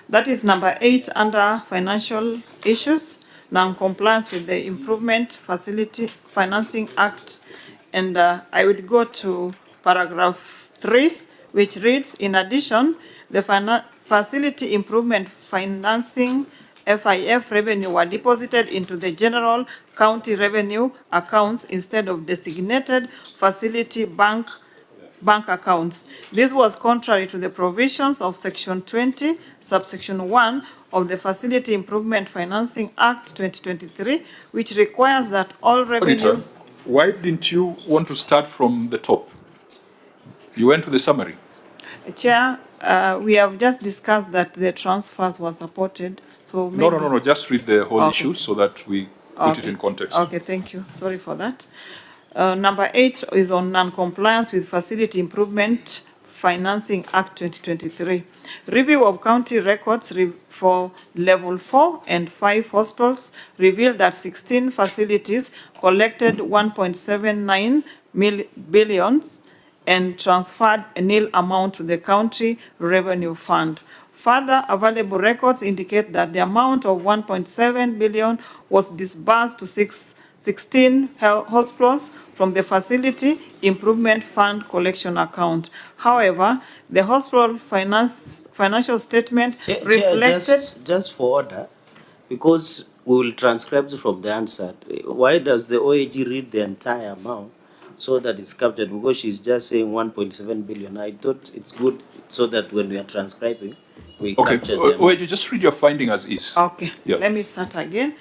That is number 8 under financial issues, non-compliance with the Improvement Facility Financing Act. And I will go to paragraph 3, which reads, in addition, the Facility Improvement Financing FIF revenue were deposited into the general county revenue accounts instead of designated facility bank accounts. This was contrary to the provisions of Section 20, subsection 1 of the Facility Improvement Financing Act 2023, which requires that all revenues... Auditor, why didn't you want to start from the top? You went to the summary. Chair, we have just discussed that the transfers were supported. So maybe... No, just read the whole issue so that we put it in context. Okay, thank you. Sorry for that. Number 8 is on non-compliance with Facility Improvement Financing Act 2023. Review of county records for level 4 and 5 hospitals revealed that 16 facilities collected 1.79 billion and transferred a nil amount to the county revenue fund. Further available records indicate that the amount of 1.7 billion was disbursed to 16 hospitals from the Facility Improvement Fund collection account. However, the hospital financial statement reflected... Just for order, because we will transcribe from the answer. Why does the OAG read the entire amount so that it's captured? Because she's just saying 1.7 billion. I thought it's good so that when we are transcribing, we capture them. OAG, just read your finding as is. Okay, let me start again.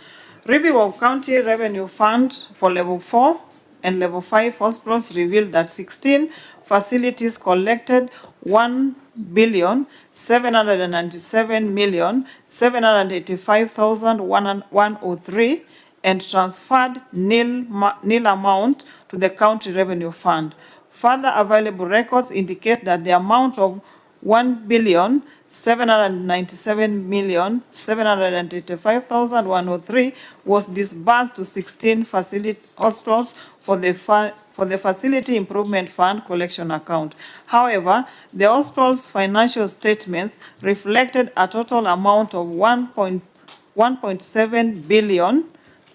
Review of county revenue fund for level 4 and level 5 hospitals revealed that 16 facilities collected 1,797,785,103 and transferred nil amount to the county revenue fund. Further available records indicate that the amount of 1,797,785,103 was disbursed to 16 hospitals for the Facility Improvement Fund collection account. However, the hospital's financial statements reflected a total amount of 1.7 billion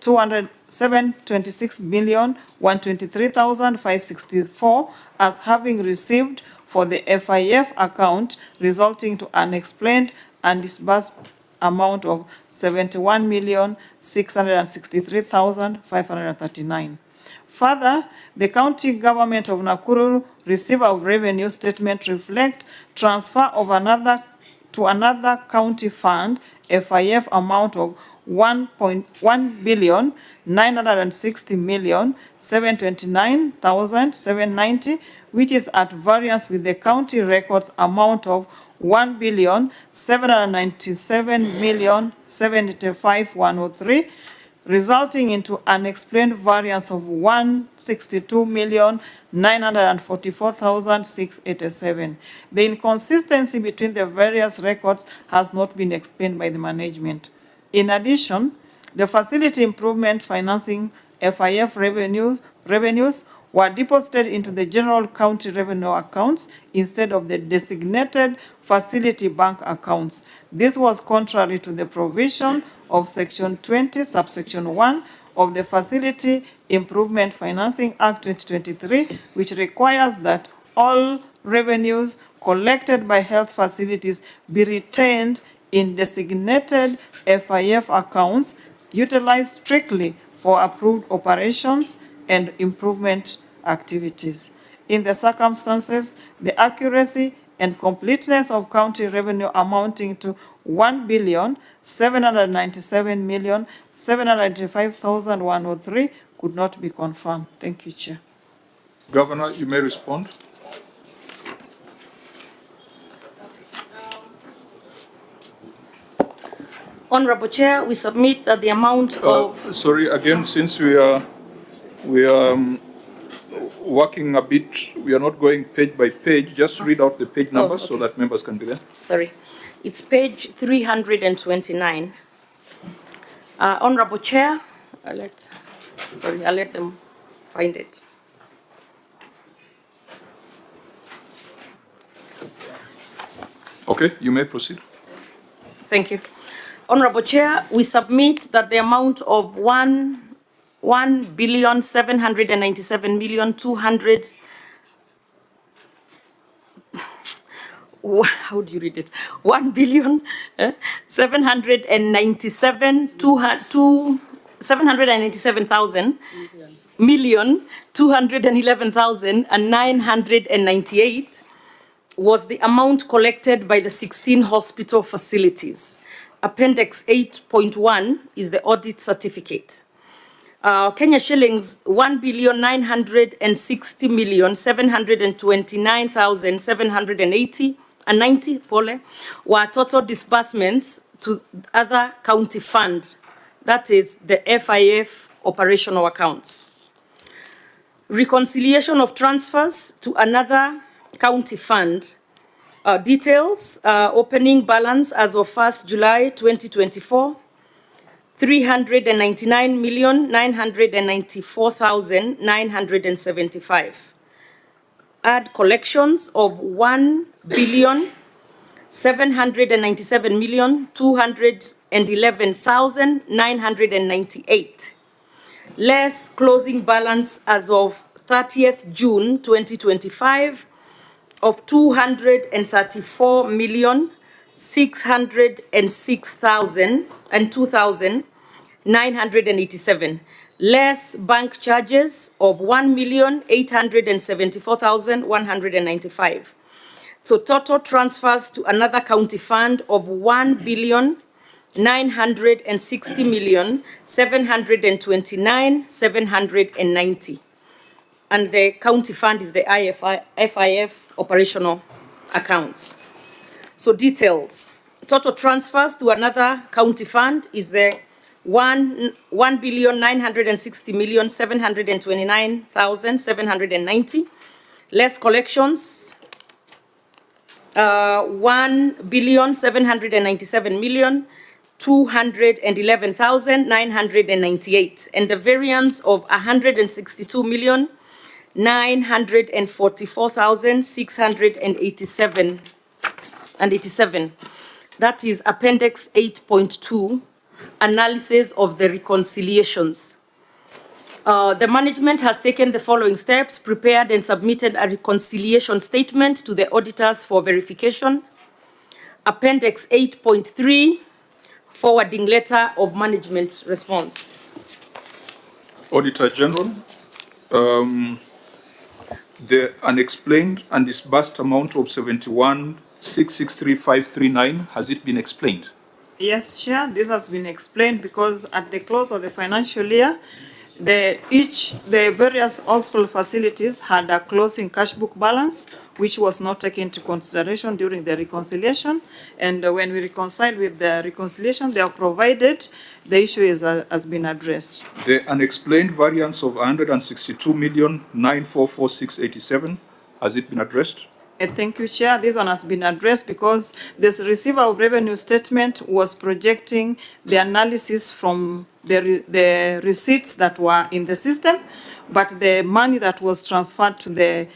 726,123,564 as having received for the FIF account, resulting to unexplained and disbursed amount of 71,663,539. Further, the county government of Nakuru receiver of revenue statement reflect transfer of another county fund FIF amount of 1,960,729,790, which is at variance with the county records amount of 1,797,785,103, resulting into unexplained variance of 162,944,687. The inconsistency between the various records has not been explained by the management. In addition, the Facility Improvement Financing FIF revenues were deposited into the general county revenue accounts instead of the designated facility bank accounts. This was contrary to the provision of Section 20, subsection 1 of the Facility Improvement Financing Act 2023, which requires that all revenues collected by health facilities be retained in designated FIF accounts utilized strictly for approved operations and improvement activities. In the circumstances, the accuracy and completeness of county revenue amounting to 1,797,785,103 could not be confirmed. Thank you, Chair. Governor, you may respond. Honorable Chair, we submit that the amount of... Sorry, again, since we are working a bit, we are not going page by page, just read out the page numbers so that members can be there. Sorry. It's page 329. Honorable Chair, I'll let them find it. Okay, you may proceed. Thank you. Honorable Chair, we submit that the amount of 1,797,200. How do you read it? 1,797,211,998 was the amount collected by the 16 hospital facilities. Appendix 8.1 is the audit certificate. Kenya shillings 1,960,729,780 and 90 were total disbursements to other county funds, that is the FIF operational accounts. Reconciliation of transfers to another county fund. Details, opening balance as of 1st July 2024, 399,994,975. Add collections of 1,797,211,998. Less closing balance as of 30th June 2025 of 234,606,2,987. Less bank charges of 1,874,195. So total transfers to another county fund of 1,960,729,790. And the county fund is the FIF operational accounts. So details. Total transfers to another county fund is the 1,960,729,790. Less collections, 1,797,211,998, and the variance of 162,944,687 and 87. That is Appendix 8.2, analysis of the reconciliations. The management has taken the following steps: prepared and submitted a reconciliation statement to the auditors for verification. Appendix 8.3, forwarding letter of management response. Auditor General, the unexplained and disbursed amount of 71,663,539, has it been explained? Yes, Chair, this has been explained because at the close of the financial year, the various hospital facilities had a closing cash book balance, which was not taken into consideration during the reconciliation. And when we reconciled with the reconciliation, they are provided, the issue has been addressed. The unexplained variance of 162,944,687, has it been addressed? Thank you, Chair. This one has been addressed because this receiver of revenue statement was projecting the analysis from the receipts that were in the system, but the money that was transferred to the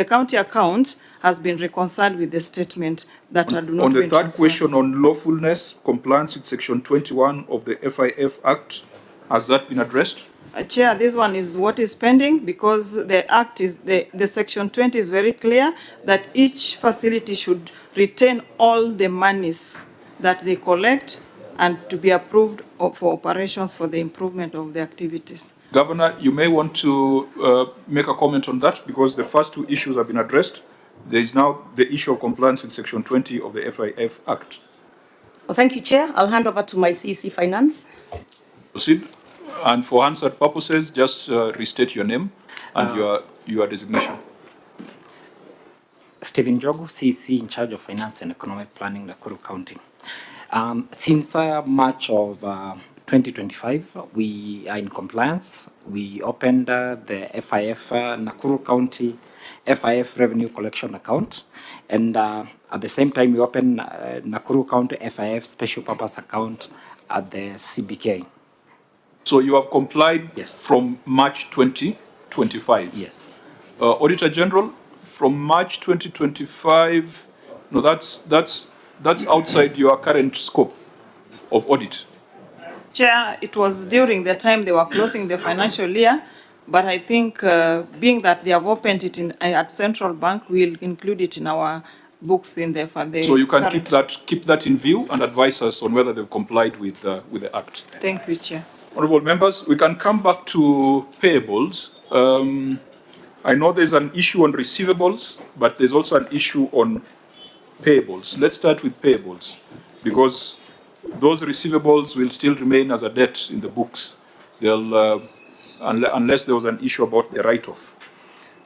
county account has been reconciled with the statement that had not been On the third transferred. question on lawfulness, compliance with Section 21 of the FIF Act, has that been addressed? Chair, this one is what is pending because the Act is, the Section 20 is very clear that each facility should retain all the monies that they collect and to be approved for operations for the improvement of the activities. Governor, you may want to make a comment on that because the first two issues have been addressed. There is now the issue of compliance with Section 20 of the FIF Act. Well, thank you, Chair. I'll hand over to my CEC Finance. Proceed. And for answered purposes, just restate your name and your designation. Stephen Jogo, CEC in charge of Finance and Economic Planning, Nakuru County. Since March of 2025, we are in compliance. We opened the FIF Nakuru County FIF Revenue Collection Account, and at the same time we opened Nakuru County FIF Special Purpose Account at the CBK. So you have complied from March 2025? Yes. Auditor General, from March 2025, no, that's outside your current scope of audit. Chair, it was during the time they were closing the financial year, but I think being that they have opened it at Central Bank, we'll include it in our books in the So you can keep that in view and advise us on whether they've complied with the Act. Thank you, Chair. Honourable members, we can come back to payables. I know there's an issue on receivables, but there's also an issue on payables. Let's start with payables, because those receivables will still remain as a debt in the books. They'll, unless there was an issue about the write-off.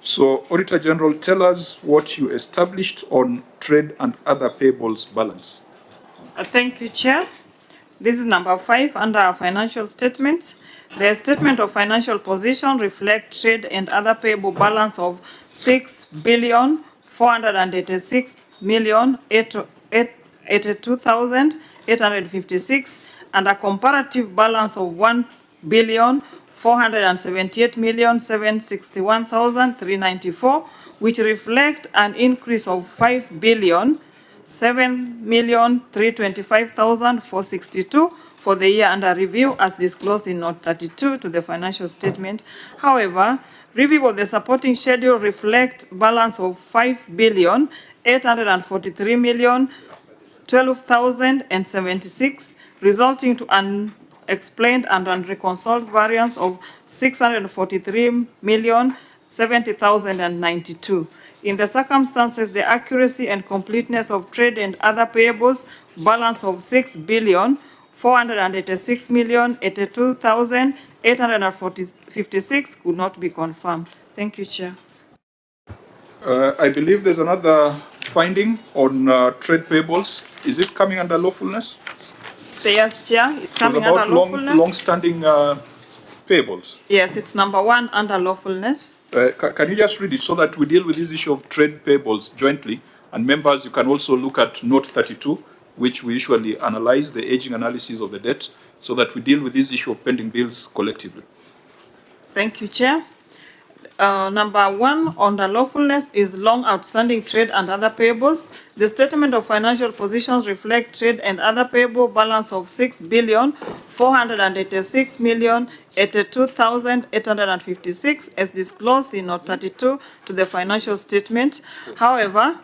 So, Auditor General, tell us what you established on trade and other payables balance. Thank you, Chair. This is number 5 under our financial statements. The statement of financial position reflects trade and other payable balance of 6,486,882,856 and a comparative balance of 1,478,761,394, which reflect an increase of 5,007,325,462 for the year under review as disclosed in Note 32 to the financial statement. However, review of the supporting schedule reflect balance of 5,843,012,076, resulting to an explained and unreconciled variance of 643,070,092. In the circumstances, the accuracy and completeness of trade and other payables balance of 6,486,082,856 could not be confirmed. Thank you, Chair. I believe there's another finding on trade payables. Is it coming under lawfulness? Yes, Chair, it's coming about under lawfulness. long-standing payables. Yes, it's number 1 under lawfulness. Can you just read it so that we deal with this issue of trade payables jointly? And members, you can also look at Note 32, which we usually analyze the aging analysis of the debt, so that we deal with this issue of pending bills collectively. Thank you, Chair. Number 1 under lawfulness is long outstanding trade and other payables. The statement of financial positions reflect trade and other payable balance of 6,486,082,856 as disclosed in Note 32 to the financial statement. However,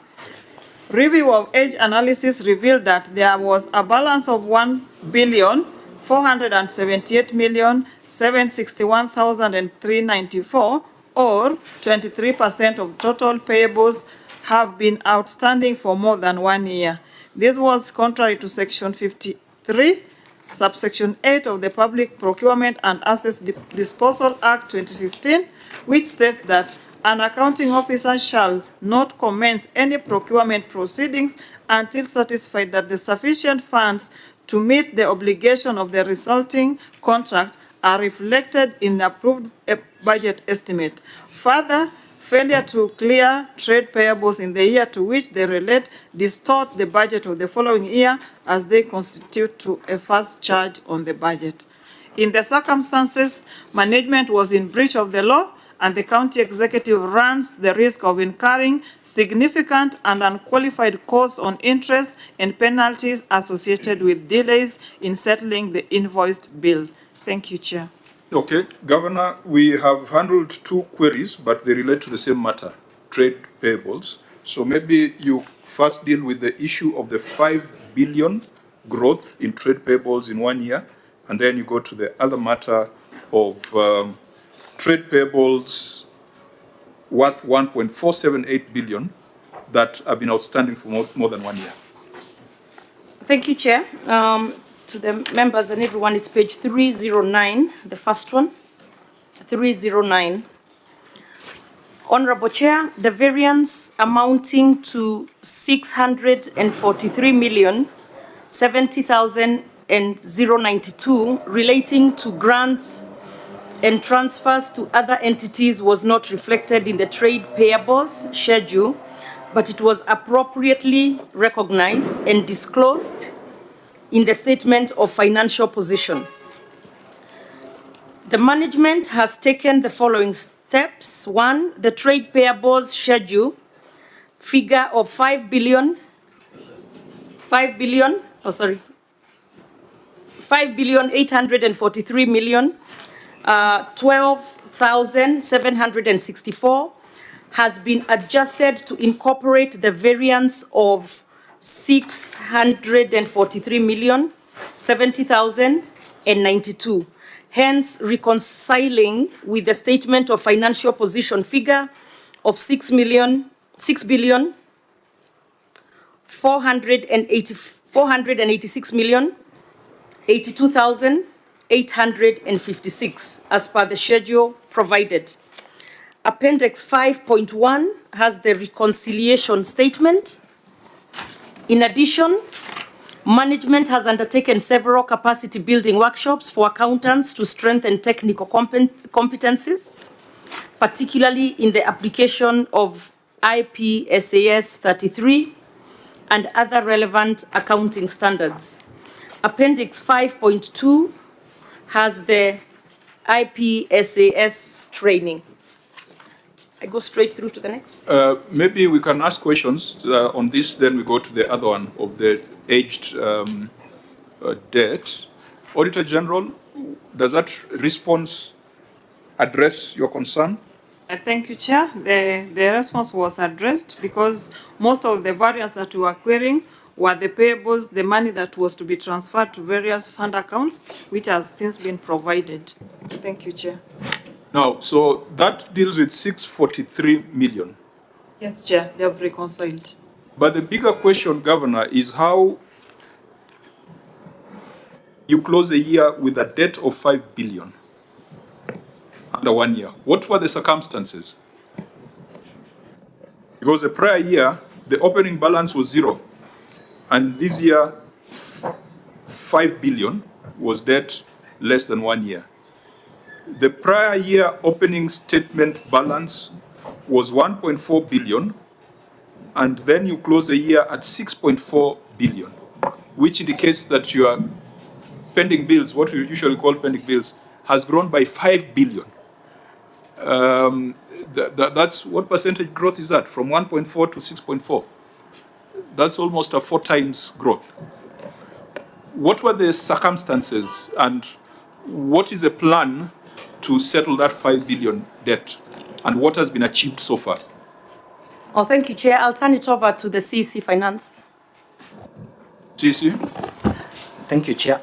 review of age analysis revealed that there was a balance of 1,478,761,394, or 23% of total payables have been outstanding for more than 1 year. This was contrary to Section 53, Subsection 8 of the Public Procurement and Assets Disposal Act 2015, which states that an accounting officer shall not commence any procurement proceedings until satisfied that the sufficient funds to meet the obligation of the resulting contract are reflected in the approved budget estimate. Further, failure to clear trade payables in the year to which they relate distort the budget of the following year as they constitute to a first charge on the budget. In the circumstances, management was in breach of the law and the county executive runs the risk of incurring significant and unqualified costs on interest and penalties associated with delays in settling the invoiced bill. Thank you, Chair. Okay, Governor, we have handled 2 queries, but they relate to the same matter, trade payables. So maybe you first deal with the issue of the 5 billion growth in trade payables in 1 year, and then you go to the other matter of trade payables worth 1.478 billion that have been outstanding for more than 1 year. Thank you, Chair. To the members and everyone, it's page 309, the first one, 309. Honorable Chair, the variance amounting to 643,070,092 relating to grants and transfers to other entities was not reflected in the trade payables schedule, but it was appropriately recognized and disclosed in the statement of financial position. The management has taken the following steps. 1, the trade payables schedule figure of 5,843,012,764 has been adjusted to incorporate the variance of 643,070,092, hence reconciling with the statement of financial position figure of 6,486,082,856 as per the schedule provided. Appendix 5.1 has the reconciliation statement. In addition, Management has undertaken several capacity building workshops for accountants to strengthen technical competencies, particularly in the application of IPSAS 33 and other relevant accounting standards. Appendix 5.2 has the IPSAS training. I go straight through to the next. Maybe we can ask questions on this, then we go to the other one of the aged debt. Auditor General, does that response address your concern? Thank you, Chair. The response was addressed because most of the variance that we were querying were the payables, the money that was to be transferred to various fund accounts, which has since been provided. Thank you, Chair. Now, so that deals with 643 million. Yes, Chair, they have reconciled. But the bigger question, Governor, is how you close a year with a debt of 5 billion under 1 year. What were the circumstances? Because the prior year, the opening balance was 0. And this year, 5 billion was debt less than 1 year. The prior year opening statement balance was 1.4 billion, and then you close the year at 6.4 billion, which indicates that your pending bills, what we usually call pending bills, has grown by 5 billion. That's what percentage growth is that? From 1.4 to 6.4. That's almost a 4 times growth. What were the circumstances, and what is the plan to settle that 5 billion debt, and what has been achieved so far? Oh, thank you, Chair. I'll turn it over to the CEC Finance. CEC? Thank you, Chair.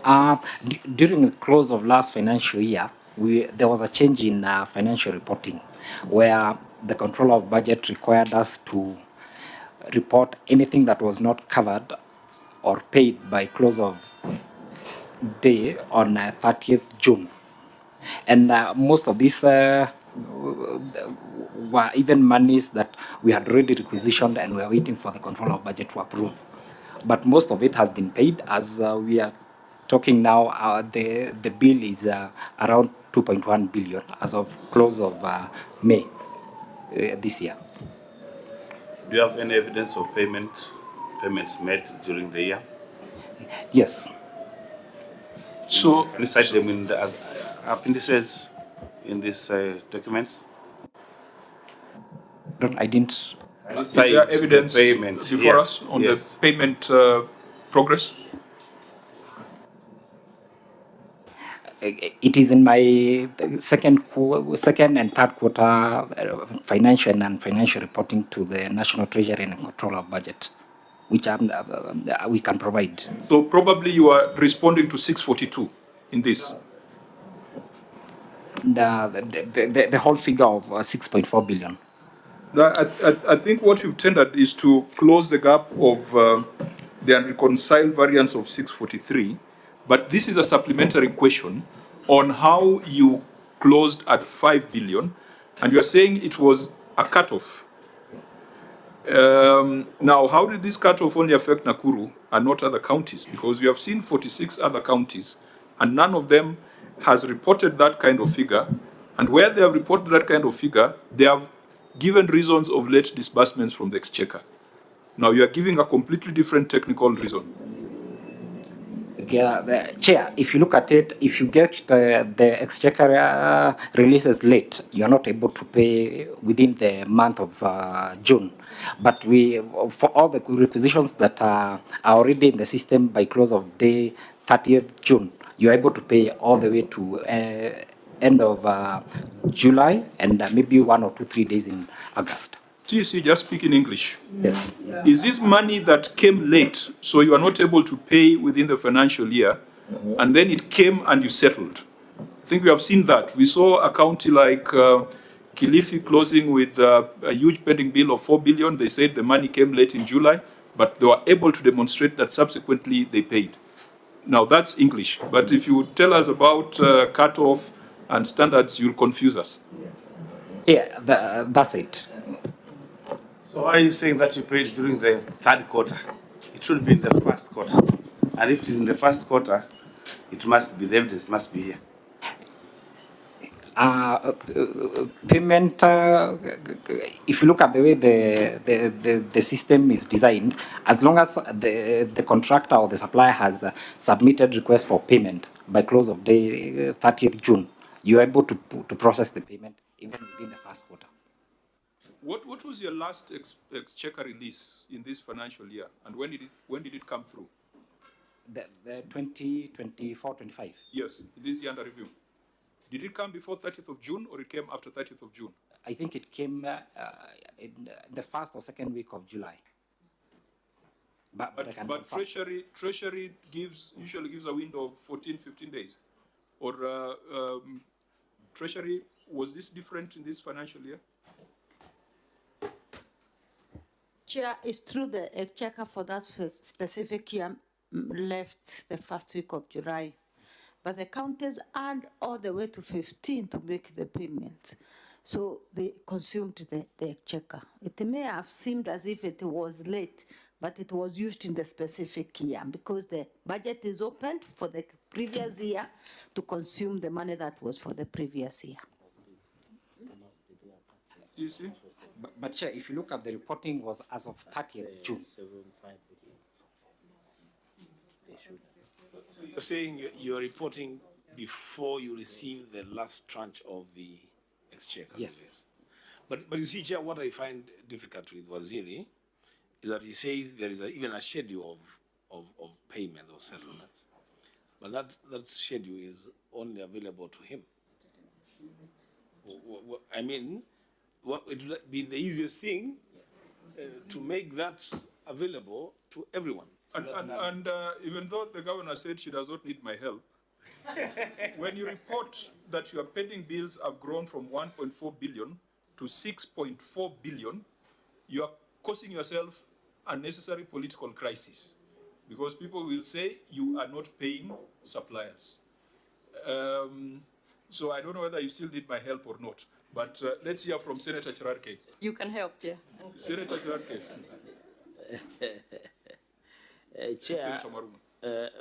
During the close of last financial year, there was a change in financial reporting, where the controller of budget required us to report anything that was not covered or paid by close of day on 30th June. And most of these were even monies that we had already requisitioned and we are waiting for the controller of budget to approve. But most of it has been paid. As we are talking now, the bill is around 2.1 billion as of close of May this year. Do you have any evidence of payments made during the year? Yes. So, can you cite them in the appendices in these documents? I didn't. Is there evidence before us on the payment progress? It is in my second and third quarter financial and non-financial reporting to the National Treasury and Control of Budget, which we can provide. So probably you are responding to 642 in this. The whole figure of 6.4 billion. I think what you've tendered is to close the gap of the unreconciled variance of 643, but this is a supplementary question on how you closed at 5 billion, and you are saying it was a cutoff. Now, how did this cutoff only affect Nakuru and not other counties? Because we have seen 46 other counties, and none of them has reported that kind of figure, and where they have reported that kind of figure, they have given reasons of late disbursements from the Exchequer. Now you are giving a completely different technical reason. Chair, if you look at it, if you get the Exchequer releases late, you are not able to pay within the month of June. But for all the requisitions that are already in the system by close of day 30th June, you are able to pay all the way to end of July and maybe 1 or 2, 3 days in August. CEC, just speak in English. Yes. Is this money that came late, so you are not able to pay within the financial year, and then it came and you settled? I think we have seen that. We saw a county like Kilifi closing with a huge pending bill of 4 billion. They said the money came late in July, but they were able to demonstrate that subsequently they paid. Now that's English, but if you tell us about cutoff and standards, you'll confuse us. Yeah, that's it. So why are you saying that you paid during the third quarter? It should be in the first quarter. And if it is in the first quarter, it must be, the evidence must be here. Payment, if you look at the way the system is designed, as long as the contractor or the supplier has submitted request for payment by close of day 30th June, you're able to process the payment even within the first quarter. What was your last exchequer release in this financial year, and when did it come through? The 2024-25. Yes, this year under review. Did it come before 30th of June, or it came after 30th of June? I think it came in the first or second week of July. But I can confirm. Treasury usually gives a window of 14, 15 days. Or Treasury, was this different in this financial year? Chair, it's true the exchequer for that specific year left the first week of July, but the counties earned all the way to 15 to make the payments. So they consumed the exchequer. It may have seemed as if it was late, but it was used in the specific year because the budget is opened for the previous year to consume the money that was for the previous year. You see? But Chair, if you look at the reporting was as of 30th June. So you're saying you're reporting before you receive the last tranche of the exchequer? Yes. But you see, Chair, what I find difficult with Waziri is that he says there is even a schedule of payments or settlements. But that schedule is only available to him. I mean, what it would be the easiest thing to make that available to everyone. So And even though the governor said she does not need my help, when you report that your pending bills have grown from 1.4 billion to 6.4 billion, you are causing yourself unnecessary political crisis, because people will say you are not paying suppliers. So I don't know whether you still need my help or not, but let's hear from Senator Chirarke. You can help, Chair. Senator Chirarke. Chair,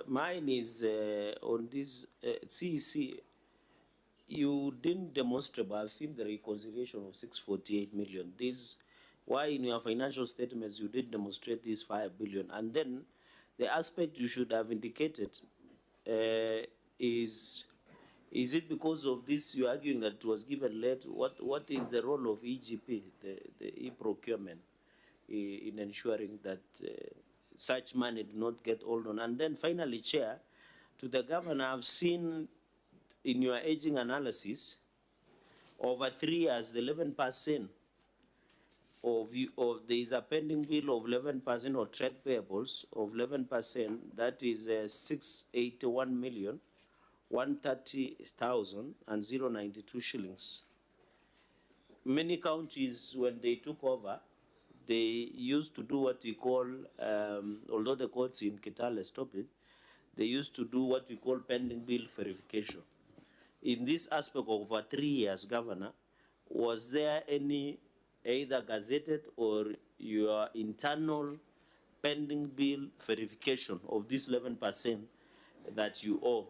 mine is on this CEC. You didn't demonstrate, but I've seen the reconciliation of 648 million. This, why in your financial statements you did demonstrate this 5 billion, and then the aspect you should have indicated is it because of this you're arguing that it was given late? What is the role of EGP, the e-procurement, in ensuring that such money did not get hold on? And then finally, Chair, to the governor, I've seen in your aging analysis, over 3 years, the 11% of there is a pending bill of 11% or trade payables of 11%, that is 681,130,092 shillings. Many counties, when they took over, they used to do what we call, although the courts in Kitale stopped it, they used to do what we call pending bill verification. In this aspect of over 3 years, Governor, was there any either gazetted or your internal pending bill verification of this 11% that you owe?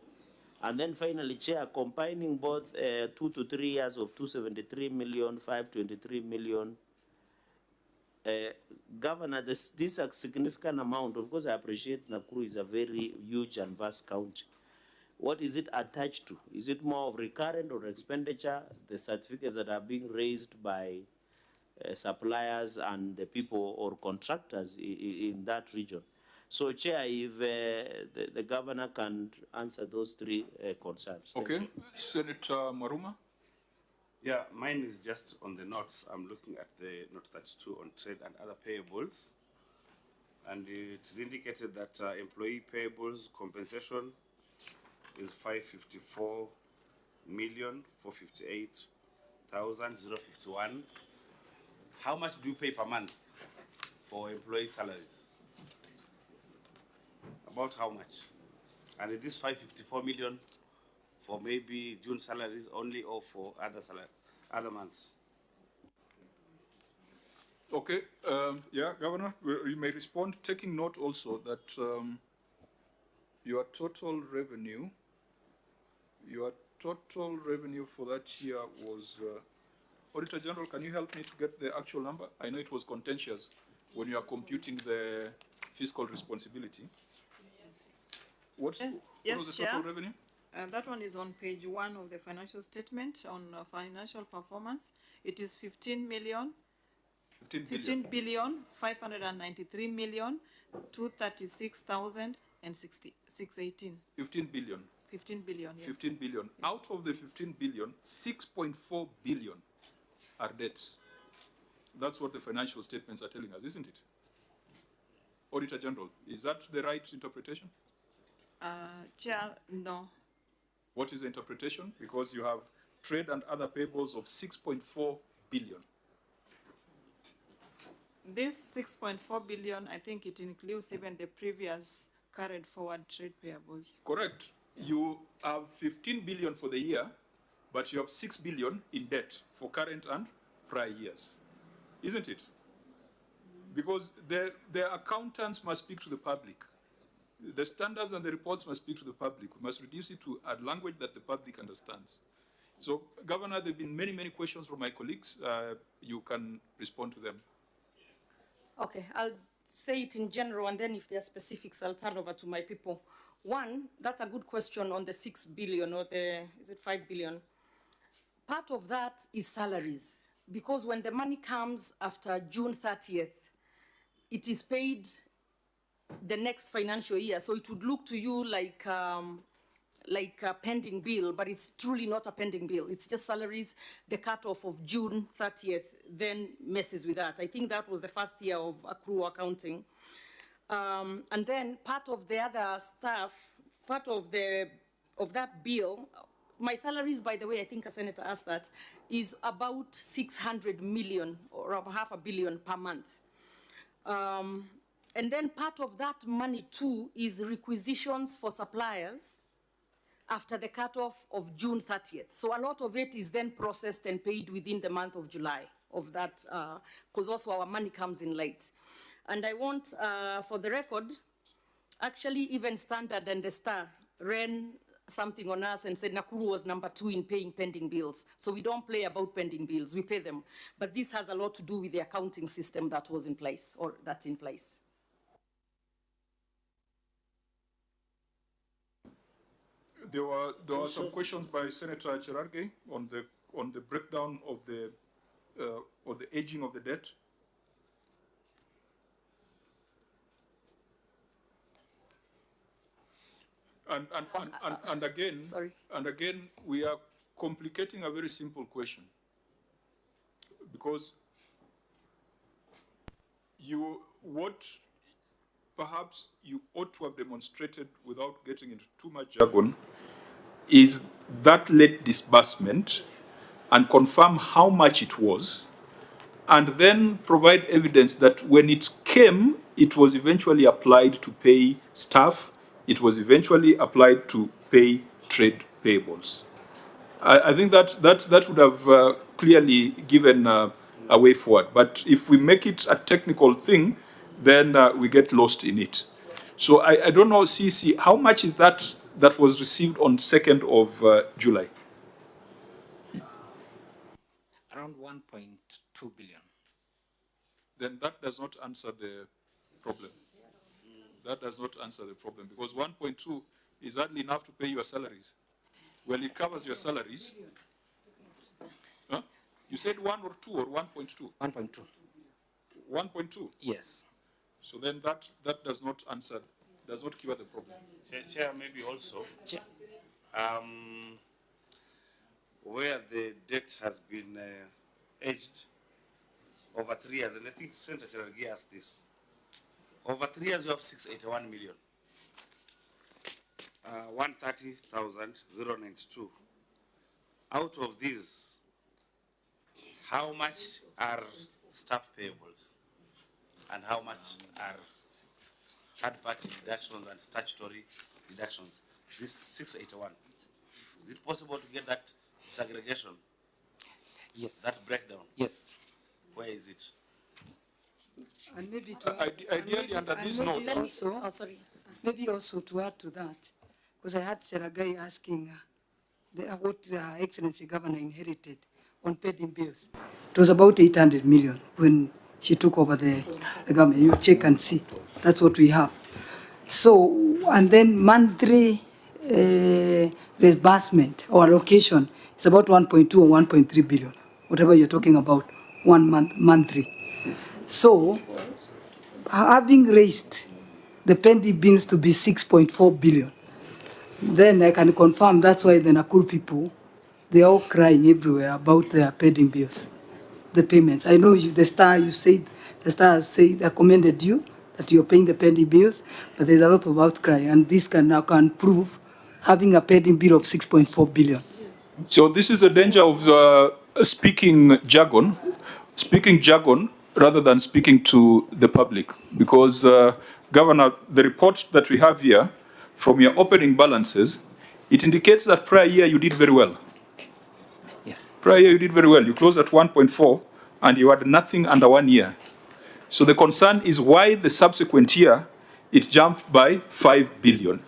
And then finally, Chair, combining both 2 to 3 years of 273 million, 523 million, Governor, this is a significant amount. Of course, I appreciate Nakuru is a very huge and vast county. What is it attached to? Is it more of recurrent or expenditure, the certificates that are being raised by suppliers and the people or contractors in that region? So, Chair, if the governor can answer those 3 concerns. Okay, Senator Maruma. Yeah, mine is just on the notes. I'm looking at the note 32 on trade and other payables. And it is indicated that employee payables compensation is 554,458,051. How much do you pay per month for employee salaries? About how much? And is this 554 million for maybe June salaries only, or for other months? Okay, yeah, Governor, you may respond, taking note also that your total revenue for that year was, Auditor General, can you help me to get the actual number? I know it was contentious when you are computing the fiscal responsibility. What was the total revenue? That one is on page 1 of the financial statement on financial performance. It is 15 billion 593 million 236,618. 15 billion. 15 billion, yes. 15 billion. Yes. Out of the 15 billion, 6.4 billion are debts. That's what the financial statements are telling us, isn't it? Auditor General, is that the right interpretation? Chair, no. What is the interpretation? Because you have trade and other payables of 6.4 billion. This 6.4 billion, I think it includes even the previous carried forward trade payables. Correct. You have 15 billion for the year, but you have 6 billion in debt for current and prior years. Isn't it? Because the accountants must speak to the public. The standards and the reports must speak to the public. We must reduce it to a language that the public understands. So, Governor, there have been many, many questions from my colleagues. You can respond to them. Okay, I'll say it in general, and then if there are specifics, I'll turn over to my people. One, that's a good question on the 6 billion or is it 5 billion? Part of that is salaries, because when the money comes after June 30th, it is paid the next financial year. So it would look to you like a pending bill, but it's truly not a pending bill. It's just salaries. The cutoff of June 30th then messes with that. I think that was the first year of accrual accounting. And then part of the other stuff, part of that bill, my salaries, by the way, I think a senator asked that, is about 600 million or about $500 million per month. And then part of that money too is requisitions for suppliers after the cutoff of June 30th. So a lot of it is then processed and paid within the month of July of that, because also our money comes in late. And I want, for the record, actually even Standard and the Star ran something on us and said Nakuru was number 2 in paying pending bills. So we don't play about pending bills, we pay them. But this has a lot to do with the accounting system that was in place, or that's in place. There were some questions by Senator Cherargei on the breakdown of the aging of the debt. And again, sorry. And again, we are complicating a very simple question, because what perhaps you ought to have demonstrated without getting into too much jargon is that late disbursement and confirm how much it was, and then provide evidence that when it came, it was eventually applied to pay staff, it was eventually applied to pay trade payables. I think that would have clearly given a way forward. But if we make it a technical thing, then we get lost in it. So I don't know, CC, how much is that was received on 2nd of July? Around 1.2 billion. Then that does not answer the problem. That does not answer the problem, because 1.2 is hardly enough to pay your salaries. Well, it covers your salaries. Huh? You said 1 or 2 or 1.2? 1.2. 1.2? Yes. So then that does not answer, does not cure the problem. Chair, maybe also, where the debt has been aged over 3 years, and I think Senator Cherargei asked this. Over 3 years, we have 681 million. 130,092. Out of these, how much are staff payables? And how much are third-party deductions and statutory deductions? This 681. Is it possible to get that segregation? Yes. That breakdown? Yes. Where is it? And maybe ideally under this note. Also, oh, sorry. Maybe also to add to that, because I had Seragai asking what Excellency Governor inherited on pending bills. It was about 800 million when she took over the government. You check and see. That's what we have. So, and then monthly reimbursement or allocation is about 1.2 or 1.3 billion, whatever you're talking about, 1 month, monthly. So, having raised the pending bills to be 6.4 billion, then I can confirm that's why the Nakuru people, they're all crying everywhere about their pending bills, the payments. I know you, the Star has said, I commended you that you're paying the pending bills, but there's a lot of outcry, and this can prove having a pending bill of 6.4 billion. So this is the danger of speaking jargon rather than speaking to the public, because Governor, the report that we have here from your opening balances, it indicates that prior year you did very well. Yes. Prior year you did very well. You closed at 1.4 and you had nothing under 1 year. So the concern is why the subsequent year it jumped by 5 billion.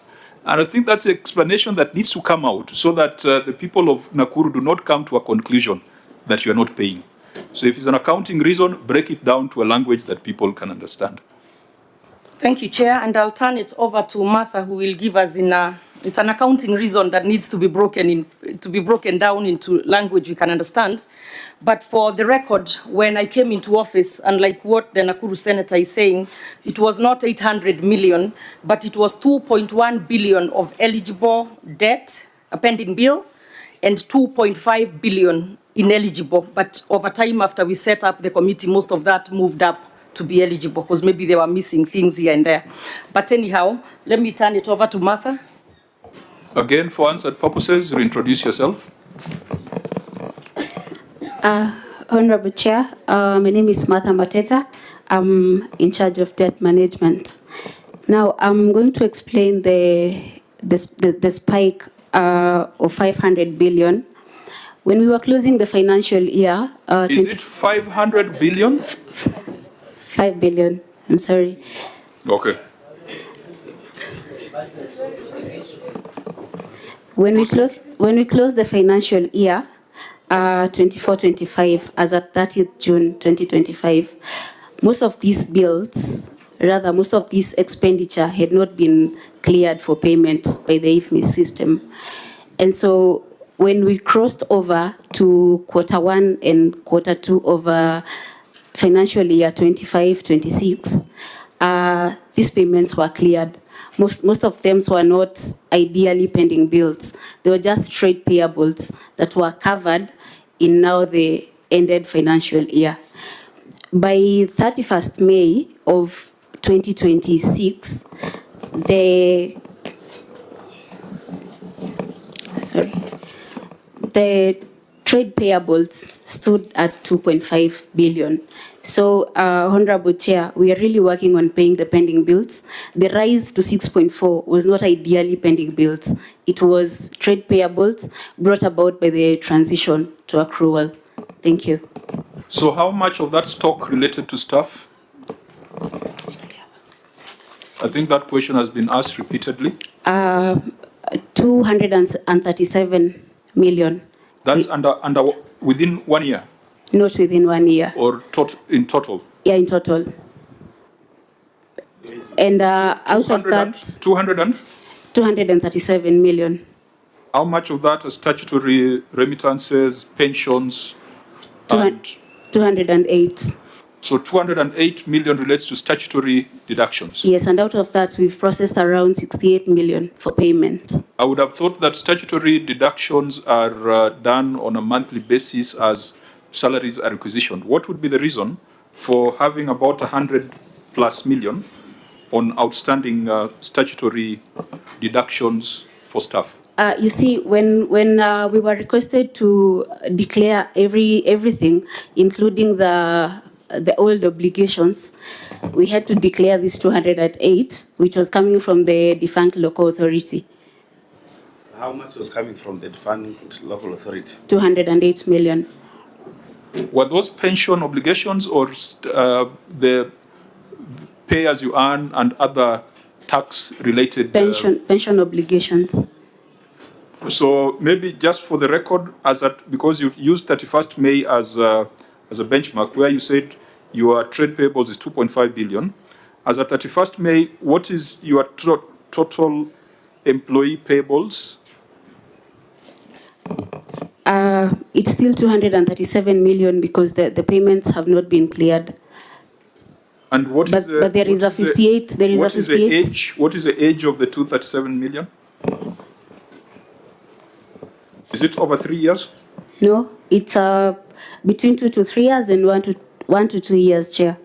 And I think that's the explanation that needs to come out so that the people of Nakuru do not come to a conclusion that you are not paying. So if it's an accounting reason, break it down to a language that people can understand. Thank you, Chair, and I'll turn it over to Martha, who will give us it's an accounting reason that needs to be broken down into language we can understand. But for the record, when I came into office, unlike what the Nakuru Senator is saying, it was not 800 million, but it was 2.1 billion of eligible debt, a pending bill, and 2.5 billion ineligible. But over time, after we set up the committee, most of that moved up to be eligible, because maybe they were missing things here and there. But anyhow, let me turn it over to Martha. Again, for answered purposes, reintroduce yourself. Honorable Chair, my name is Martha Mateta. I'm in charge of debt management. Now, I'm going to explain the spike of 500 billion. When we were closing the financial year... Is it 500 billion? 5 billion, I'm sorry. Okay. When we closed the financial year, 24-25, as at 30th June 2025, most of these bills, rather most of this expenditure had not been cleared for payment by the IFMI system. And so when we crossed over to Q1 and Q2 of financial year 25-26, these payments were cleared. Most of them were not ideally pending bills. They were just trade payables that were covered in now the ended financial year. By 31st May of 2026, the trade payables stood at 2.5 billion. So, Honorable Chair, we are really working on paying the pending bills. The rise to 6.4 was not ideally pending bills. It was trade payables brought about by the transition to accrual. Thank you. So how much of that stock related to staff? I think that question has been asked repeatedly. 237 million. That's within 1 year? Not within 1 year. Or in total? Yeah, in total. And out of that... 237 million. How much of that is statutory remittances, pensions? 208. So 208 million relates to statutory deductions? Yes, and out of that, we've processed around 68 million for payment. I would have thought that statutory deductions are done on a monthly basis as salaries are requisitioned. What would be the reason for having about 100+ million on outstanding statutory deductions for staff? You see, when we were requested to declare everything, including the old obligations, we had to declare this 208, which was coming from the defunct local authority. How much was coming from the defunct local authority? 208 million. Were those pension obligations or the pay as you earn and other tax-related... Pension obligations. So maybe just for the record, because you used 31st May as a benchmark, where you said your trade payables is 2.5 billion. As at 31st May, what is your total employee payables? It's still 237 million because the payments have not been cleared. And what is but there is a 58. There is a 58. What is the age of the 237 million? Is it over 3 years? No, it's between 2 to 3 years and 1 to 2 years, Chair.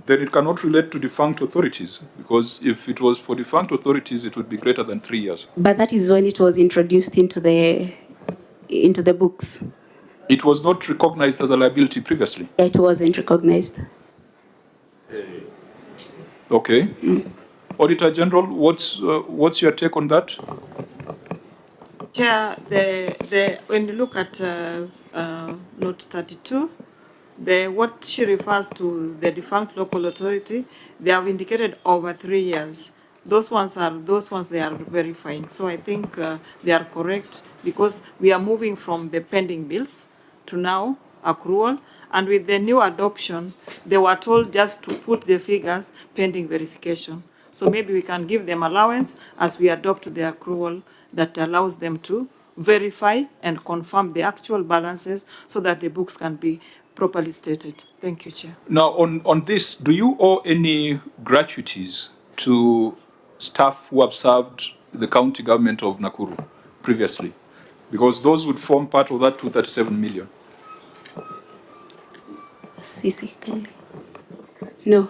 Then it cannot relate to defunct authorities, because if it was for defunct authorities, it would be greater than 3 years. But that is when it was introduced into the books. It was not recognized as a liability previously? It wasn't recognized. Okay. Auditor General, what's your take on that? Chair, when you look at note 32, what she refers to the defunct local authority, they have indicated over 3 years. Those ones they are verifying. So I think they are correct, because we are moving from the pending bills to now accrual. And with the new adoption, they were told just to put the figures pending verification. So maybe we can give them allowance as we adopt the accrual that allows them to verify and confirm the actual balances so that the books can be properly stated. Thank you, Chair. Now, on this, do you owe any gratuities to staff who have served the county government of Nakuru previously? Because those would form part of that 237 million. Sisi, no.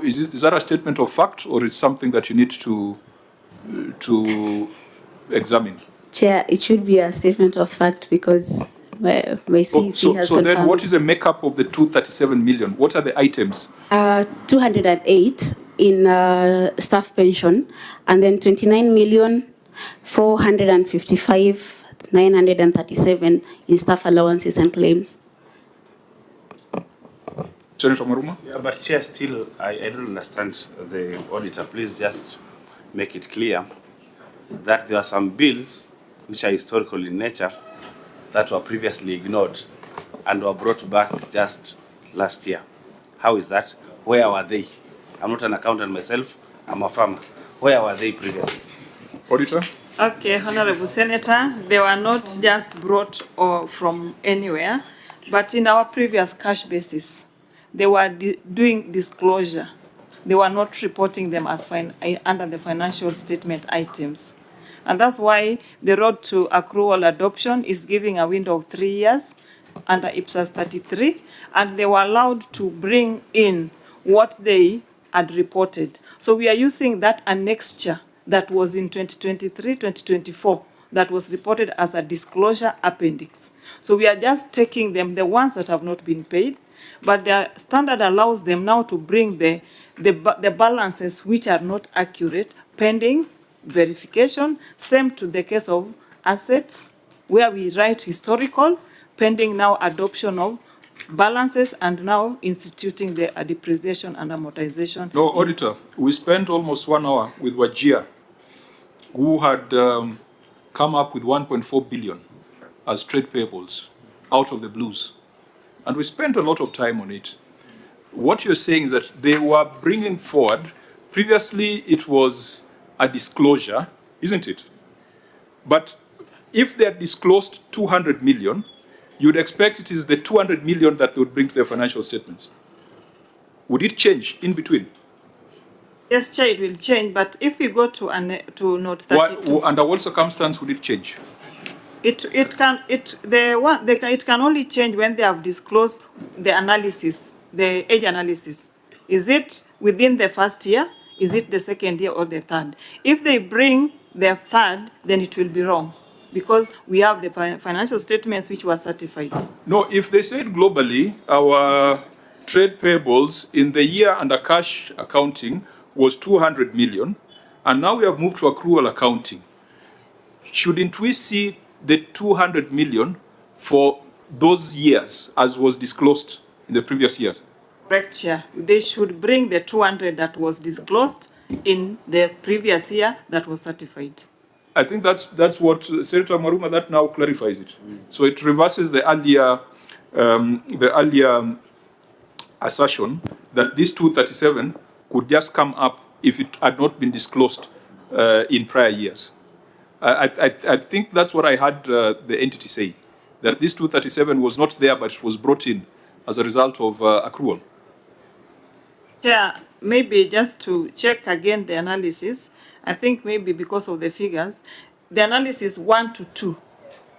Is that a statement of fact, or is something that you need to examine? Chair, it should be a statement of fact, because my CEC has confirmed. So then what is the makeup of the 237 million? What are the items? 208 in staff pension, and then 29 million 455 937 in staff allowances and claims. Senator Maruma? Yeah, but Chair, still, I don't understand the auditor. Please just make it clear that there are some bills which are historical in nature that were previously ignored and were brought back just last year. How is that? Where were they? I'm not an accountant myself, I'm a farmer. Where were they previously? Auditor? Okay, Honorable Senator, they were not just brought from anywhere, but in our previous cash basis, they were doing disclosure. They were not reporting them as under the financial statement items. And that's why the road to accrual adoption is giving a window of 3 years under IPSAS 33, and they were allowed to bring in what they had reported. So we are using that annexure that was in 2023-2024 that was reported as a disclosure appendix. So we are just taking them, the ones that have not been paid, but the standard allows them now to bring the balances which are not accurate pending verification. Same to the case of assets, where we write historical, pending now adoption of balances, and now instituting the depreciation and amortization. No, Auditor, we spent almost 1 hour with Wajir, who had come up with 1.4 billion as trade payables out of the blues. And we spent a lot of time on it. What you're saying is that they were bringing forward, previously it was a disclosure, isn't it? But if they had disclosed 200 million, you'd expect it is the 200 million that they would bring to their financial statements. Would it change in between? Yes, Chair, it will change, but if we go to note 32... Under what circumstance would it change? It can only change when they have disclosed the analysis, the age analysis. Is it within the first year? Is it the second year or the third? If they bring the third, then it will be wrong, because we have the financial statements which were certified. No, if they said globally, our trade payables in the year under cash accounting was 200 million, and now we have moved to accrual accounting. Shouldn't we see the 200 million for those years as was disclosed in the previous years? Correct, Chair. They should bring the 200 that was disclosed in the previous year that was certified. I think that's what Senator Maruma, that now clarifies it. So it reverses the earlier assertion that this 237 could just come up if it had not been disclosed in prior years. I think that's what I heard the entity say, that this 237 was not there, but it was brought in as a result of accrual. Chair, maybe just to check again the analysis, I think maybe because of the figures, the analysis 1 to 2,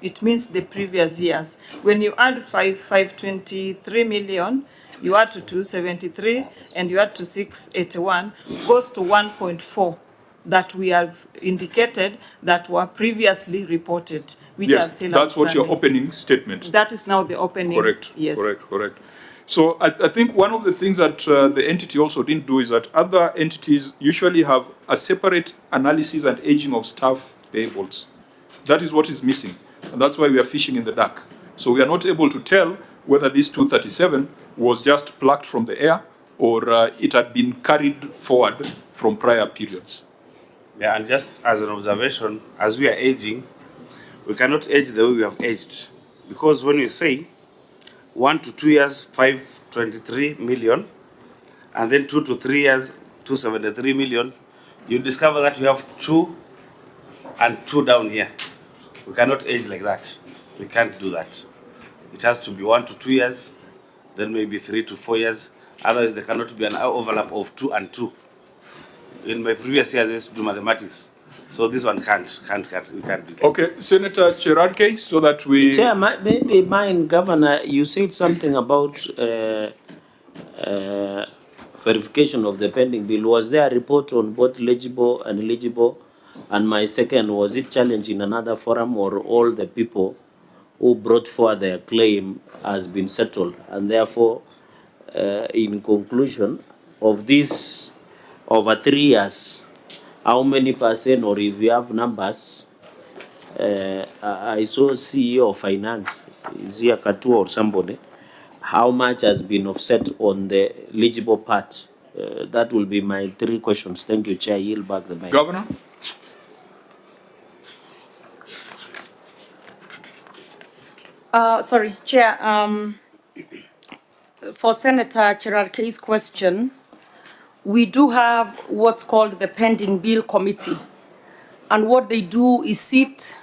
it means the previous years. When you add 523 million, you add to 273, and you add to 681, goes to 1.4 that we have indicated that were previously reported, which are still that's what your outstanding. opening statement. That is now the opening. Correct. Yes. Correct. So I think one of the things that the entity also didn't do is that other entities usually have a separate analysis and aging of staff payables. That is what is missing. And that's why we are fishing in the dark. So we are not able to tell whether this 237 was just plucked from the air or it had been carried forward from prior periods. Yeah, and just as an observation, as we are aging, we cannot age the way we have aged. Because when we say 1 to 2 years, 523 million, and then 2 to 3 years, 273 million, you discover that we have 2 and 2 down here. We cannot age like that. We can't do that. It has to be 1 to 2 years, then maybe 3 to 4 years. Otherwise, there cannot be an overlap of 2 and 2. In my previous years, I used to do mathematics. So this one can't. We can't do that. Okay, Senator Cherarke, so that we... Chair, maybe mine, Governor, you said something about verification of the pending bill. Was there a report on both legible and illegible? And my second, was it challenged in another forum, or all the people who brought forward their claim has been settled? And therefore, in conclusion of this, over 3 years, how many percent, or if you have numbers, I saw CEO of Finance, is here Katu or somebody, how much has been offset on the legible part? That will be my 3 questions. Thank you, Chair. Yield back the mic. Governor? Sorry, Chair. For Senator Cherarke's question, we do have what's called the Pending Bill Committee. And what they do is sit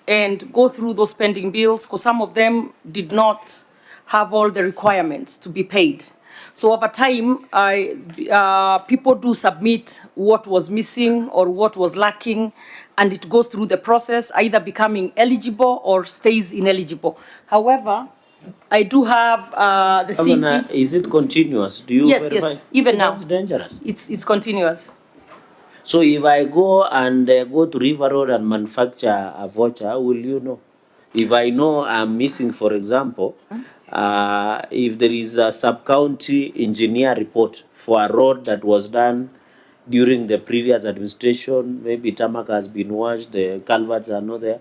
and go through those pending bills, because some of them did not have all the requirements to be paid. So over time, people do submit what was missing or what was lacking, and it goes through the process, either becoming eligible or stays ineligible. However, I do have the Governor, CC. is it continuous? Do you Yes, verify? yes, even now. That's dangerous. It's continuous. So if I go and go to River Road and manufacture a voucher, how will you know? If I know I'm missing, for example, if there is a sub-county engineer report for a road that was done during the previous administration, maybe tarmac has been washed, the culverts are not there,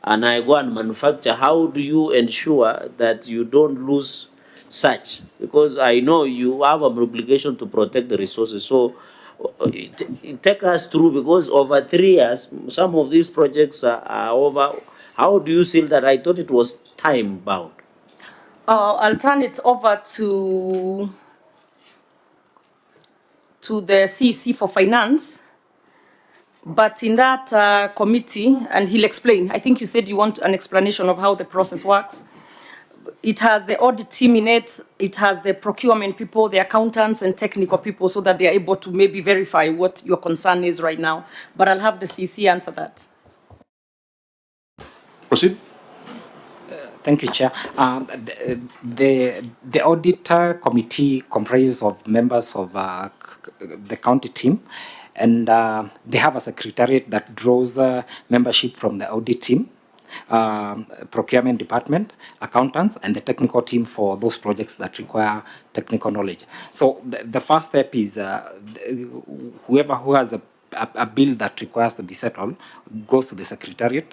and I go and manufacture, how do you ensure that you don't lose such? Because I know you have an obligation to protect the resources. So take us through, because over 3 years, some of these projects are over. How do you seal that? I thought it was time bound. I'll turn it over to the CEC for Finance. But in that committee, and he'll explain, I think you said you want an explanation of how the process works. It has the audit team in it, it has the procurement people, the accountants and technical people, so that they are able to maybe verify what your concern is right now. But I'll have the CEC answer that. Proceed. Thank you, Chair. The auditor committee comprises of members of the county team, and they have a secretariat that draws membership from the audit team, procurement department, accountants, and the technical team for those projects that require technical knowledge. So the first step is whoever who has a a bill that requires to be settled goes to the secretariat,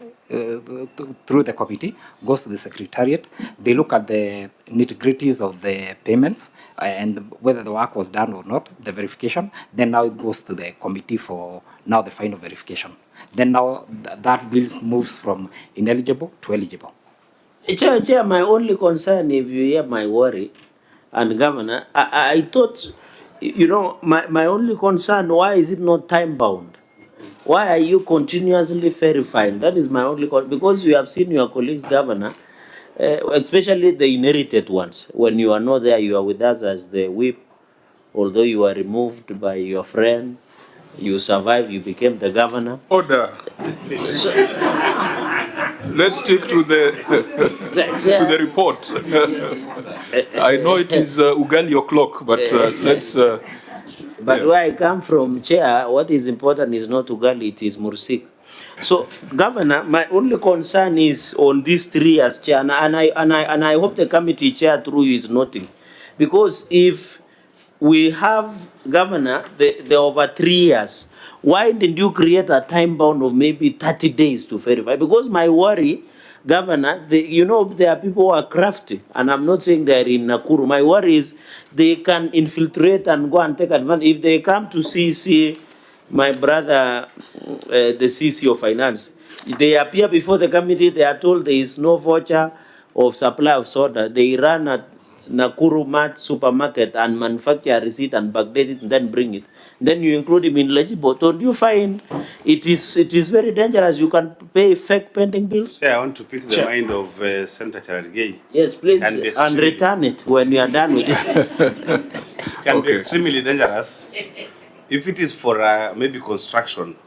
through the committee, goes to the secretariat. They look at the nitty-gritties of the payments and whether the work was done or not, the verification. Then now it goes to the committee for now the final verification. Then now that bill moves from ineligible to eligible. Chair, my only concern, if you hear my worry, and Governor, I thought, you know, my only concern, why is it not time bound? Why are you continuously verifying? That is my only concern, because you have seen your colleagues, Governor, especially the inherited ones. When you are not there, you are with us as the whip, although you are removed by your friend, you survived, you became the governor. Order. Let's stick to the to the report. I know it is Ugali o'clock, but let's. But where I come from, Chair, what is important is not Ugali, it is Mursik. So, Governor, my only concern is on these 3 years, Chair, and I hope the committee chair through you is noting, because if we have, Governor, the over 3 years, why didn't you create a time bound of maybe 30 days to verify? Because my worry, Governor, you know, there are people who are crafty, and I'm not saying they're in Nakuru. My worry is they can infiltrate and go and take advantage. If they come to CC, my brother, the CC of Finance, they appear before the committee, they are told there is no voucher of supply of soda. They run at Nakuru Mart supermarket and manufacture a receipt and backdate it and then bring it. Then you include him in legible. Don't you find it is very dangerous? You can pay fake pending bills. Yeah, I want to pick the mind of Senator Charad. Yes, please, and return it when you are done with it. It can be extremely dangerous if it is for maybe construction.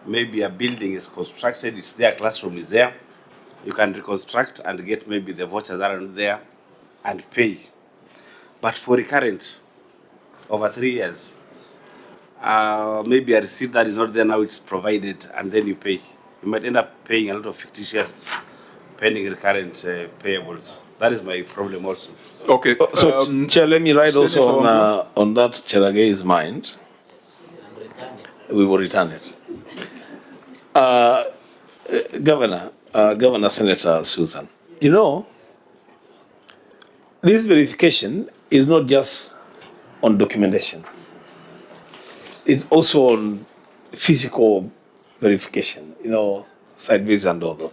Maybe a building is constructed, it's there, classroom is there. You can reconstruct and get maybe the vouchers that are not there and pay. But for recurrent, over 3 years, maybe a receipt that is not there now, it's provided, and then you pay. You might end up paying a lot of fictitious pending recurrent payables. That is my problem also. Okay. So, Chair, let me write also on that Cheragay's mind. We will return it. Governor Senator Susan, you know, this verification is not just on documentation. It's also on physical verification, you know, sideways and all that.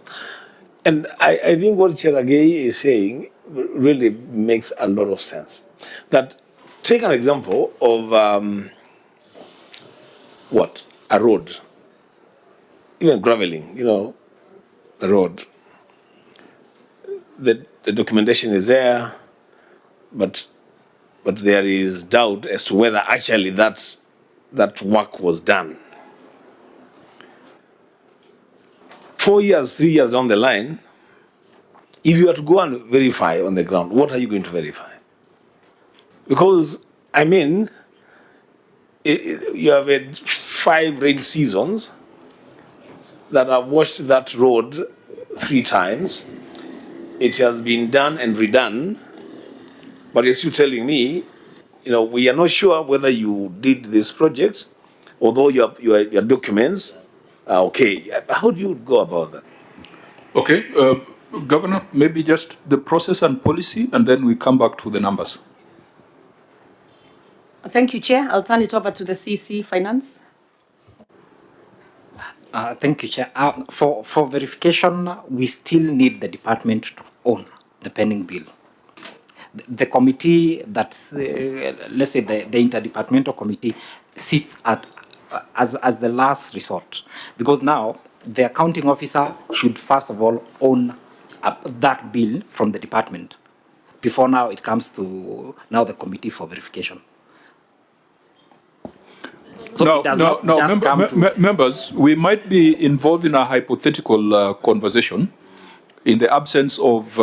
And I think what Cheragay is saying really makes a lot of sense. That, take an example of a road, even graveling, you know, a road. The documentation is there, but there is doubt as to whether actually that work was done. 4 years, 3 years down the line, if you are to go and verify on the ground, what are you going to verify? Because, I mean, you have had 5 rain seasons that have washed that road 3 times. It has been done and redone, but you're still telling me, you know, we are not sure whether you did this project, although your documents are okay. How do you go about that? Okay, Governor, maybe just the process and policy, and then we come back to the numbers. Thank you, Chair. I'll turn it over to the CC Finance. Thank you, Chair. For verification, we still need the department to own the pending bill. The committee that's, let's say the interdepartmental committee sits at as the last resort, because now the accounting officer should first of all own that bill from the department before now it comes to now the committee for verification. So members, we might be involved in a hypothetical conversation in the absence of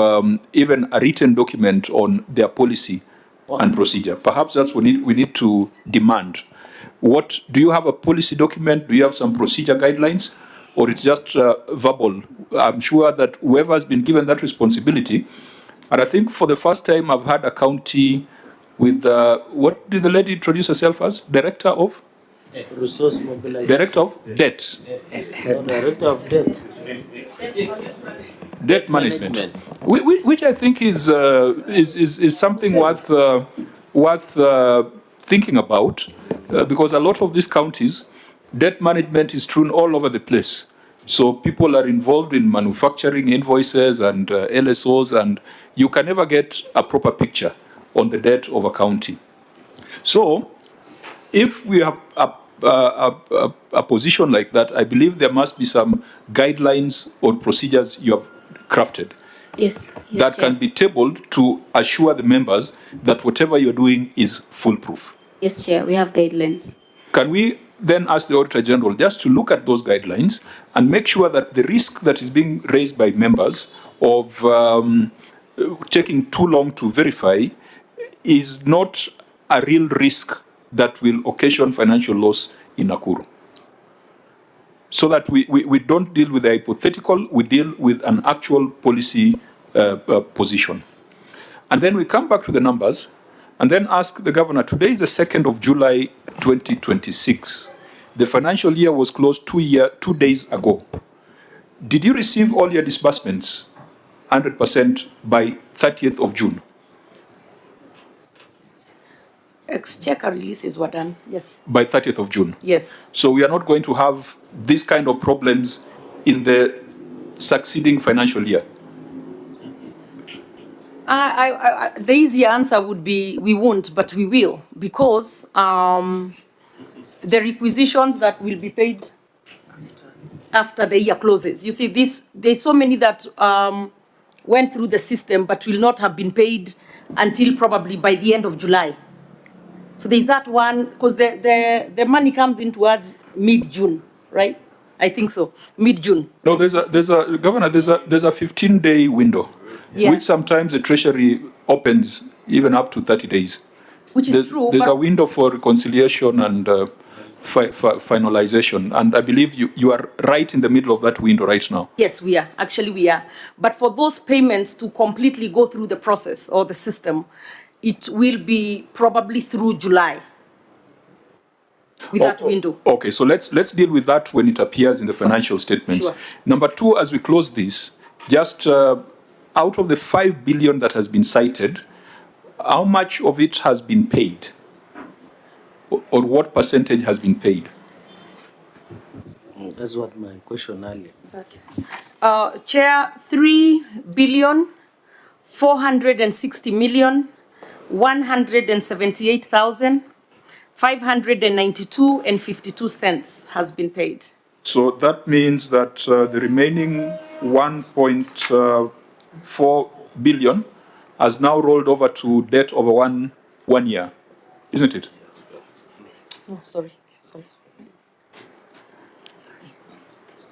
even a written document on their policy and procedure. Perhaps that's what we need to demand. What do you have a policy document? Do you have some procedure guidelines, or it's just verbal? I'm sure that whoever has been given that responsibility, and I think for the first time I've had a county with what did the lady introduce herself as? Director of? Resource mobilization. Director of Debt. No, Director of Debt. Debt management. Which I think is something worth thinking about, because a lot of these counties, debt management is strewn all over the place. So people are involved in manufacturing invoices and LSOs, and you can never get a proper picture on the debt of a county. So if we have a position like that, I believe there must be some guidelines or procedures you have crafted that can be tabled to assure the members that whatever you're doing is foolproof. Yes, Chair, we have guidelines. Can we then ask the Auditor General just to look at those guidelines and make sure that the risk that is being raised by members of taking too long to verify is not a real risk that will occasion financial loss in Nakuru? So that we don't deal with the hypothetical, we deal with an actual policy position. And then we come back to the numbers and then ask the governor, today is the 2nd of July 2026. The financial year was closed 2 days ago. Did you receive all your disbursements 100% by 30th of June? Exchequer releases were done, yes. By 30th of June? Yes. So we are not going to have this kind of problems in the succeeding financial year? The easy answer would be we won't, but we will, because the requisitions that will be paid after the year closes. You see, there's so many that went through the system but will not have been paid until probably by the end of July. So there's that one, because the money comes in towards mid-June, right? I think so, mid-June. No, there's a Governor, there's a 15-day window, which sometimes the Treasury opens even up to 30 days. Which is true. There's a window for reconciliation and finalization, and I believe you are right in the middle of that window right now. Yes, we are. Actually, we are. But for those payments to completely go through the process or the system, it will be probably through July with that window. Okay, so let's deal with that when it appears in the financial statements. Sure. Number two, as we close this, just out of the 5 billion that has been cited, how much of it has been paid? Or what percentage has been paid? That's what my question earlier. Chair, 3,460,178,592.52 has been paid. So that means that the remaining 1.4 billion has now rolled over to debt over one year, isn't it? Oh, sorry.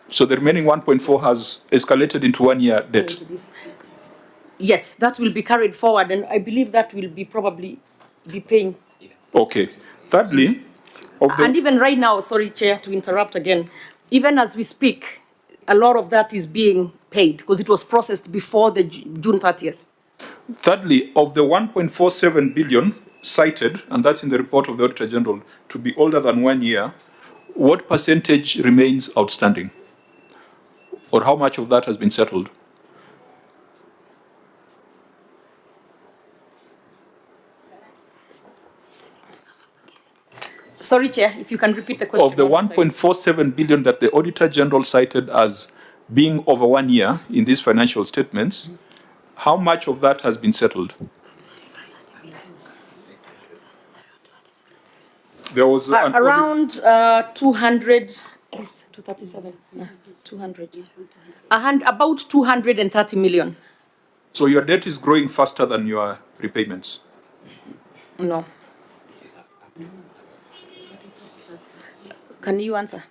So the remaining 1.4 has escalated into 1 year debt. Yes, that will be carried forward, and I believe that will be probably be paying. Okay. Thirdly, and even right now, sorry, Chair, to interrupt again, even as we speak, a lot of that is being paid because it was processed before the June 30th. Thirdly, of the 1.47 billion cited, and that's in the report of the Auditor General, to be older than 1 year, what percentage remains outstanding? Or how much of that has been settled? Sorry, Chair, if you can repeat the question. Of the 1.47 billion that the Auditor General cited as being over 1 year in these financial statements, how much of that has been settled? There was around 200, 237, 200, about 230 million. So your debt is growing faster than your repayments? No. Can you answer?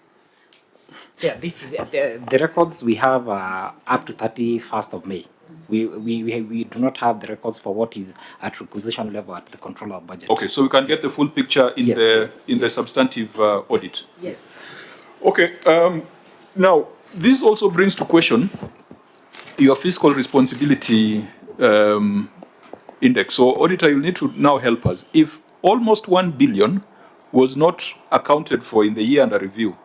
Yeah, this is the records we have up to 31st of May. We do not have the records for what is at requisition level at the controller of budget. Okay, so we can get the full picture in in the substantive audit. Yes. Okay. Now, this also brings to question your fiscal responsibility index. So, auditor, you need to now help us. If almost 1 billion was not accounted for in the year under review.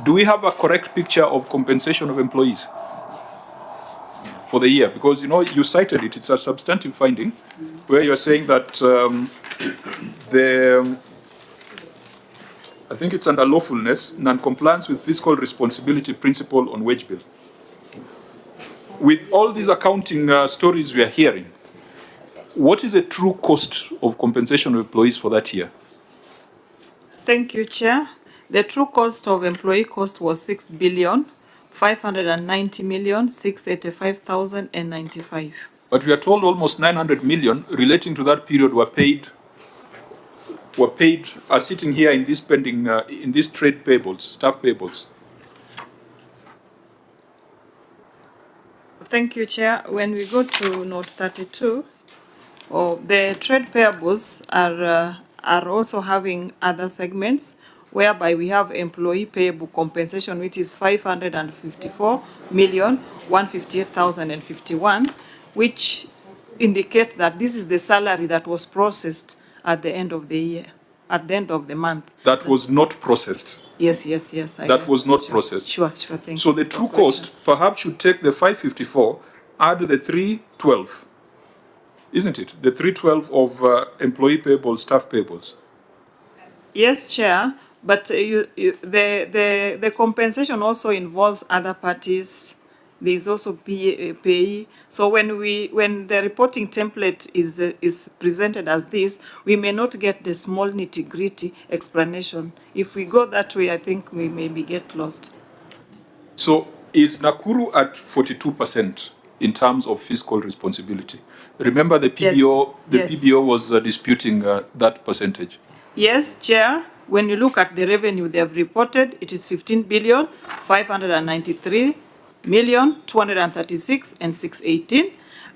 Do we have a correct picture of compensation of employees for the year? Because, you know, you cited it, it's a substantive finding where you're saying that I think it's under lawfulness, non-compliance with fiscal responsibility principle on wage bill. With all these accounting stories we are hearing, what is the true cost of compensation of employees for that year? Thank you, Chair. The true cost of employee cost was 6,590,685,095. But we are told almost 900 million relating to that period were paid, are sitting here in this pending, in these trade payables, staff payables. Thank you, Chair. When we go to note 32, the trade payables are also having other segments whereby we have employee payable compensation, which is 554,158,051, which indicates that this is the salary that was processed at the end of the year, at the end of the month. That was not processed. Yes. That was not processed. Sure, thank you. So the true cost perhaps should take the 554, add the 312, isn't it? The 312 of employee payables, staff payables. Yes, Chair, but the compensation also involves other parties. There is also payee. So when the reporting template is presented as this, we may not get the small nitty-gritty explanation. If we go that way, I think we maybe get lost. So is Nakuru at 42% in terms of fiscal responsibility? Remember the PBO, PBO was disputing that percentage. Yes, Chair. When you look at the revenue they have reported, it is 15,593,236,618.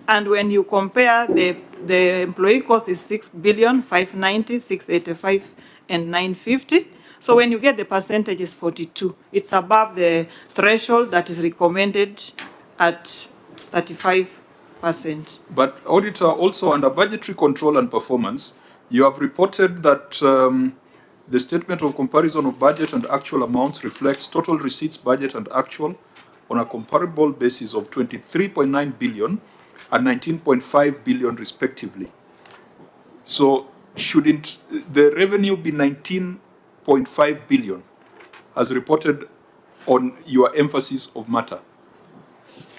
And when you compare the employee cost is 6,590,685,950. So when you get the percentage is 42. It's above the threshold that is recommended at 35%. But auditor, also under budgetary control and performance, you have reported that the statement of comparison of budget and actual amounts reflects total receipts, budget and actual on a comparable basis of 23.9 billion and 19.5 billion respectively. So shouldn't the revenue be 19.5 billion as reported on your emphasis of matter?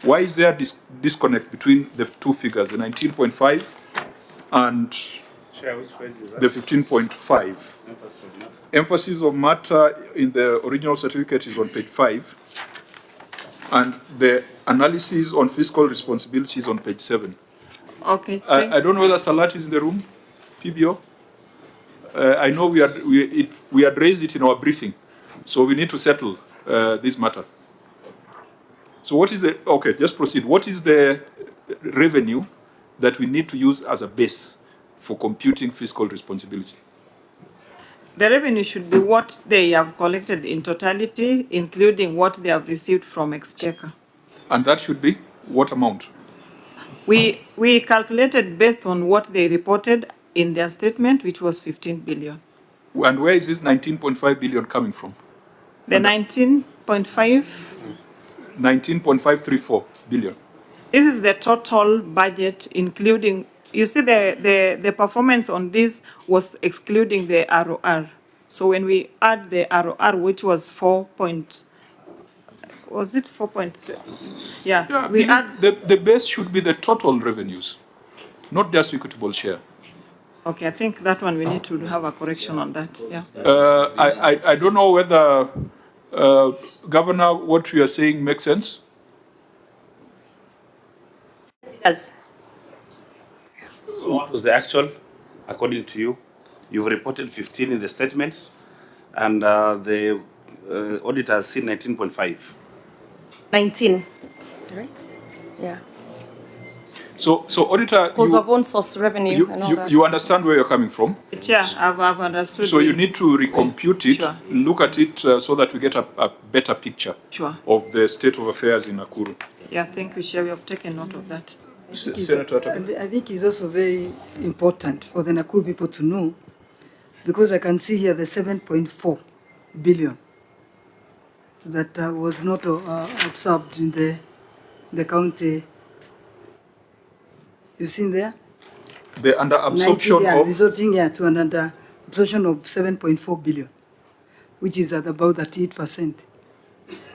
Why is there disconnect between the two figures, the 19.5 and the 15.5? Emphasis of matter in the original certificate is on page 5, and the analysis on fiscal responsibility is on page 7. Okay. I don't know whether Salat is in the room, PBO. I know we had raised it in our briefing, so we need to settle this matter. So what is the, okay, just proceed. What is the revenue that we need to use as a base for computing fiscal responsibility? The revenue should be what they have collected in totality, including what they have received from Exchequer. And that should be what amount? We calculated based on what they reported in their statement, which was 15 billion. And where is this 19.5 billion coming from? The 19.5? 19.534 billion. This is the total budget, including, you see the performance on this was excluding the ROR. So when we add the ROR, which was 4 point, was it 4.3? Yeah, we add. The base should be the total revenues, not just equitable share. Okay, I think that one we need to have a correction on that, yeah. I don't know whether, Governor, what you are saying makes sense? Yes. So what was the actual, according to you? You've reported 15 in the statements, and the auditor has seen 19.5. 19, right? Yeah. So auditor, Because of own source revenue and all that. You understand where you're coming from? Chair, I've understood. So you need to recompute it, Sure. look at it so that we get a better picture of the state of affairs in Nakuru. Yeah, thank you, Chair. We have taken note of that. Senator, I think it's also very important for the Nakuru people to know Because I can see here the 7.4 billion that was not absorbed in the county. You seen there? The under absorption of resulting to an under absorption of 7.4 billion, which is at about 38%.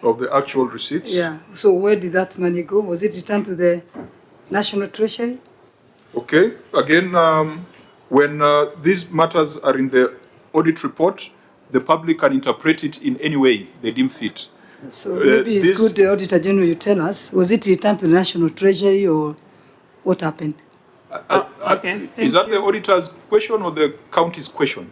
of the actual receipts. Yeah. So where did that money go? Was it returned to the National Treasury? Okay. Again, when these matters are in the audit report, the public can interpret it in any way they deem fit. So maybe it's good, the Auditor General, you tell us, was it returned to the National Treasury or what happened? Okay. Is that the auditor's question or the county's question?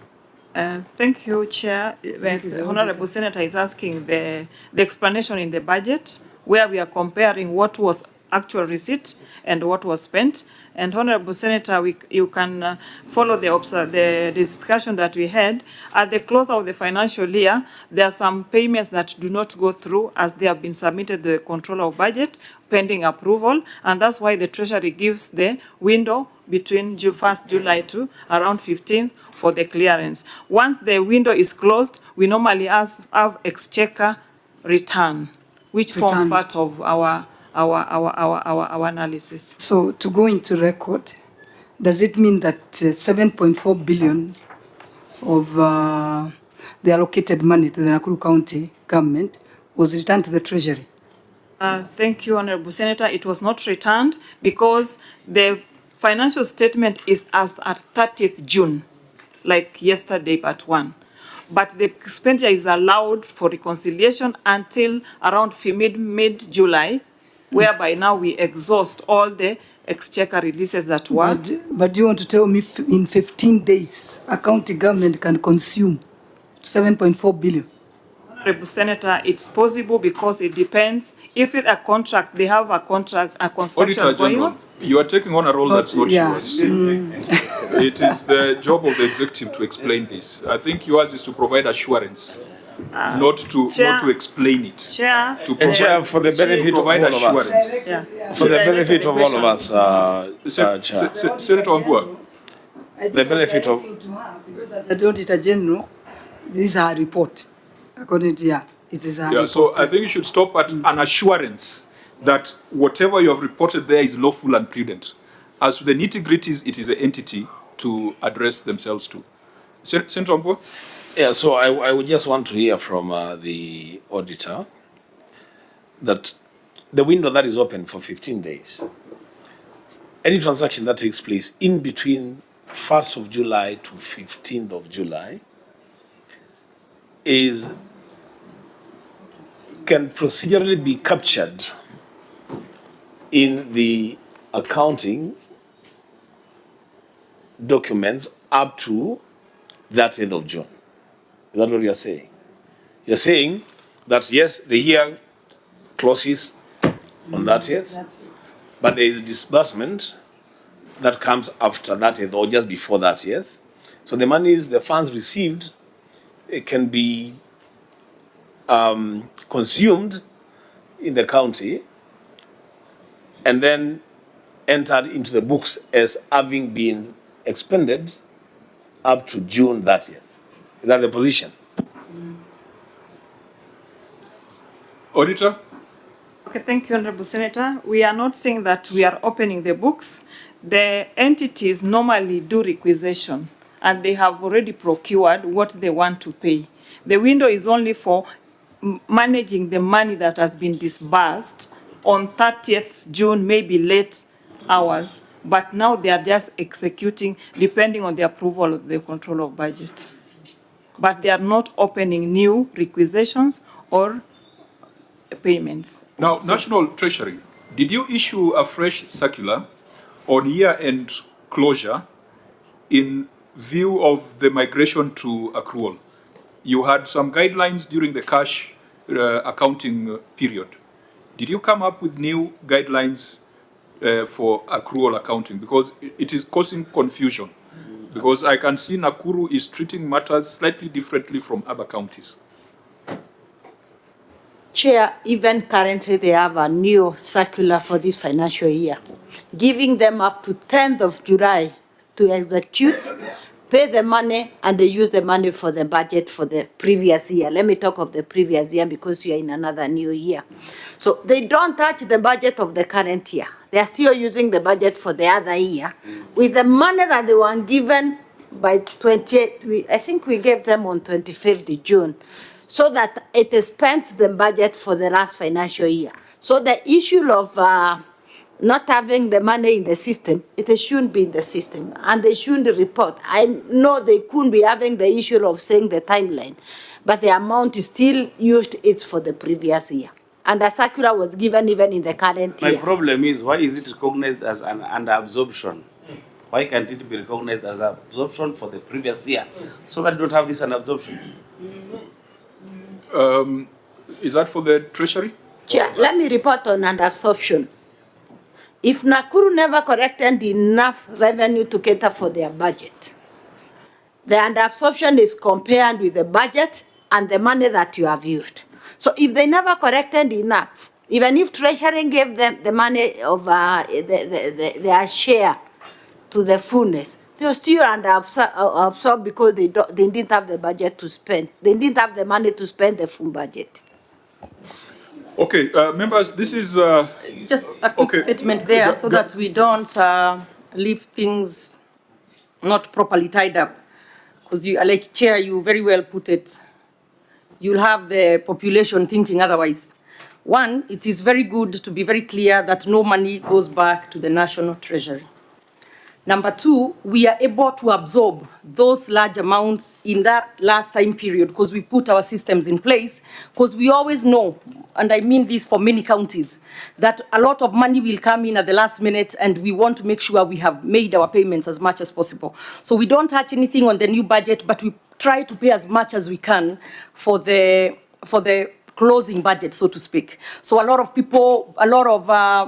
Thank you, Chair. The Honorable Senator is asking the explanation in the budget where we are comparing what was actual receipt and what was spent. And Honorable Senator, you can follow the discussion that we had. At the close of the financial year, there are some payments that do not go through as they have been submitted to the controller of budget pending approval, and that's why the Treasury gives the window between 1st July to around 15th for the clearance. Once the window is closed, we normally have exchequer return, which forms part of our analysis. So to go into record, does it mean that 7.4 billion of the allocated money to the Nakuru County government was returned to the Treasury? Thank you, Honorable Senator. It was not returned because the financial statement is as at 30th June, like yesterday, part 1. But the expenditure is allowed for reconciliation until around mid-July, whereby now we exhaust all the exchequer releases that were. But do you want to tell me in 15 days, a county government can consume 7.4 billion? Honorable Senator, it's possible because it depends. If it's a contract, they have a construction Auditor going General, on. you are taking on a role that's not yours. Mm. It is the job of the executive to explain this. I think yours is to provide assurance, not to explain it. Chair, And Chair, for the benefit of all provide of us. assurance. Yeah. For the benefit of all of us, Chair. Senator Wambua. The benefit of... Because as the Auditor General, this is our report. According to it is our report. So I think you should stop at an assurance that whatever you have reported there is lawful and prudent. As to the nitty-gritties, it is an entity to address themselves to. Senator Wambua? Yeah, so I would just want to hear from the auditor that the window that is open for 15 days, any transaction that takes place in between 1st of July to 15th of July can procedurally be captured in the accounting documents up to 30th of June. Is that what you're saying? You're saying that yes, the year closes on 30th, but there is disbursement that comes after 30th or just before 30th. So the monies, the funds received, it can be consumed in the county and then entered into the books as having been expended up to June 30th. Is that the position? Auditor? Okay, thank you, Honorable Senator. We are not saying that we are opening the books. The entities normally do requisition, and they have already procured what they want to pay. The window is only for managing the money that has been disbursed on 30th June, maybe late hours, but now they are just executing depending on the approval of the control of budget. But they are not opening new requisitions or payments. Now, National Treasury, did you issue a fresh circular on year-end closure in view of the migration to accrual? You had some guidelines during the cash accounting period. Did you come up with new guidelines for accrual accounting? Because it is causing confusion. Because I can see Nakuru is treating matters slightly differently from other counties. Chair, even currently they have a new circular for this financial year, giving them up to 10th of July to execute pay the money, and they use the money for the budget for the previous year. Let me talk of the previous year because we are in another new year. So they don't touch the budget of the current year. They are still using the budget for the other year with the money that they were given by 28, I think we gave them on 25th June, so that it spent the budget for the last financial year. So the issue of not having the money in the system, it shouldn't be in the system, and they shouldn't report. I know they couldn't be having the issue of saying the timeline, but the amount is still used, it's for the previous year. And the circular was given even in the current year. My problem is, why is it recognized as an under-absorption? Why can't it be recognized as absorption for the previous year, so that you don't have this under-absorption? Is that for the treasury? Chair, let me report on under-absorption. If Nakuru never corrected enough revenue to cater for their budget, the under-absorption is compared with the budget and the money that you have used. So if they never corrected enough, even if Treasury gave them the money of their share to the fullness, they were still under-absorbed because they didn't have the budget to spend. They didn't have the money to spend the full budget. Okay, members, this is... Just a quick statement there so that we don't leave things not properly tied up. Because you, like Chair, you very well put it. You'll have the population thinking otherwise. One, it is very good to be very clear that no money goes back to the National Treasury. Number two, we are able to absorb those large amounts in that last time period because we put our systems in place, because we always know, and I mean this for many counties, that a lot of money will come in at the last minute and we want to make sure we have made our payments as much as possible. So we don't touch anything on the new budget, but we try to pay as much as we can for the closing budget, so to speak. So a lot of people, a lot of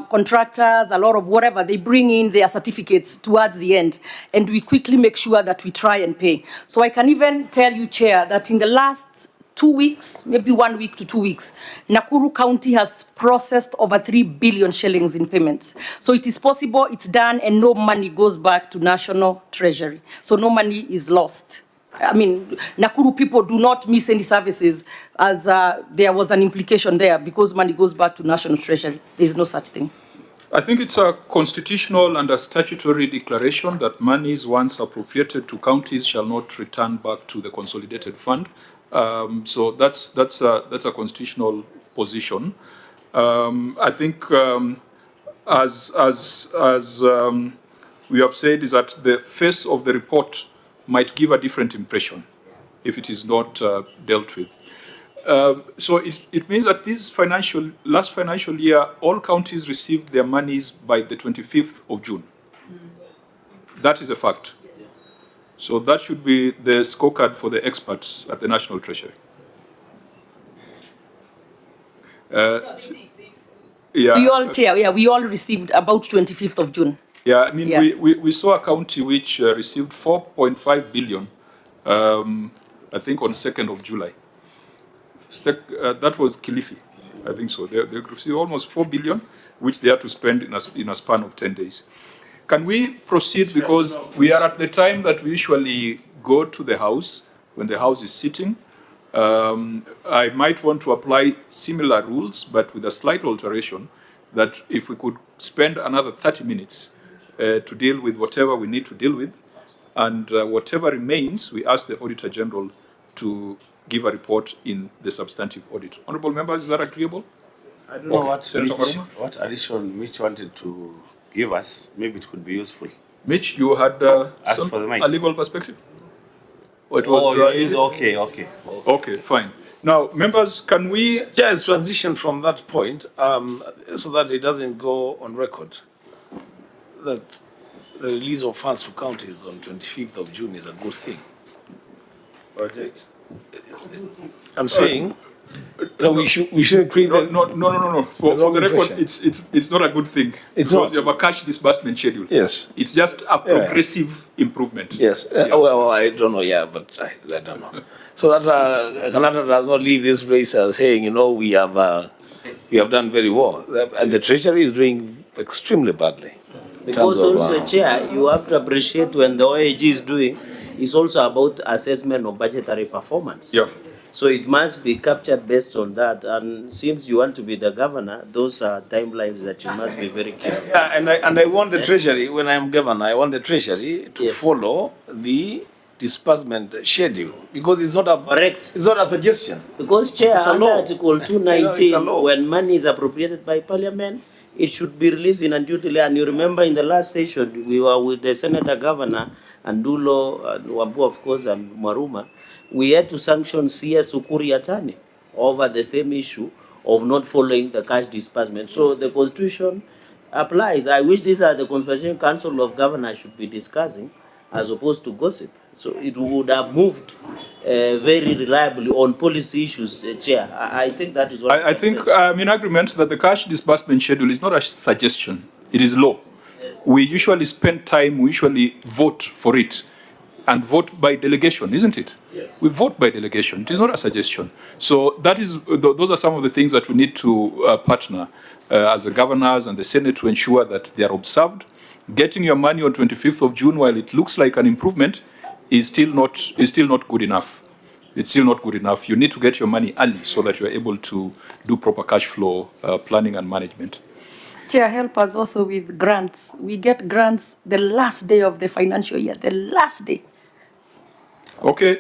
contractors, a lot of whatever, they bring in their certificates towards the end, and we quickly make sure that we try and pay. So I can even tell you, Chair, that in the last 2 weeks, maybe 1 week to 2 weeks, Nakuru County has processed over 3 billion shillings in payments. So it is possible, it's done, and no money goes back to National Treasury. So no money is lost. I mean, Nakuru people do not miss any services, as there was an implication there, because money goes back to National Treasury. There is no such thing. I think it's a constitutional and a statutory declaration that monies once appropriated to counties shall not return back to the consolidated fund. So that's a constitutional position. I think as we have said, is that the face of the report might give a different impression if it is not dealt with. So it means that this last financial year, all counties received their monies by the 25th of June. That is a fact. So that should be the scorecard for the experts at the National Treasury. Yeah, we all received about 25th of June. Yeah, I mean, we saw a county which received 4.5 billion, I think on 2nd of July. That was Kilifi, I think so. They received almost 4 billion, which they had to spend in a span of 10 days. Can we proceed, because we are at the time that we usually go to the House, when the House is sitting. I might want to apply similar rules, but with a slight alteration, that if we could spend another 30 minutes to deal with whatever we need to deal with, and whatever remains, we ask the Auditor General to give a report in the substantive audit. Honourable members, is that agreeable? I don't know what addition Mitch wanted to give us. Maybe it could be useful. Mitch, you had a legal perspective? Or it was, okay. Okay, fine. Now, members, can we just transition from that point so that it doesn't go on record that the release of funds for counties on 25th of June is a good thing? Project. I'm saying that we should create no. For the record, it's not a good thing. It's because not. you have a cash disbursement schedule. Yes. It's just a progressive improvement. Yes. Well, I don't know. But I don't know. So that Canada does not leave this place saying, we have done very well, and the Treasury is doing extremely badly. Because also, Chair, you have to appreciate when the OAG is doing, is also about assessment of budgetary performance. Yeah. So it must be captured based on that. And since you want to be the governor, those are timelines that you must be very careful. Yeah, and I want the treasury, when I'm governor, I want the treasury to follow the disbursement schedule, because it's not a correct. It's not a suggestion. Because Chair, It's a under law. Article It's a 219, law. when money is appropriated by Parliament, it should be released in a due delay. And you remember in the last session, we were with the Senator Governor and Dulo and Wambu, of course, and Maruma. We had to sanction CS Ukuri Atani over the same issue of not following the cash disbursement. So the Constitution applies. I wish these are the Constitution Council of Governors should be discussing, as opposed to gossip. So it would have moved very reliably on policy issues, Chair. I think that is what I think I'm in agreement that the cash disbursement schedule is not a suggestion, it is law. We usually spend time, we usually vote for it, and vote by delegation, isn't it? Yes. We vote by delegation, it is not a suggestion. So that is, those are some of the things that we need to partner as the governors and the Senate to ensure that they are observed. Getting your money on 25th of June, while it looks like an improvement, is still not good enough. It's still not good enough. You need to get your money early so that you are able to do proper cash flow planning and management. Chair, help us also with grants. We get grants the last day of the financial year, the last day. Okay,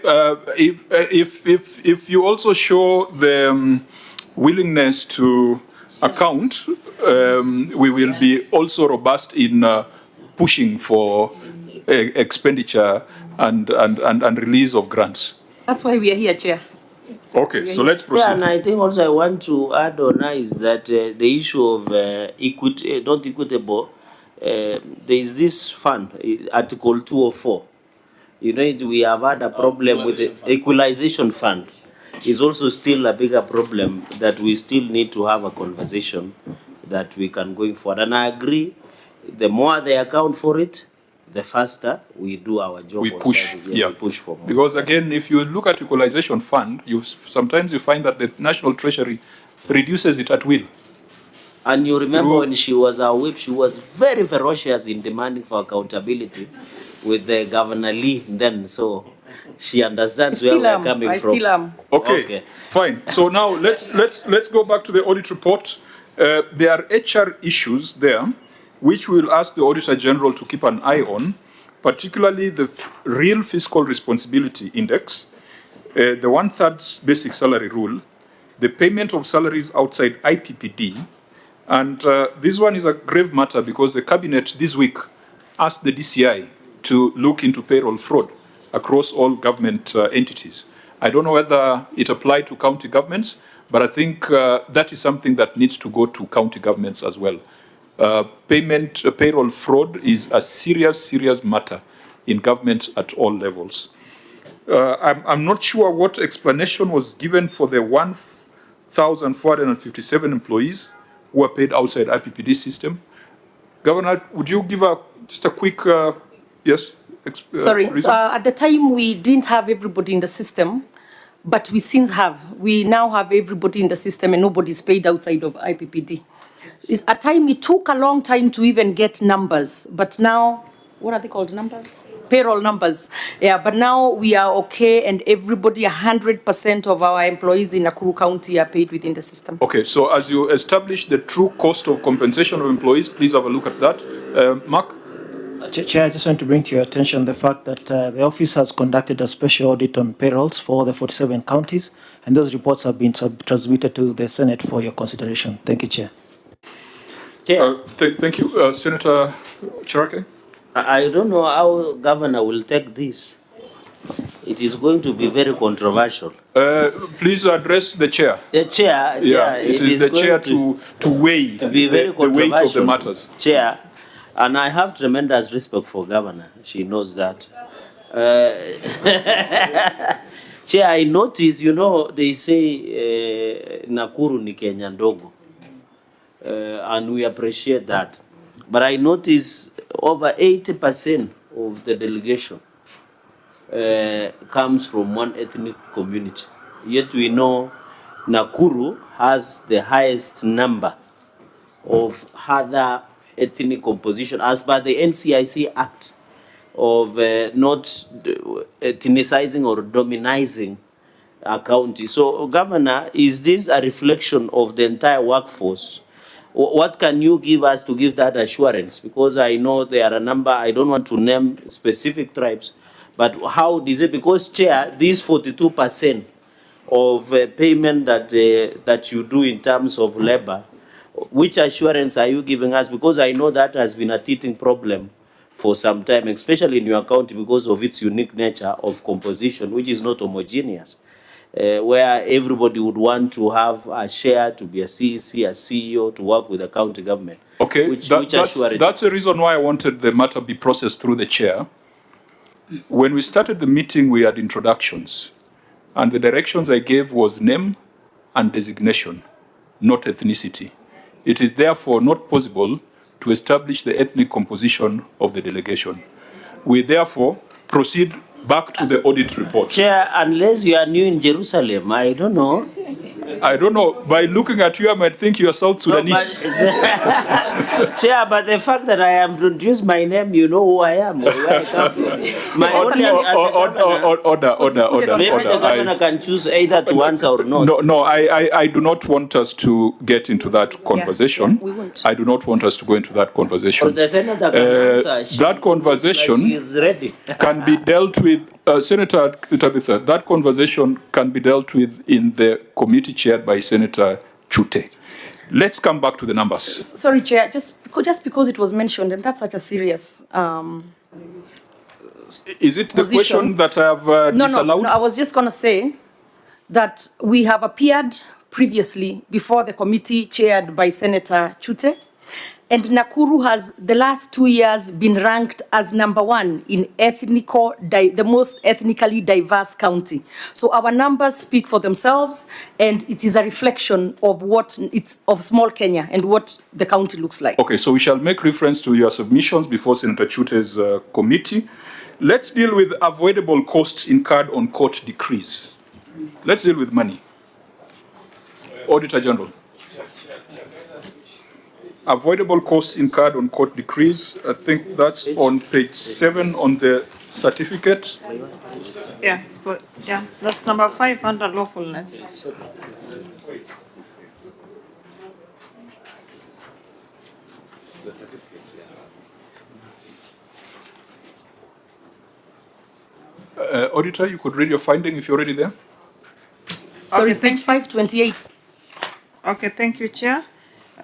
if you also show the willingness to account, we will be also robust in pushing for expenditure and release of grants. That's why we are here, Chair. Okay, so let's proceed. Yeah, and I think also I want to add on is that the issue of equity, not equitable, there is this fund, Article 204. You know, we have had a problem with the equalization fund. It's also still a bigger problem that we still need to have a conversation that we can going forward. And I agree, the more they account for it, the faster we do our job. We push, we push for more. Because again, if you look at equalization fund, sometimes you find that the National Treasury reduces it at will. And you remember when she was our whip, she was very ferocious in demanding for accountability with the Governor Lee then, so she understands where we are coming from. I still am. Okay, fine. So now let's go back to the audit report. There are HR issues there, which we will ask the Auditor General to keep an eye on, particularly the real fiscal responsibility index, the 1/3 basic salary rule, the payment of salaries outside IPPD, and this one is a grave matter because the Cabinet this week asked the DCI to look into payroll fraud across all government entities. I don't know whether it applied to county governments, but I think that is something that needs to go to county governments as well. Payroll fraud is a serious matter in government at all levels. I'm not sure what explanation was given for the 1,457 employees who were paid outside IPPD system. Governor, would you give just a quick, yes? Sorry, so, at the time we didn't have everybody in the system, but we since have. We now have everybody in the system and nobody's paid outside of IPPD. At time it took a long time to even get numbers, but now, what are they called, numbers? Payroll numbers. Yeah, but now we are okay and everybody, 100% of our employees in Nakuru County are paid within the system. Okay, so as you establish the true cost of compensation of employees, please have a look at that. Mark? Chair, I just want to bring to your attention the fact that the office has conducted a special audit on payrolls for the 47 counties, and those reports have been transmitted to the Senate for your consideration. Thank you, Chair. Thank you. Senator Cherake? I don't know how Governor will take this. It is going to be very controversial. Please address the chair. The chair. Yeah, it is the chair to weigh to be very the weight of the matters. Chair, and I have tremendous respect for Governor. She knows that. Chair, I notice, you know, they say Nakuru ni Kenya ndogo. And we appreciate that. But I notice over 80% of the delegation comes from one ethnic community. Yet we know Nakuru has the highest number of other ethnic composition as per the NCIC Act. of not ethnicizing or dominizing a county. So, Governor, is this a reflection of the entire workforce? What can you give us to give that assurance? Because I know there are a number, I don't want to name specific tribes, but how is it? Because, Chair, this 42% of payment that you do in terms of labor, which assurance are you giving us? Because I know that has been a teething problem for some time, especially in your county because of its unique nature of composition, which is not homogeneous. Where everybody would want to have a share, to be a CEC, a CEO, to work with the county government. Okay, Which that's the reason why I wanted the matter be processed through the chair. When we started the meeting, we had introductions, and the directions I gave was name and designation, not ethnicity. It is therefore not possible to establish the ethnic composition of the delegation. We therefore proceed back to the audit report. Chair, unless you are new in Jerusalem, I don't know. I don't know. By looking at you, I might think you are South Sudanese. No, Chair, but the fact that I have introduced my name, you know who I am or where I come from. My Order. Maybe the governor can choose either to answer or not. No, I do not want us to get into that conversation. we won't. I do not want us to go into that conversation. Well, the senator can answer. That conversation Like he is ready. can be dealt with. Senator Tabitha, that conversation can be dealt with in the committee chaired by Senator Chute. Let's come back to the numbers. Sorry, Chair, just because it was mentioned, and that's such a serious Is it the position. question that I have disallowed? No, I was just going to say that we have appeared previously before the committee chaired by Senator Chute, and Nakuru has, the last 2 years, been ranked as #1 in the most ethnically diverse county. So our numbers speak for themselves, and it is a reflection of of small Kenya and what the county looks like. Okay, so we shall make reference to your submissions before Senator Chute's committee. Let's deal with avoidable costs incurred on court decrees. Let's deal with money. Auditor General. Avoidable costs incurred on court decrees. I think that's on page 7 on the certificate. Yeah, that's number 5 under lawfulness. Auditor, you could read your finding if you're already there. Sorry, page 528. Okay, thank you, Chair.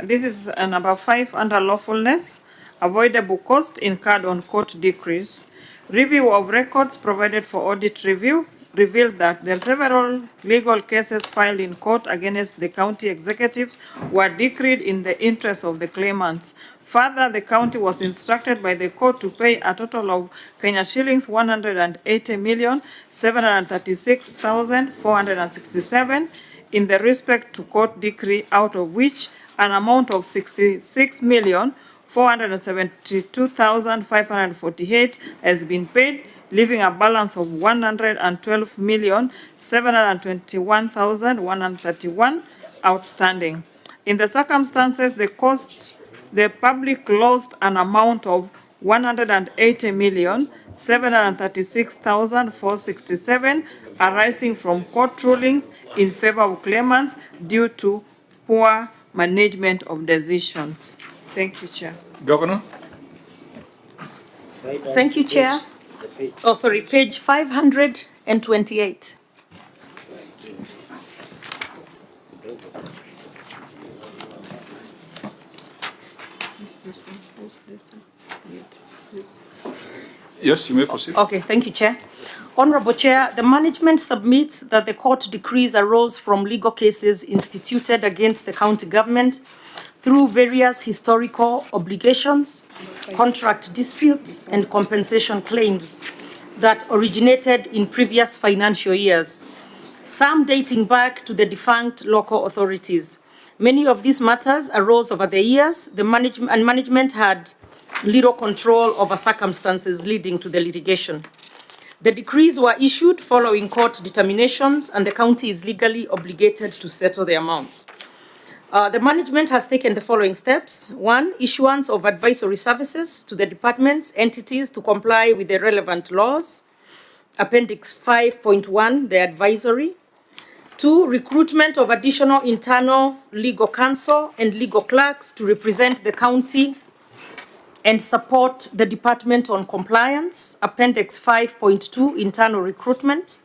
This is number 5 under lawfulness, avoidable cost incurred on court decrees. Review of records provided for audit review revealed that there are several legal cases filed in court against the county executives were decreed in the interest of the claimants. Further, the county was instructed by the court to pay a total of Kenya shillings 180,736,467 in the respect to court decree, out of which an amount of 66,472,548 has been paid, leaving a balance of 112,721,131 outstanding. In the circumstances, the public lost an amount of 180,736,467 arising from court rulings in favor of claimants due to poor management of decisions. Thank you, Chair. Governor? Thank you, Chair. Oh, sorry, page 528. Yes, you may proceed. Okay, thank you, Chair. Honorable Chair, the management submits that the court decrees arose from legal cases instituted against the county government through various historical obligations, contract disputes, and compensation claims that originated in previous financial years, some dating back to the defunct local authorities. Many of these matters arose over the years. The management had little control over circumstances leading to the litigation. The decrees were issued following court determinations, and the county is legally obligated to settle the amounts. The management has taken the following steps. 1, issuance of advisory services to the departments, entities to comply with the relevant laws. Appendix 5.1, the advisory. 2, recruitment of additional internal legal counsel and legal clerks to represent the county and support the department on compliance. Appendix 5.2, internal recruitment.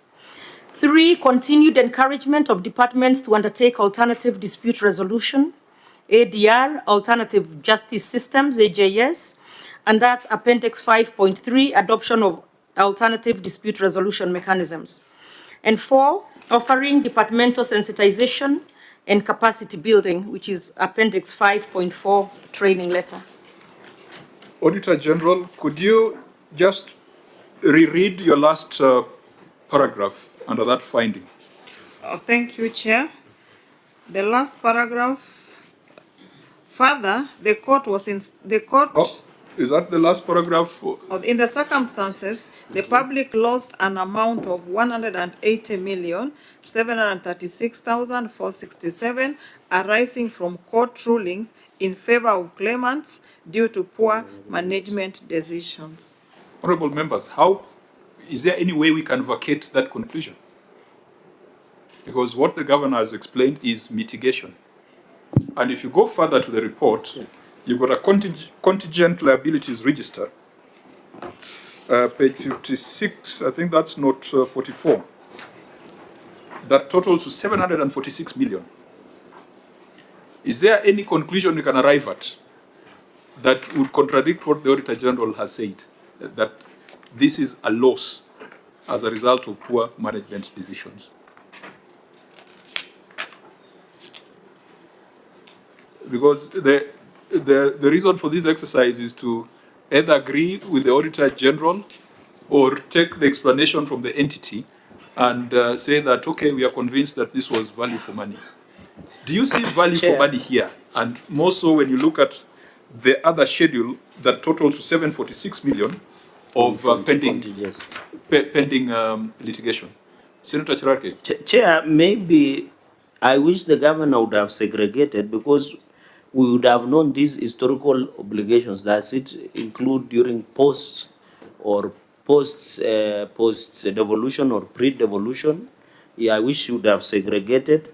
3, continued encouragement of departments to undertake alternative dispute resolution, ADR, alternative justice systems, AJS, and that's Appendix 5.3, adoption of alternative dispute resolution mechanisms. And 4, offering departmental sensitization and capacity building, which is Appendix 5.4, training letter. Auditor General, could you just reread your last paragraph under that finding? Thank you, Chair. The last paragraph. Further, the court was in the court. Oh, is that the last paragraph? In the circumstances, the public lost an amount of 180,736,467 arising from court rulings in favor of claimants due to poor management decisions. Honorable members, is there any way we can vacate that conclusion? Because what the governor has explained is mitigation. And if you go further to the report, you've got a contingent liabilities register, page 56, I think that's note 44, that totals to 746 million. Is there any conclusion we can arrive at that would contradict what the Auditor General has said, that this is a loss as a result of poor management decisions? Because the reason for this exercise is to either agree with the Auditor General or take the explanation from the entity and say that, okay, we are convinced that this was value for money. Do you see value for money here? And more so when you look at the other schedule that totals to 746 million of pending litigation. Senator Chirake. Chair, maybe I wish the governor would have segregated, because we would have known these historical obligations. Does it include during post devolution or pre-devolution? Yeah, I wish you would have segregated.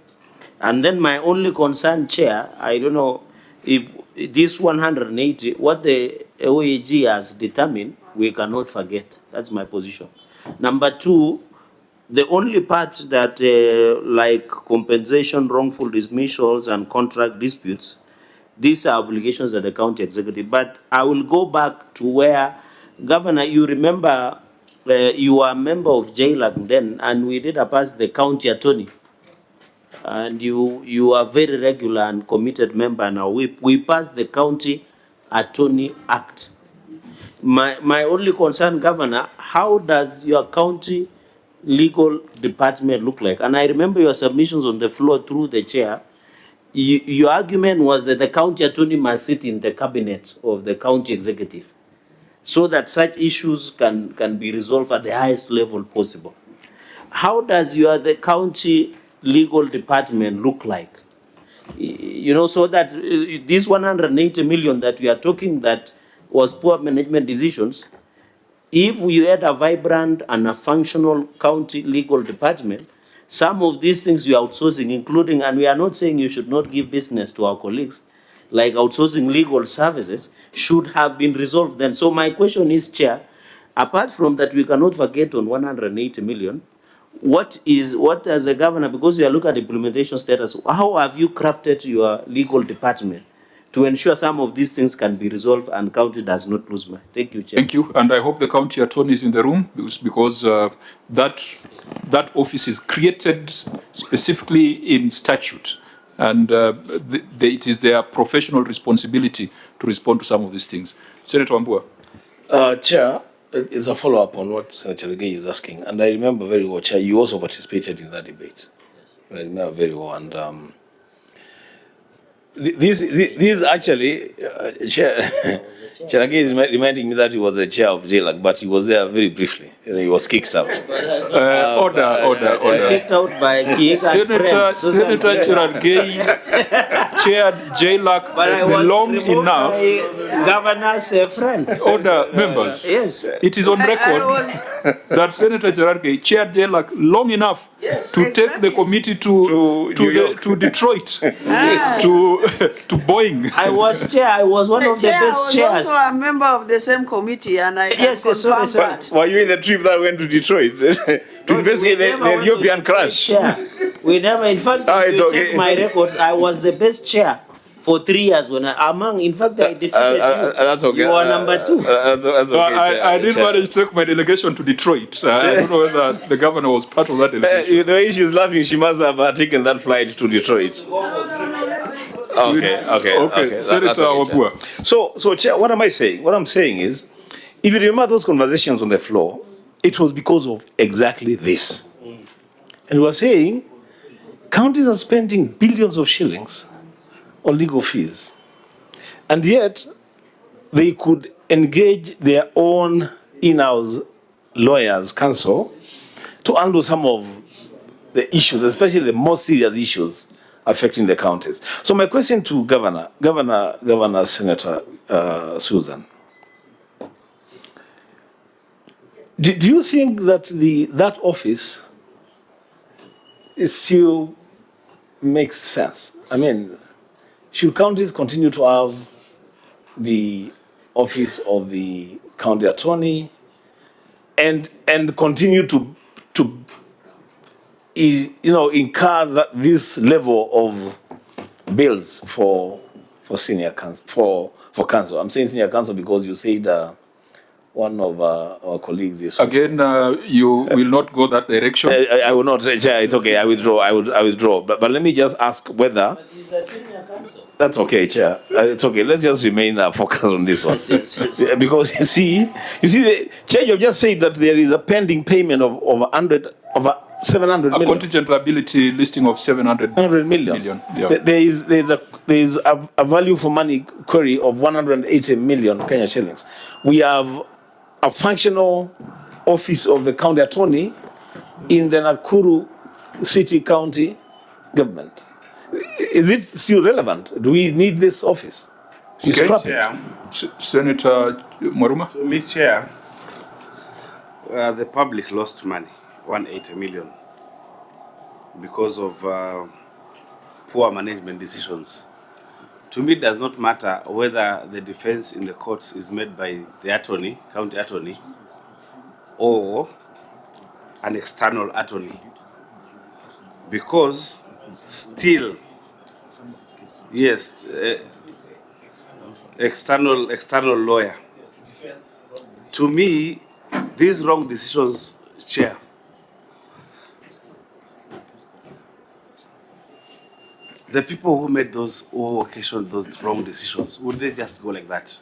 And then my only concern, Chair, I don't know if this 180, what the OAG has determined, we cannot forget. That's my position. Number 2, the only part that like compensation, wrongful dismissals and contract disputes, these are obligations of the county executive. But I will go back to where, Governor, you remember you were a member of JLAC then, and we did pass the county attorney. And you are very regular and committed member now. We passed the County Attorney Act. My only concern, Governor, how does your county legal department look like? And I remember your submissions on the floor through the chair. Your argument was that the county attorney must sit in the cabinet of the county executive so that such issues can be resolved at the highest level possible. How does the county legal department look like? You know, so that this 180 million that we are talking that was poor management decisions, if we had a vibrant and a functional county legal department, some of these things you are outsourcing, including, and we are not saying you should not give business to our colleagues, like outsourcing legal services, should have been resolved then. So my question is, Chair, apart from that, we cannot forget on 180 million, what as a governor, because we are looking at implementation status, how have you crafted your legal department to ensure some of these things can be resolved and county does not lose money? Thank you, Chair. Thank you, and I hope the county attorney is in the room, because that office is created specifically in statute, and it is their professional responsibility to respond to some of these things. Senator Wambua. Chair, it's a follow-up on what Senator Regay is asking, and I remember very well, Chair, you also participated in that debate. I remember very well, and this actually, Chair, Chair Regay is reminding me that he was the chair of JLAC, but he was there very briefly, and he was kicked out. Order. He was kicked out by Kieka's friend. Senator Chirargei chaired JLAC But I was long removed enough. by governor's friend. Order, members. Yes. It is on I record was- that Senator Cherargei chaired JLAC long enough to take the committee to Detroit, to Boeing. I was chair. I was one The of the chair best was chairs. also a member of the same committee, and I Yes, can yes, sorry, confirm sorry. that. Were you in the trip that went to Detroit to investigate the Ethiopian crash? Chair. We never, in fact, Oh, if it's you okay, check it's my okay. records, I was the best chair for 3 years. When in fact, I defeated you. That's okay. You were number 2. That's okay. I didn't manage to take my delegation to Detroit. I don't know whether the governor was part of that delegation. The way she's laughing, she must have taken that flight to Detroit. Okay. Senator Wabua. So, Chair, what am I saying? What I'm saying is, if you remember those conversations on the floor, it was because of exactly this. And we were saying, counties are spending billions of shillings on legal fees. And yet, they could engage their own in-house lawyers, counsel, to handle some of the issues, especially the most serious issues affecting the counties. So my question to Governor Senator Susan, do you think that that office still makes sense? I mean, should counties continue to have the office of the county attorney and continue to incur this level of bills for senior council for council? I'm saying senior council because you said one of our colleagues is Again, you will not go that direction. I will not. Chair, it's okay. I withdraw. I withdraw. But let me just ask whether. But he's a senior counsel. That's okay, Chair. It's okay. Let's just remain focused on this one. Yeah, because you see, the Chair, you just said that there is a pending payment of over 700 A million. contingent liability listing of 700 million. Yeah. There is a value for money query of 180 million Kenya shillings. We have a functional office of the county attorney in the Nakuru city county government. Is it still relevant? Do we need this office? You Okay, scrap it. Chair. Senator Mwaruma. So, Mr. Chair, the public lost money, 180 million, because of poor management decisions. To me, it does not matter whether the defense in the courts is made by the attorney, county attorney, or an external attorney, because still, yes, external lawyer. To me, these wrong decisions, Chair, the people who made who occasioned those wrong decisions, would they just go like that?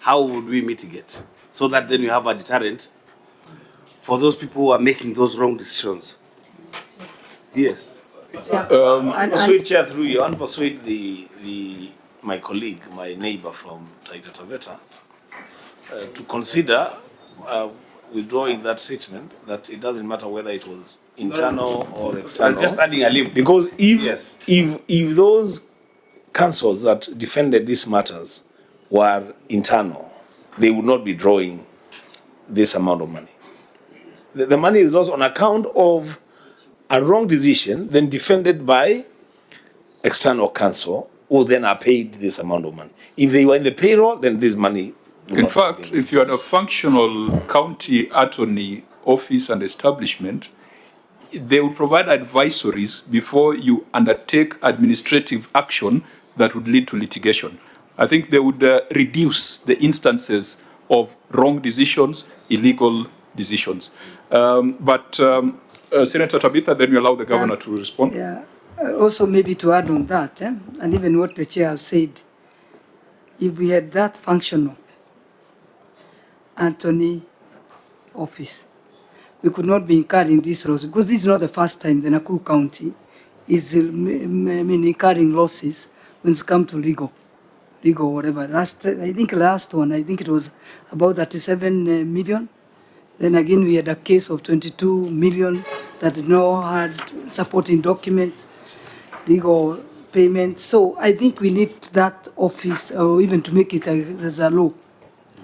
How would we mitigate? So that then you have a deterrent for those people who are making those wrong decisions. Yes. Persuade Chair through you and persuade my colleague, my neighbor from Taita Taveta, to consider withdrawing that statement, that it doesn't matter whether it was internal or external. I was just adding a limb. Because Yes. if those councils that defended these matters were internal, they would not be drawing this amount of money. The money is lost on account of a wrong decision, then defended by external counsel, who then are paid this amount of money. If they were in the payroll, then this money. In fact, if you are a functional county attorney office and establishment, they will provide advisories before you undertake administrative action that would lead to litigation. I think they would reduce the instances of wrong decisions, illegal decisions. Senator Tabitha, then you allow the governor to respond. Yeah. Also, maybe to add on that, and even what the chair has said, if we had that functional Anthony office, we could not be incurring these losses, because this is not the first time the Nakuru County is incurring losses when it's come to legal whatever. I think last one, it was about 37 million. Then again, we had a case of 22 million that no had supporting documents, legal payments. So I think we need that office, or even to make it as a law.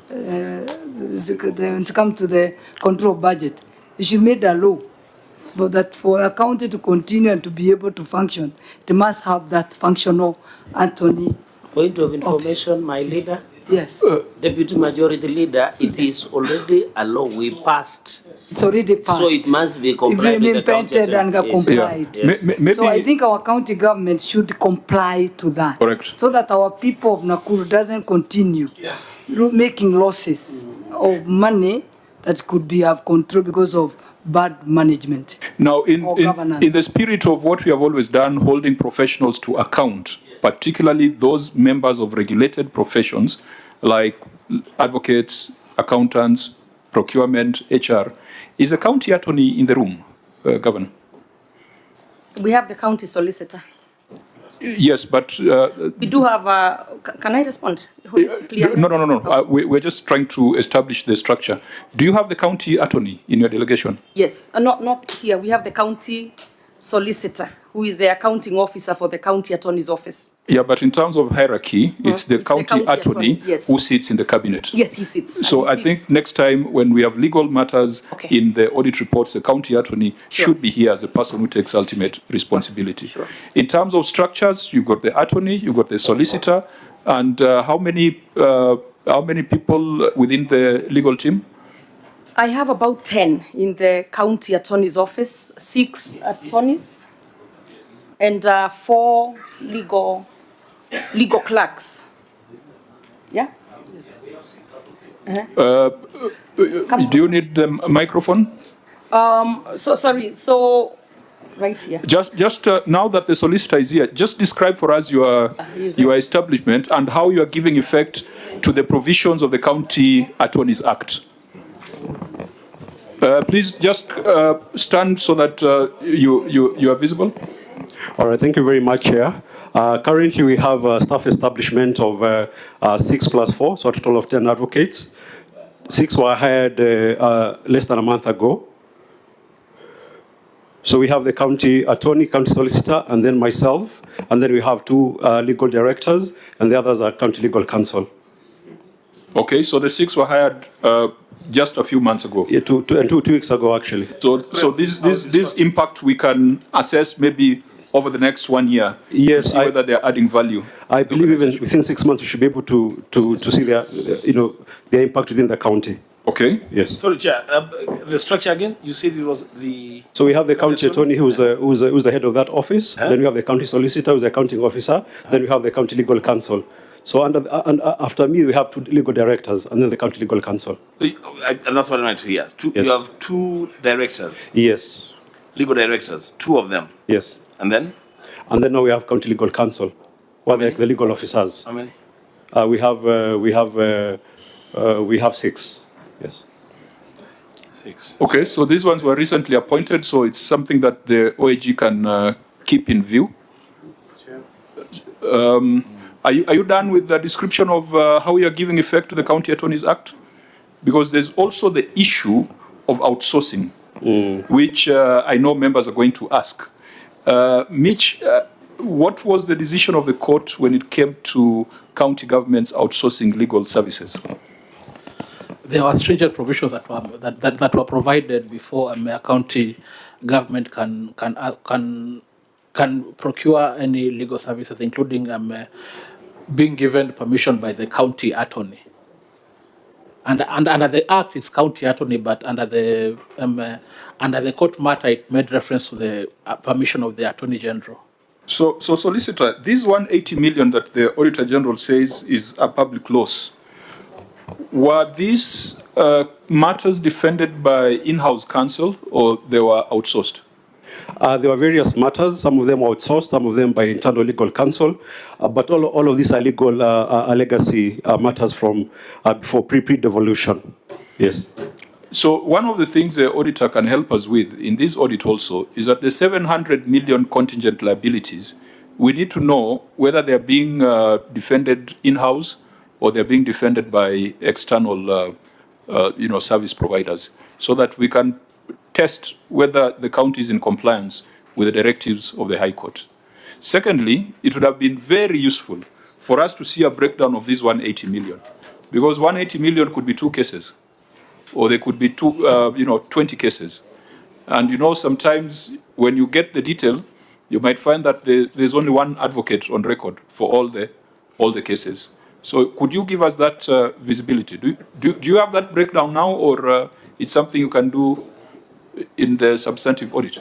When it comes to the control of budget, it should make a law for that, for a county to continue and to be able to function. They must have that functional Anthony. Point of information, my leader. Yes. Deputy Majority Leader, it is already a law we passed. It's already passed. So it must be complied with the county. And complied. Yes. So I think our county government should comply to that. Correct. So that our people of Nakuru doesn't continue making losses of money that could be have control because of bad management. Now, in governance. the spirit of what we have always done, holding professionals to account, particularly those members of regulated professions like advocates, accountants, procurement, HR, is a county attorney in the room, Governor? We have the county solicitor. Yes, but... we do have a... Can I respond? No. We're just trying to establish the structure. Do you have the county attorney in your delegation? Yes, not here. We have the county solicitor, who is the accounting officer for the county attorney's office. Yeah, but in terms of hierarchy, it's the county attorney yes. who sits in the cabinet. Yes, he sits. So I think next time when we have legal matters in the audit reports, the county attorney should be here as the person who takes ultimate responsibility. Sure. In terms of structures, you've got the attorney, you've got the solicitor, and how many people within the legal team? I have about 10 in the county attorney's office, 6 attorneys, and 4 legal clerks. Yeah? Do you need the microphone? So right here. Just now that the solicitor is here, just describe for us your establishment and how you are giving effect to the provisions of the County Attorneys Act. Please just stand so that you are visible. All right, thank you very much, Chair. Currently, we have a staff establishment of 6 plus 4, so a total of 10 advocates. 6 were hired less than a month ago. So we have the county attorney, county solicitor, and then myself. And then we have 2 legal directors, and the others are county legal counsel. Okay, so the 6 were hired just a few months ago. Yeah, two weeks ago, actually. So this impact we can assess maybe over the next 1 year. Yes, to see whether they are adding value. I believe even within 6 months we should be able to see their impact within the county. Okay. Yes. Sorry, Chair. The structure again? You said it was the... So we have the county attorney who's the head of that office. Then we have the county solicitor who's the accounting officer. Then we have the county legal counsel. So after me, we have 2 legal directors, and then the county legal counsel. And that's what I wanted to hear. Yes. You have 2 directors. Yes. Legal directors, 2 of them. Yes. And then? And then now we have county legal counsel, who are the legal officers. How many? We have 6. Yes. 6. Okay, so these ones were recently appointed, so it's something that the OAG can keep in view. Are you done with the description of how we are giving effect to the County Attorneys Act? Because there's also the issue of outsourcing, which I know members are going to ask. Mitch, what was the decision of the court when it came to county governments outsourcing legal services? There were stringent provisions that were provided before a county government can procure any legal services, including being given permission by the county attorney. And under the Act, it's county attorney, but under the court matter, it made reference to the permission of the Attorney General. So Solicitor, this 180 million that the Auditor General says is a public loss, were these matters defended by in-house counsel or they were outsourced? There were various matters. Some of them were outsourced, some of them by internal legal counsel. But all of these are legal legacy matters from before pre-devolution. Yes. So one of the things the auditor can help us with in this audit also is that the 700 million contingent liabilities, we need to know whether they're being defended in-house or they're being defended by external service providers, so that we can test whether the county is in compliance with the directives of the High Court. Secondly, it would have been very useful for us to see a breakdown of this 180 million, because 180 million could be 2 cases, or they could be 20 cases. And sometimes when you get the detail, you might find that there's only one advocate on record for all the cases. So could you give us that visibility? Do you have that breakdown now, or it's something you can do in the substantive audit?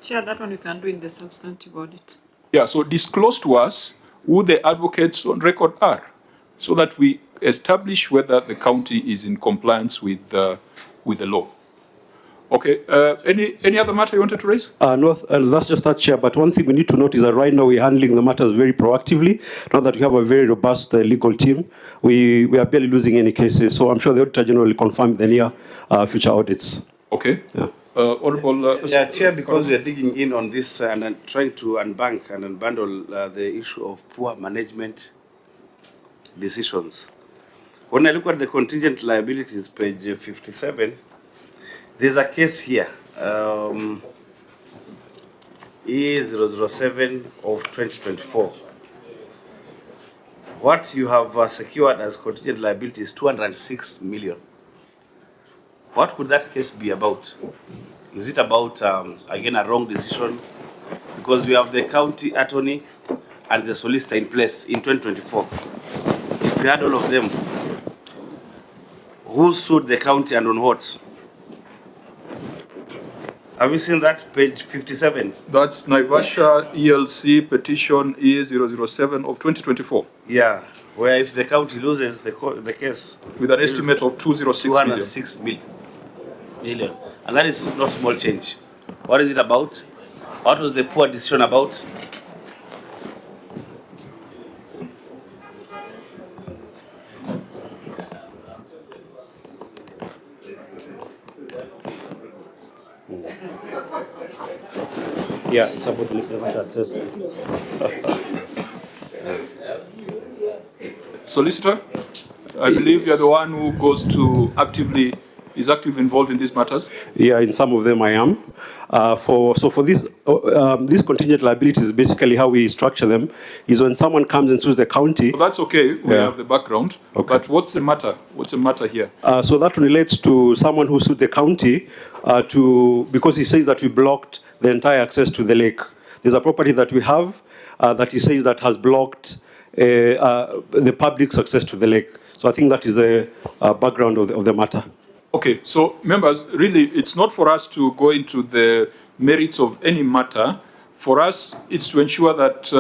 Chair, that one you can do in the substantive audit. Yeah, so disclose to us who the advocates on record are, so that we establish whether the county is in compliance with the law. Okay, any other matter you wanted to raise? No, that's just that, Chair. But one thing we need to note is that right now we're handling the matters very proactively. Now that we have a very robust legal team, we are barely losing any cases. So I'm sure the Auditor General will confirm the near future audits. Okay. Yeah. Honorable. Yeah, Chair, because we are digging in on this and trying to unbank and unbundle the issue of poor management decisions. When I look at the contingent liabilities, page 57, there's a case here, E007 of 2024. What you have secured as contingent liability is 206 million. What could that case be about? Is it about, again, a wrong decision? Because we have the county attorney and the solicitor in place in 2024. If we had all of them, who sued the county and on what? Have you seen that, page 57? That's Naivasha ELC petition E007 of 2024. Yeah, where if the county loses the case, with an estimate of 206 million. And that is not small change. What is it about? What was the poor decision about? Yeah, it's about the Solicitor, I believe you're the one who goes to is actively involved in these matters. Yeah, in some of them I am. For this, these contingent liabilities, basically how we structure them is when someone comes and sues the county. So that's okay. We have the background. Okay. But what's the matter? What's the matter here? So that relates to someone who sued the county because he says that we blocked the entire access to the lake. There's a property that we have that he says that has blocked the public's access to the lake. So I think that is the background of the matter. Okay, so members, really, it's not for us to go into the merits of any matter. For us, it's to ensure that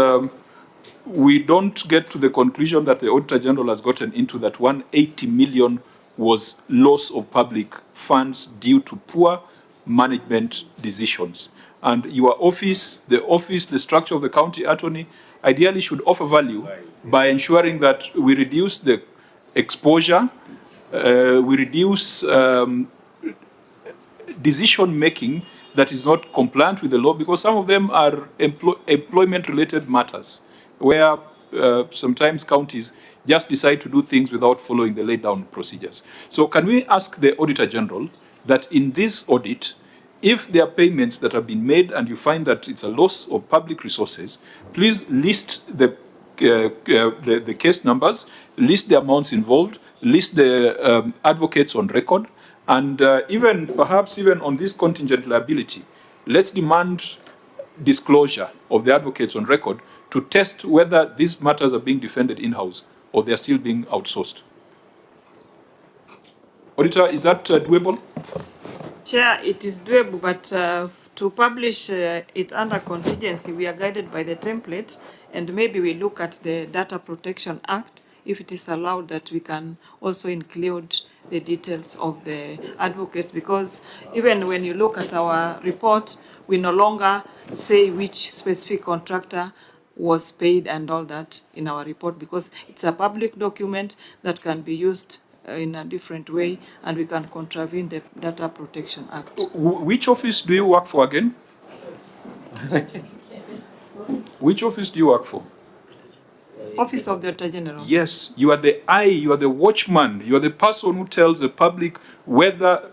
we don't get to the conclusion that the Auditor General has gotten into, that 180 million was loss of public funds due to poor management decisions. And your office, the structure of the county attorney, ideally should offer value by ensuring that we reduce the exposure, we reduce decision-making that is not compliant with the law, because some of them are employment-related matters, where sometimes counties just decide to do things without following the laid-down procedures. So can we ask the Auditor General that in this audit, if there are payments that have been made and you find that it's a loss of public resources, please list the case numbers, list the amounts involved, list the advocates on record, and perhaps even on this contingent liability, let's demand disclosure of the advocates on record to test whether these matters are being defended in-house or they're still being outsourced. Auditor, is that doable? Chair, it is doable, but to publish it under contingency, we are guided by the template, and maybe we look at the Data Protection Act, if it is allowed that we can also include the details of the advocates, because even when you look at our report, we no longer say which specific contractor was paid and all that in our report, because it's a public document that can be used in a different way, and we can contravene the Data Protection Act. Which office do you work for again? Which office do you work for? Office of the Auditor General. Yes, you are the eye, you are the watchman, you are the person who tells the public whether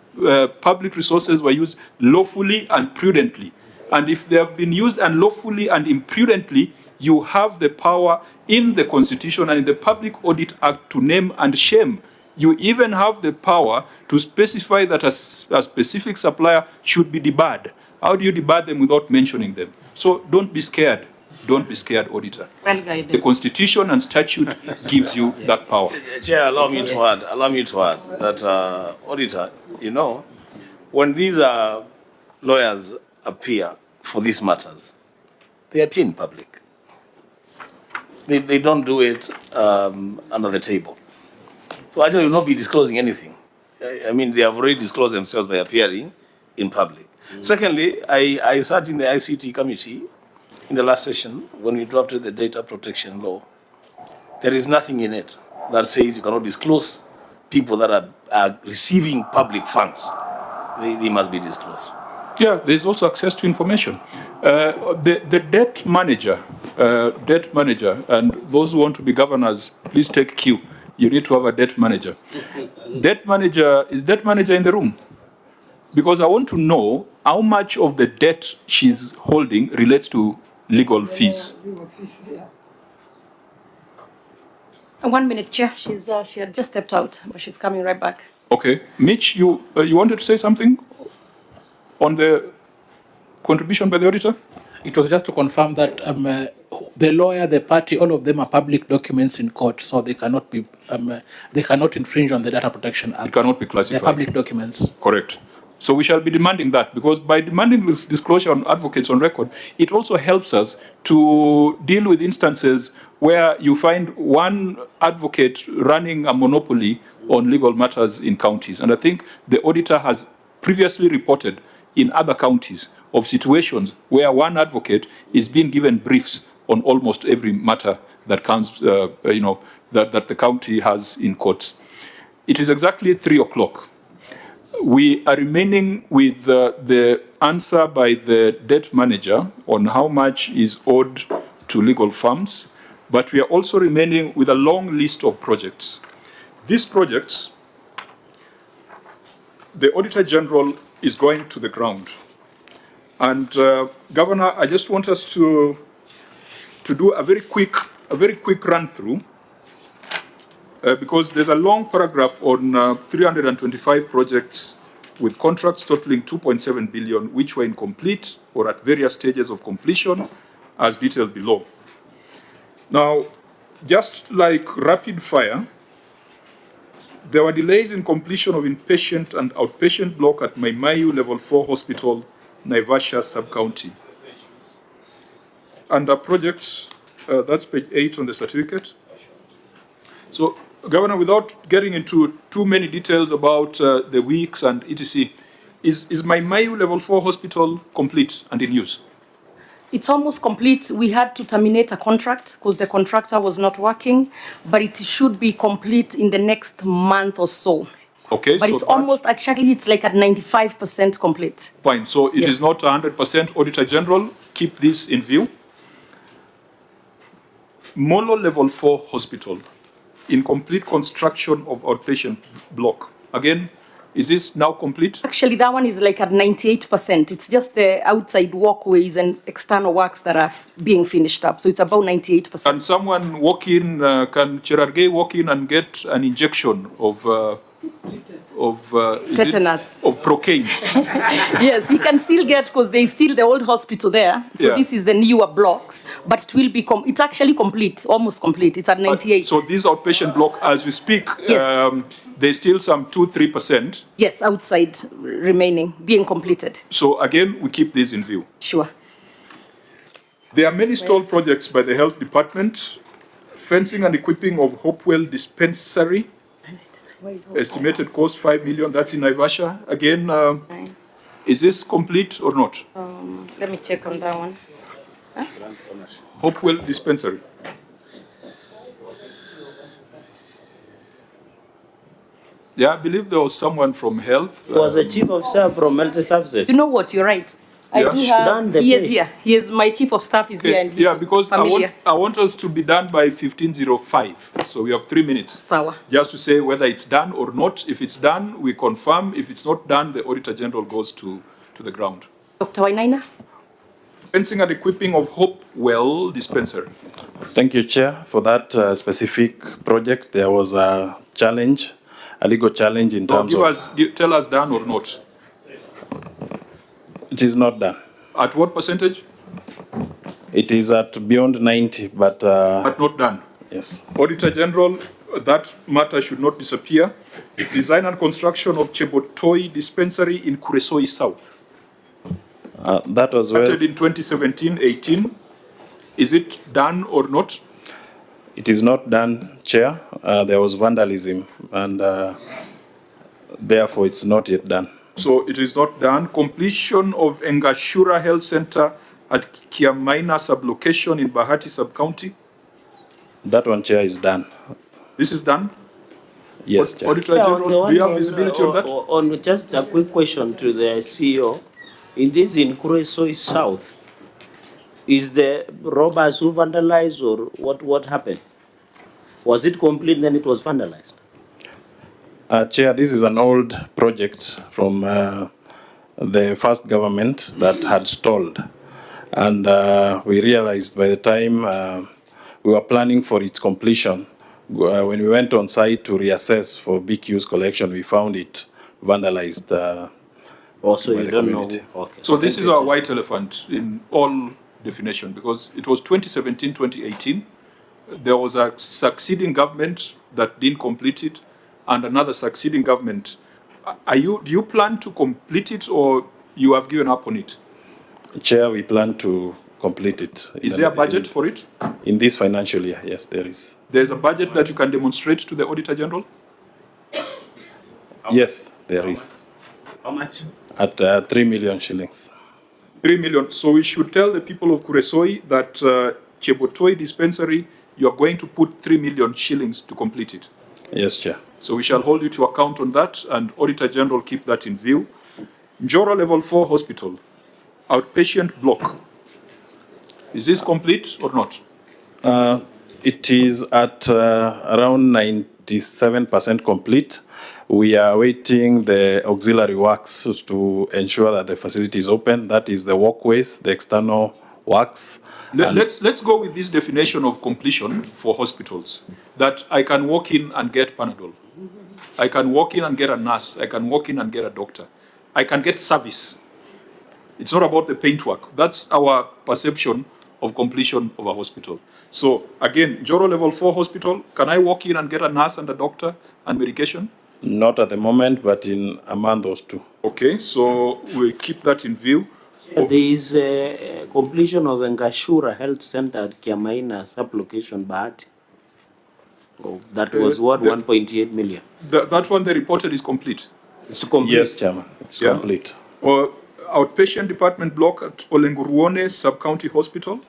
public resources were used lawfully and prudently. And if they have been used unlawfully and imprudently, you have the power in the Constitution and in the Public Audit Act to name and shame. You even have the power to specify that a specific supplier should be debarred. How do you debar them without mentioning them? So don't be scared. Don't be scared, auditor. Well guided. The Constitution and statute gives you that power. Chair, allow me to add that, auditor, you know, when these lawyers appear for these matters, they appear in public. They don't do it under the table. So actually will not be disclosing anything. I mean, they have already disclosed themselves by appearing in public. Secondly, I sat in the ICT committee in the last session when we drafted the data protection law. There is nothing in it that says you cannot disclose people that are receiving public funds. They must be disclosed. Yeah, there's also access to information. The debt manager, and those who want to be governors, please take cue. You need to have a debt manager. Is debt manager in the room? Because I want to know how much of the debt she's holding relates to legal fees. 1 minute, Chair. She had just stepped out, but she's coming right back. Okay. Mitch, you wanted to say something on the contribution by the auditor? It was just to confirm that the lawyer, the party, all of them are public documents in court, so they cannot be, they cannot infringe on the Data Protection Act. It cannot be classified. They're public documents. Correct. So we shall be demanding that, because by demanding this disclosure on advocates on record, it also helps us to deal with instances where you find one advocate running a monopoly on legal matters in counties. And I think the auditor has previously reported in other counties of situations where one advocate is being given briefs on almost every matter that comes, that the county has in courts. It is exactly 3 o'clock. We are remaining with the answer by the debt manager on how much is owed to legal firms, but we are also remaining with a long list of projects. These projects, the Auditor General is going to the ground. And Governor, I just want us to do a very quick run through, because there's a long paragraph on 325 projects with contracts totaling 2.7 billion, which were incomplete or at various stages of completion, as detailed below. Now, just like rapid fire, there were delays in completion of inpatient and outpatient block at Maimayu Level 4 Hospital, Naivasha Sub-County. Under projects, that's page 8 on the certificate. So, Governor, without getting into too many details about the weeks and etc., is Maimayu Level 4 Hospital complete and in use? It's almost complete. We had to terminate a contract because the contractor was not working, but it should be complete in the next month or so. Okay, but so it's almost, actually, it's like at 95% complete. Fine, so it is not 100%. Auditor General, keep this in view. Molo Level 4 Hospital, incomplete construction of outpatient block. Again, is this now complete? Actually, that one is like at 98%. It's just the outside walkways and external works that are being finished up. So it's about 98%. Can someone walk in, can Cherargei walk in and get an injection of tetanus? Of procaine? Yes, he can still get, because there is still the old hospital there. So this is the newer blocks, but it will be, it's actually complete, almost complete. It's at 98. So this outpatient block, as we speak, there's still some 2-3%. Yes, outside remaining, being completed. So again, we keep this in view. Sure. There are many stalled projects by the Health Department. Fencing and equipping of Hopewell Dispensary. Estimated cost 5 million, that's in Naivasha. Again, is this complete or not? Let me check on that one. Huh? Hopewell Dispensary. Yeah, I believe there was someone from health. There was a chief of staff from Health Services. You know what, you're right. I do have, he is here. He is, my chief of staff is here. And he's because I want us to be done by 15:05. So we have 3 minutes. Sawa. Just to say whether it's done or not. If it's done, we confirm. If it's not done, the Auditor General goes to the ground. Dr. Wainaina? Fencing and equipping of Hopewell Dispensary. Thank you, Chair. For that specific project, there was a challenge, a legal challenge in terms of... Tell us done or not. It is not done. At what percentage? It is at beyond 90, but... But not done. Yes. Auditor General, that matter should not disappear. Design and construction of Chebotoi Dispensary in Kuresoi South. That was well... Started in 2017-18. Is it done or not? It is not done, Chair. There was vandalism, and therefore it's not yet done. So it is not done. Completion of Engashura Health Center at Kiamaina sublocation in Bahati sub-county. That one, Chair, is done. This is done? Yes, Chair. Auditor General, do you have visibility on that? On just a quick question to the CEO. In this in Kuresoi South, is the robbers who vandalized or what happened? Was it complete then it was vandalized? Chair, this is an old project from the first government that had stalled. And we realized by the time we were planning for its completion, when we went on site to reassess for BQ's collection, we found it vandalized. Also, you don't know. Okay. So this is our white elephant in all definition, because it was 2017-2018. There was a succeeding government that didn't complete it, and another succeeding government. Do you plan to complete it, or you have given up on it? Chair, we plan to complete it. Is there a budget for it? In this financial year, yes, there is. There's a budget that you can demonstrate to the Auditor General? Yes, there is. How much? At 3 million shillings. 3 million. So we should tell the people of Kuresoi that Chebotoi Dispensary, you are going to put 3 million shillings to complete it. Yes, Chair. So we shall hold you to account on that, and Auditor General keep that in view. Njoro Level 4 Hospital, outpatient block. Is this complete or not? It is at around 97% complete. We are waiting the auxiliary works to ensure that the facility is open. That is the walkways, the external works. Let's go with this definition of completion for hospitals, that I can walk in and get Panadol. I can walk in and get a nurse. I can walk in and get a doctor. I can get service. It's not about the paintwork. That's our perception of completion of a hospital. So again, Joro Level 4 Hospital, can I walk in and get a nurse and a doctor and medication? Not at the moment, but in a month or two. Okay, so we keep that in view. There is completion of Engashura Health Center at Kiamaina sublocation Bahati. That was what, 1.8 million? That one they reported is complete. It's complete? Yes, Chairman, it's complete. Or outpatient department block at Olenguruone Sub-County Hospital?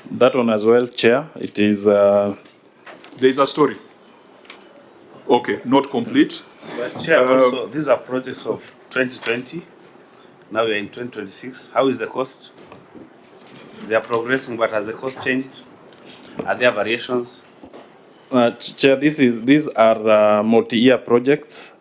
That one as well, Chair. It is... There is a story. Okay, not complete. Chair, also, these are projects of 2020. Now we are in 2026. How is the cost? They are progressing, but has the cost changed? Are there variations? Chair, these are multi-year projects,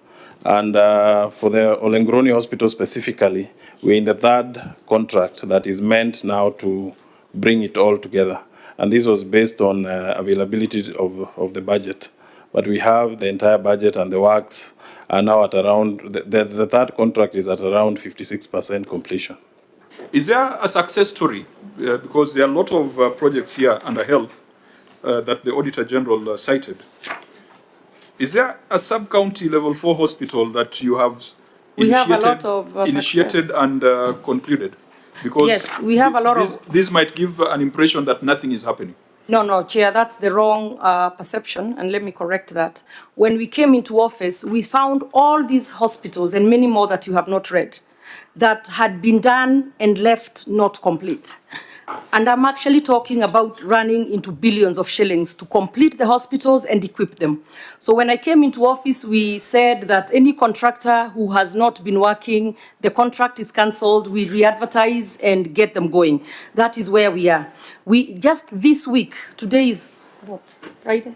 and for the Olengroni Hospital specifically, we're in the third contract that is meant now to bring it all together. And this was based on availability of the budget. But we have the entire budget, and the works are now at around, the third contract is at around 56% completion. Is there a success story? Because there are a lot of projects here under health that the Auditor General cited. Is there a sub-county level 4 hospital that you have initiated and concluded? Because yes, we have a lot of... This might give an impression that nothing is happening. No, Chair, that's the wrong perception, and let me correct that. When we came into office, we found all these hospitals and many more that you have not read that had been done and left not complete. And I'm actually talking about running into billions of shillings to complete the hospitals and equip them. So when I came into office, we said that any contractor who has not been working, the contract is cancelled, we re-advertise and get them going. That is where we are. We just this week, today is what, Friday?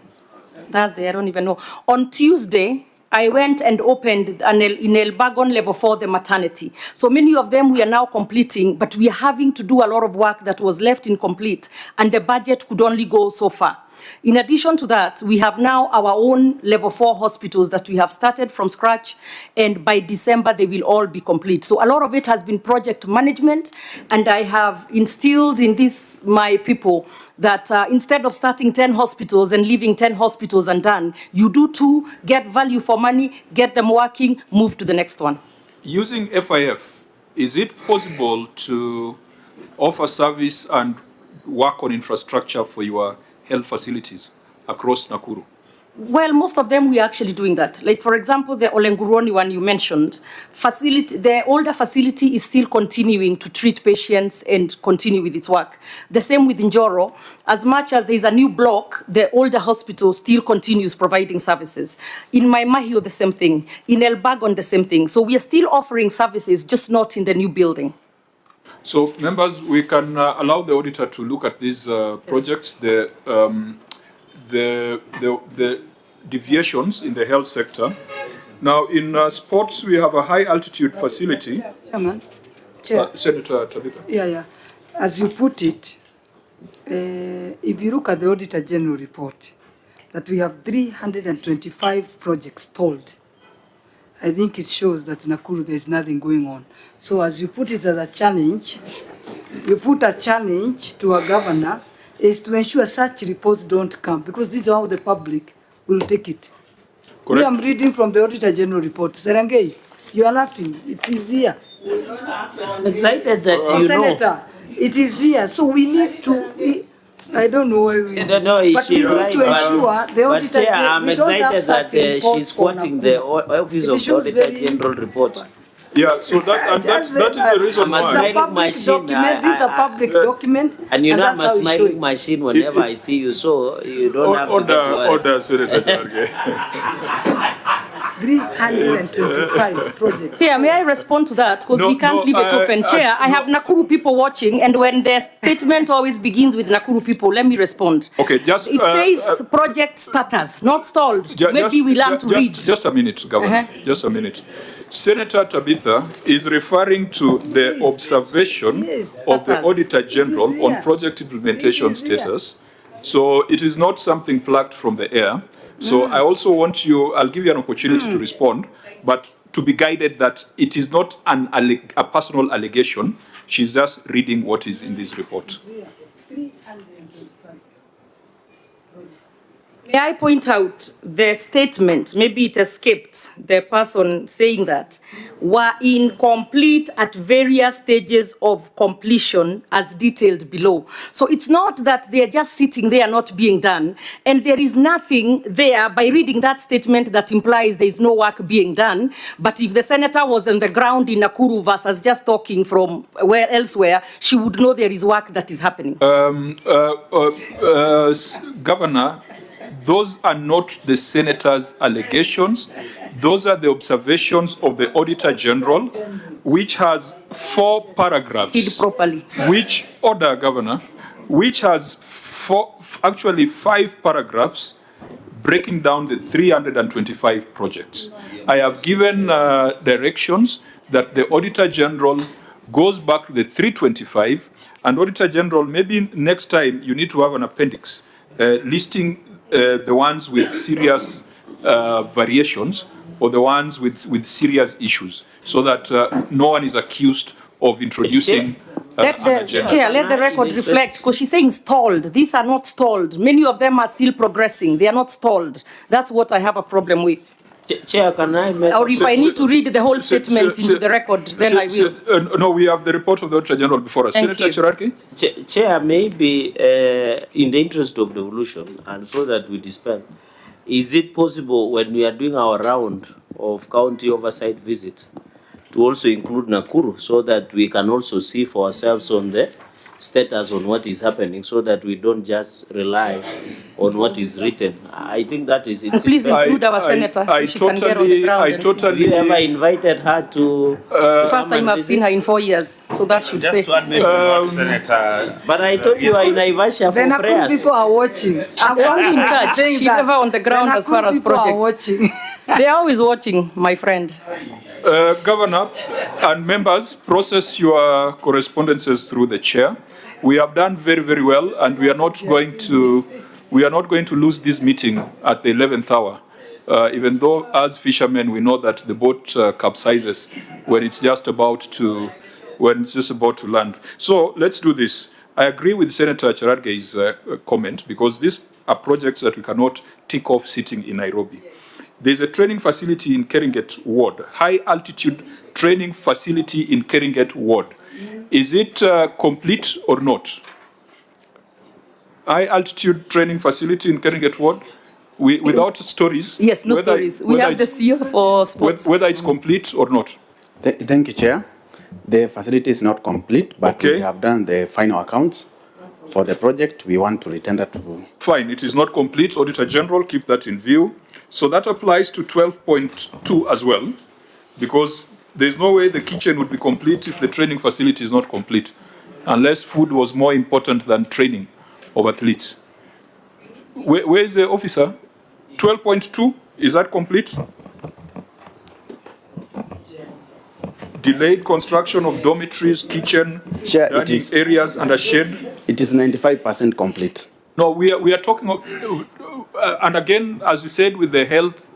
Thursday, I don't even know. On Tuesday, I went and opened in El Bagon level 4, the maternity. So many of them we are now completing, but we are having to do a lot of work that was left incomplete, and the budget could only go so far. In addition to that, we have now our own level 4 hospitals that we have started from scratch, and by December they will all be complete. So a lot of it has been project management, and I have instilled in this my people that instead of starting 10 hospitals and leaving 10 hospitals undone, you do 2, get value for money, get them working, move to the next one. Using FIF, is it possible to offer service and work on infrastructure for your health facilities across Nakuru? Well, most of them we are actually doing that. Like, for example, the Olenguroni one you mentioned, the older facility is still continuing to treat patients and continue with its work. The same with Njoro. As much as there is a new block, the older hospital still continues providing services. In Maimahio, the same thing. In El Bagon, the same thing. So we are still offering services, just not in the new building. So, members, we can allow the auditor to look at these projects, the deviations in the health sector. Now, in sports, we have a high-altitude facility. Chairman. Chair. Senator Tabitha. Yeah. As you put it, if you look at the Auditor General report, that we have 325 projects stalled, I think it shows that in Nakuru there is nothing going on. So as you put it as a challenge, you put a challenge to a governor is to ensure such reports don't come, because this is how the public will take it. Correct. Me, I'm reading from the Auditor General report. Serengei, you are laughing. It is here. I'm excited that you Senator, know. it is here. So we need to... I don't know why we... But we need to ensure the auditor... Chair, I'm excited that she's quoting the Office of the Auditor General report. Yeah, so that is the reason why. This is a public document, and you know I'm that's how a we show smiling it. machine whenever I see you, so you don't have to Order, Senator Jarge. 325 projects. Chair, may I respond to that? Because we can't leave it open. Chair, I have Nakuru people watching, and when their statement always begins with Nakuru people, let me respond. Okay, just... It says project status, not stalled. Maybe we learn to read. Just a minute, Governor. Just a minute. Senator Tabitha is referring to the observation of the Auditor General on project implementation status. So it is not something plucked from the air. So I also want you, I'll give you an opportunity to respond, but to be guided that it is not a personal allegation. She's just reading what is in this report. May I point out the statement, maybe it escaped the person saying that, were incomplete at various stages of completion as detailed below. So it's not that they're just sitting there not being done, and there is nothing there by reading that statement that implies there is no work being done. But if the senator was on the ground in Nakuru versus just talking from elsewhere, she would know there is work that is happening. Governor, those are not the senator's allegations. Those are the observations of the Auditor General, which has 4 paragraphs. Read properly. Which, order, Governor, which has actually 5 paragraphs breaking down the 325 projects. I have given directions that the Auditor General goes back to the 325, and Auditor General, maybe next time you need to have an appendix listing the ones with serious variations or the ones with serious issues, so that no one is accused of introducing Let the record reflect, because she's saying stalled. These are not stalled. Many of them are still progressing. They are not stalled. That's what I have a problem with. Chair, can I make... Or if I need to read the whole statement into the record, then I will. No, we have the report of the Auditor General before us. Senator Chirarki? Chair, maybe in the interest of devolution, and so that we dispel, is it possible when we are doing our round of county oversight visit to also include Nakuru, so that we can also see for ourselves on the status on what is happening, so that we don't just rely on what is written? I think that is... And please include our senator so she can get on the ground. Have you ever invited her to... the first time I've seen her in 4 years, so that should say. Senator... But I told you are in Naivasha for the prayers. People are watching. I'm only in charge. She's never on the ground as far as projects. Are watching. They are always watching, my friend. Governor and members, process your correspondences through the chair. We have done very, very well, and we are not going to lose this meeting at the 11th hour. Even though, as fishermen, we know that the boat capsizes when it's just about to land. So let's do this. I agree with Senator Charadge's comment, because these are projects that we cannot tick off sitting in Nairobi. There's a training facility in Keringet Ward, high altitude training facility in Keringet Ward. Is it complete or not? High altitude training facility in Keringet Ward, without stories. Yes, no stories. We have the CEO for sports. Whether it's complete or not. Thank you, Chair. The facility is not complete, but we have done the final accounts for the project. We want to return that to... Fine, it is not complete. Auditor General, keep that in view. So that applies to 12.2 as well, because there's no way the kitchen would be complete if the training facility is not complete, unless food was more important than training of athletes. Where is the officer? 12.2, is that complete? Delayed construction of dormitories, kitchen, dining areas, and a shed. It is 95% complete. No, we are talking of, and again, as you said, with the health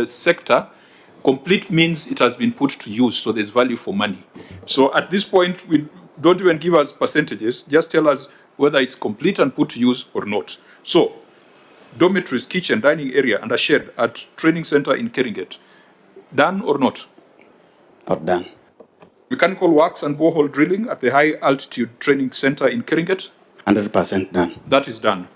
sector, complete means it has been put to use, so there's value for money. So at this point, we don't even give us percentages, just tell us whether it's complete and put to use or not. So, dormitories, kitchen, dining area, and a shed at training center in Keringet, done or not? Not done. Mechanical works and borehole drilling at the high altitude training center in Keringet? 100% done. That is done.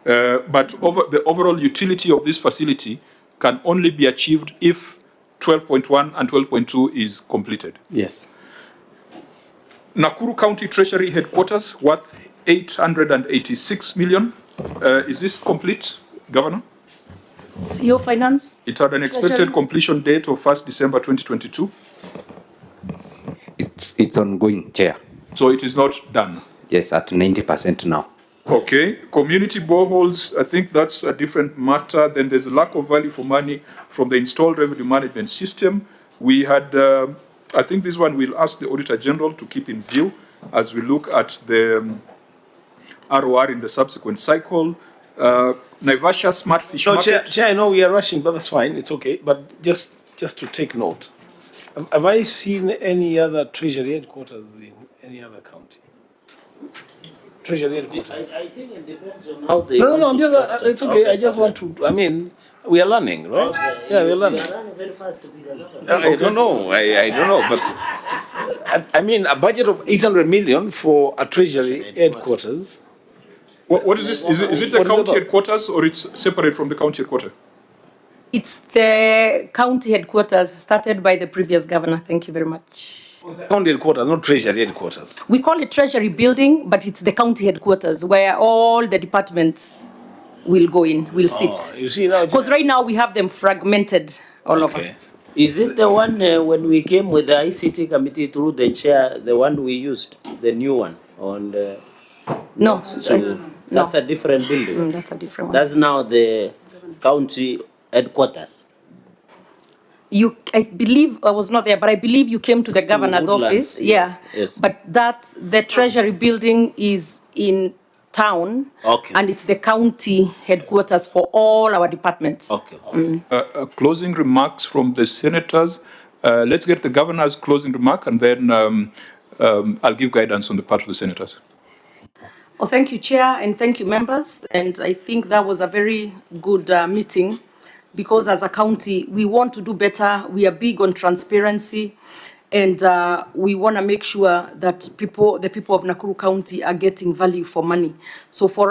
But the overall utility of this facility can only be achieved if 12.1 and 12.2 is completed. Yes. Nakuru County Treasury Headquarters worth 886 million. Is this complete, Governor? CEO Finance? It had an expected completion date of 1st December 2022. It's ongoing, Chair. So it is not done? Yes, at 90% now. Okay. Community boreholes, I think that's a different matter. Then there's a lack of value for money from the installed revenue management system. We had, I think this one we'll ask the Auditor General to keep in view as we look at the ROR in the subsequent cycle. Naivasha Smart Fish Market. Chair, I know we are rushing, but that's fine. It's okay. But just to take note, have I seen any other Treasury headquarters in any other county? Treasury headquarters. I think it depends on how they it's okay. I just want to, I mean, we are learning, right? Okay. Yeah, we are learning. We are learning very fast to be the governor. I don't know. I don't know, but I mean, a budget of 800 million for a Treasury headquarters. What is this? Is it the county headquarters or it's separate from the county headquarters? It's the county headquarters started by the previous governor. Thank you very much. County headquarters, not Treasury headquarters. We call it Treasury building, but it's the county headquarters where all the departments will go in, will sit. You see now, because right now we have them fragmented all over. Is it the one when we came with the ICT committee through the chair, the one we used, the new one? On the no, that's a different building. That's a different one. That's now the county headquarters. I believe I was not there, but I believe you came to the governor's office. Yes, Yeah, yes. but the Treasury building is in town, and it's the county headquarters for all our departments. Okay. Closing remarks from the senators. Let's get the governor's closing remark, and then I'll give guidance on the part of the senators. Oh, thank you, Chair, and thank you, members. And I think that was a very good meeting, because as a county, we want to do better. We are big on transparency, and we want to make sure that the people of Nakuru County are getting value for money. So for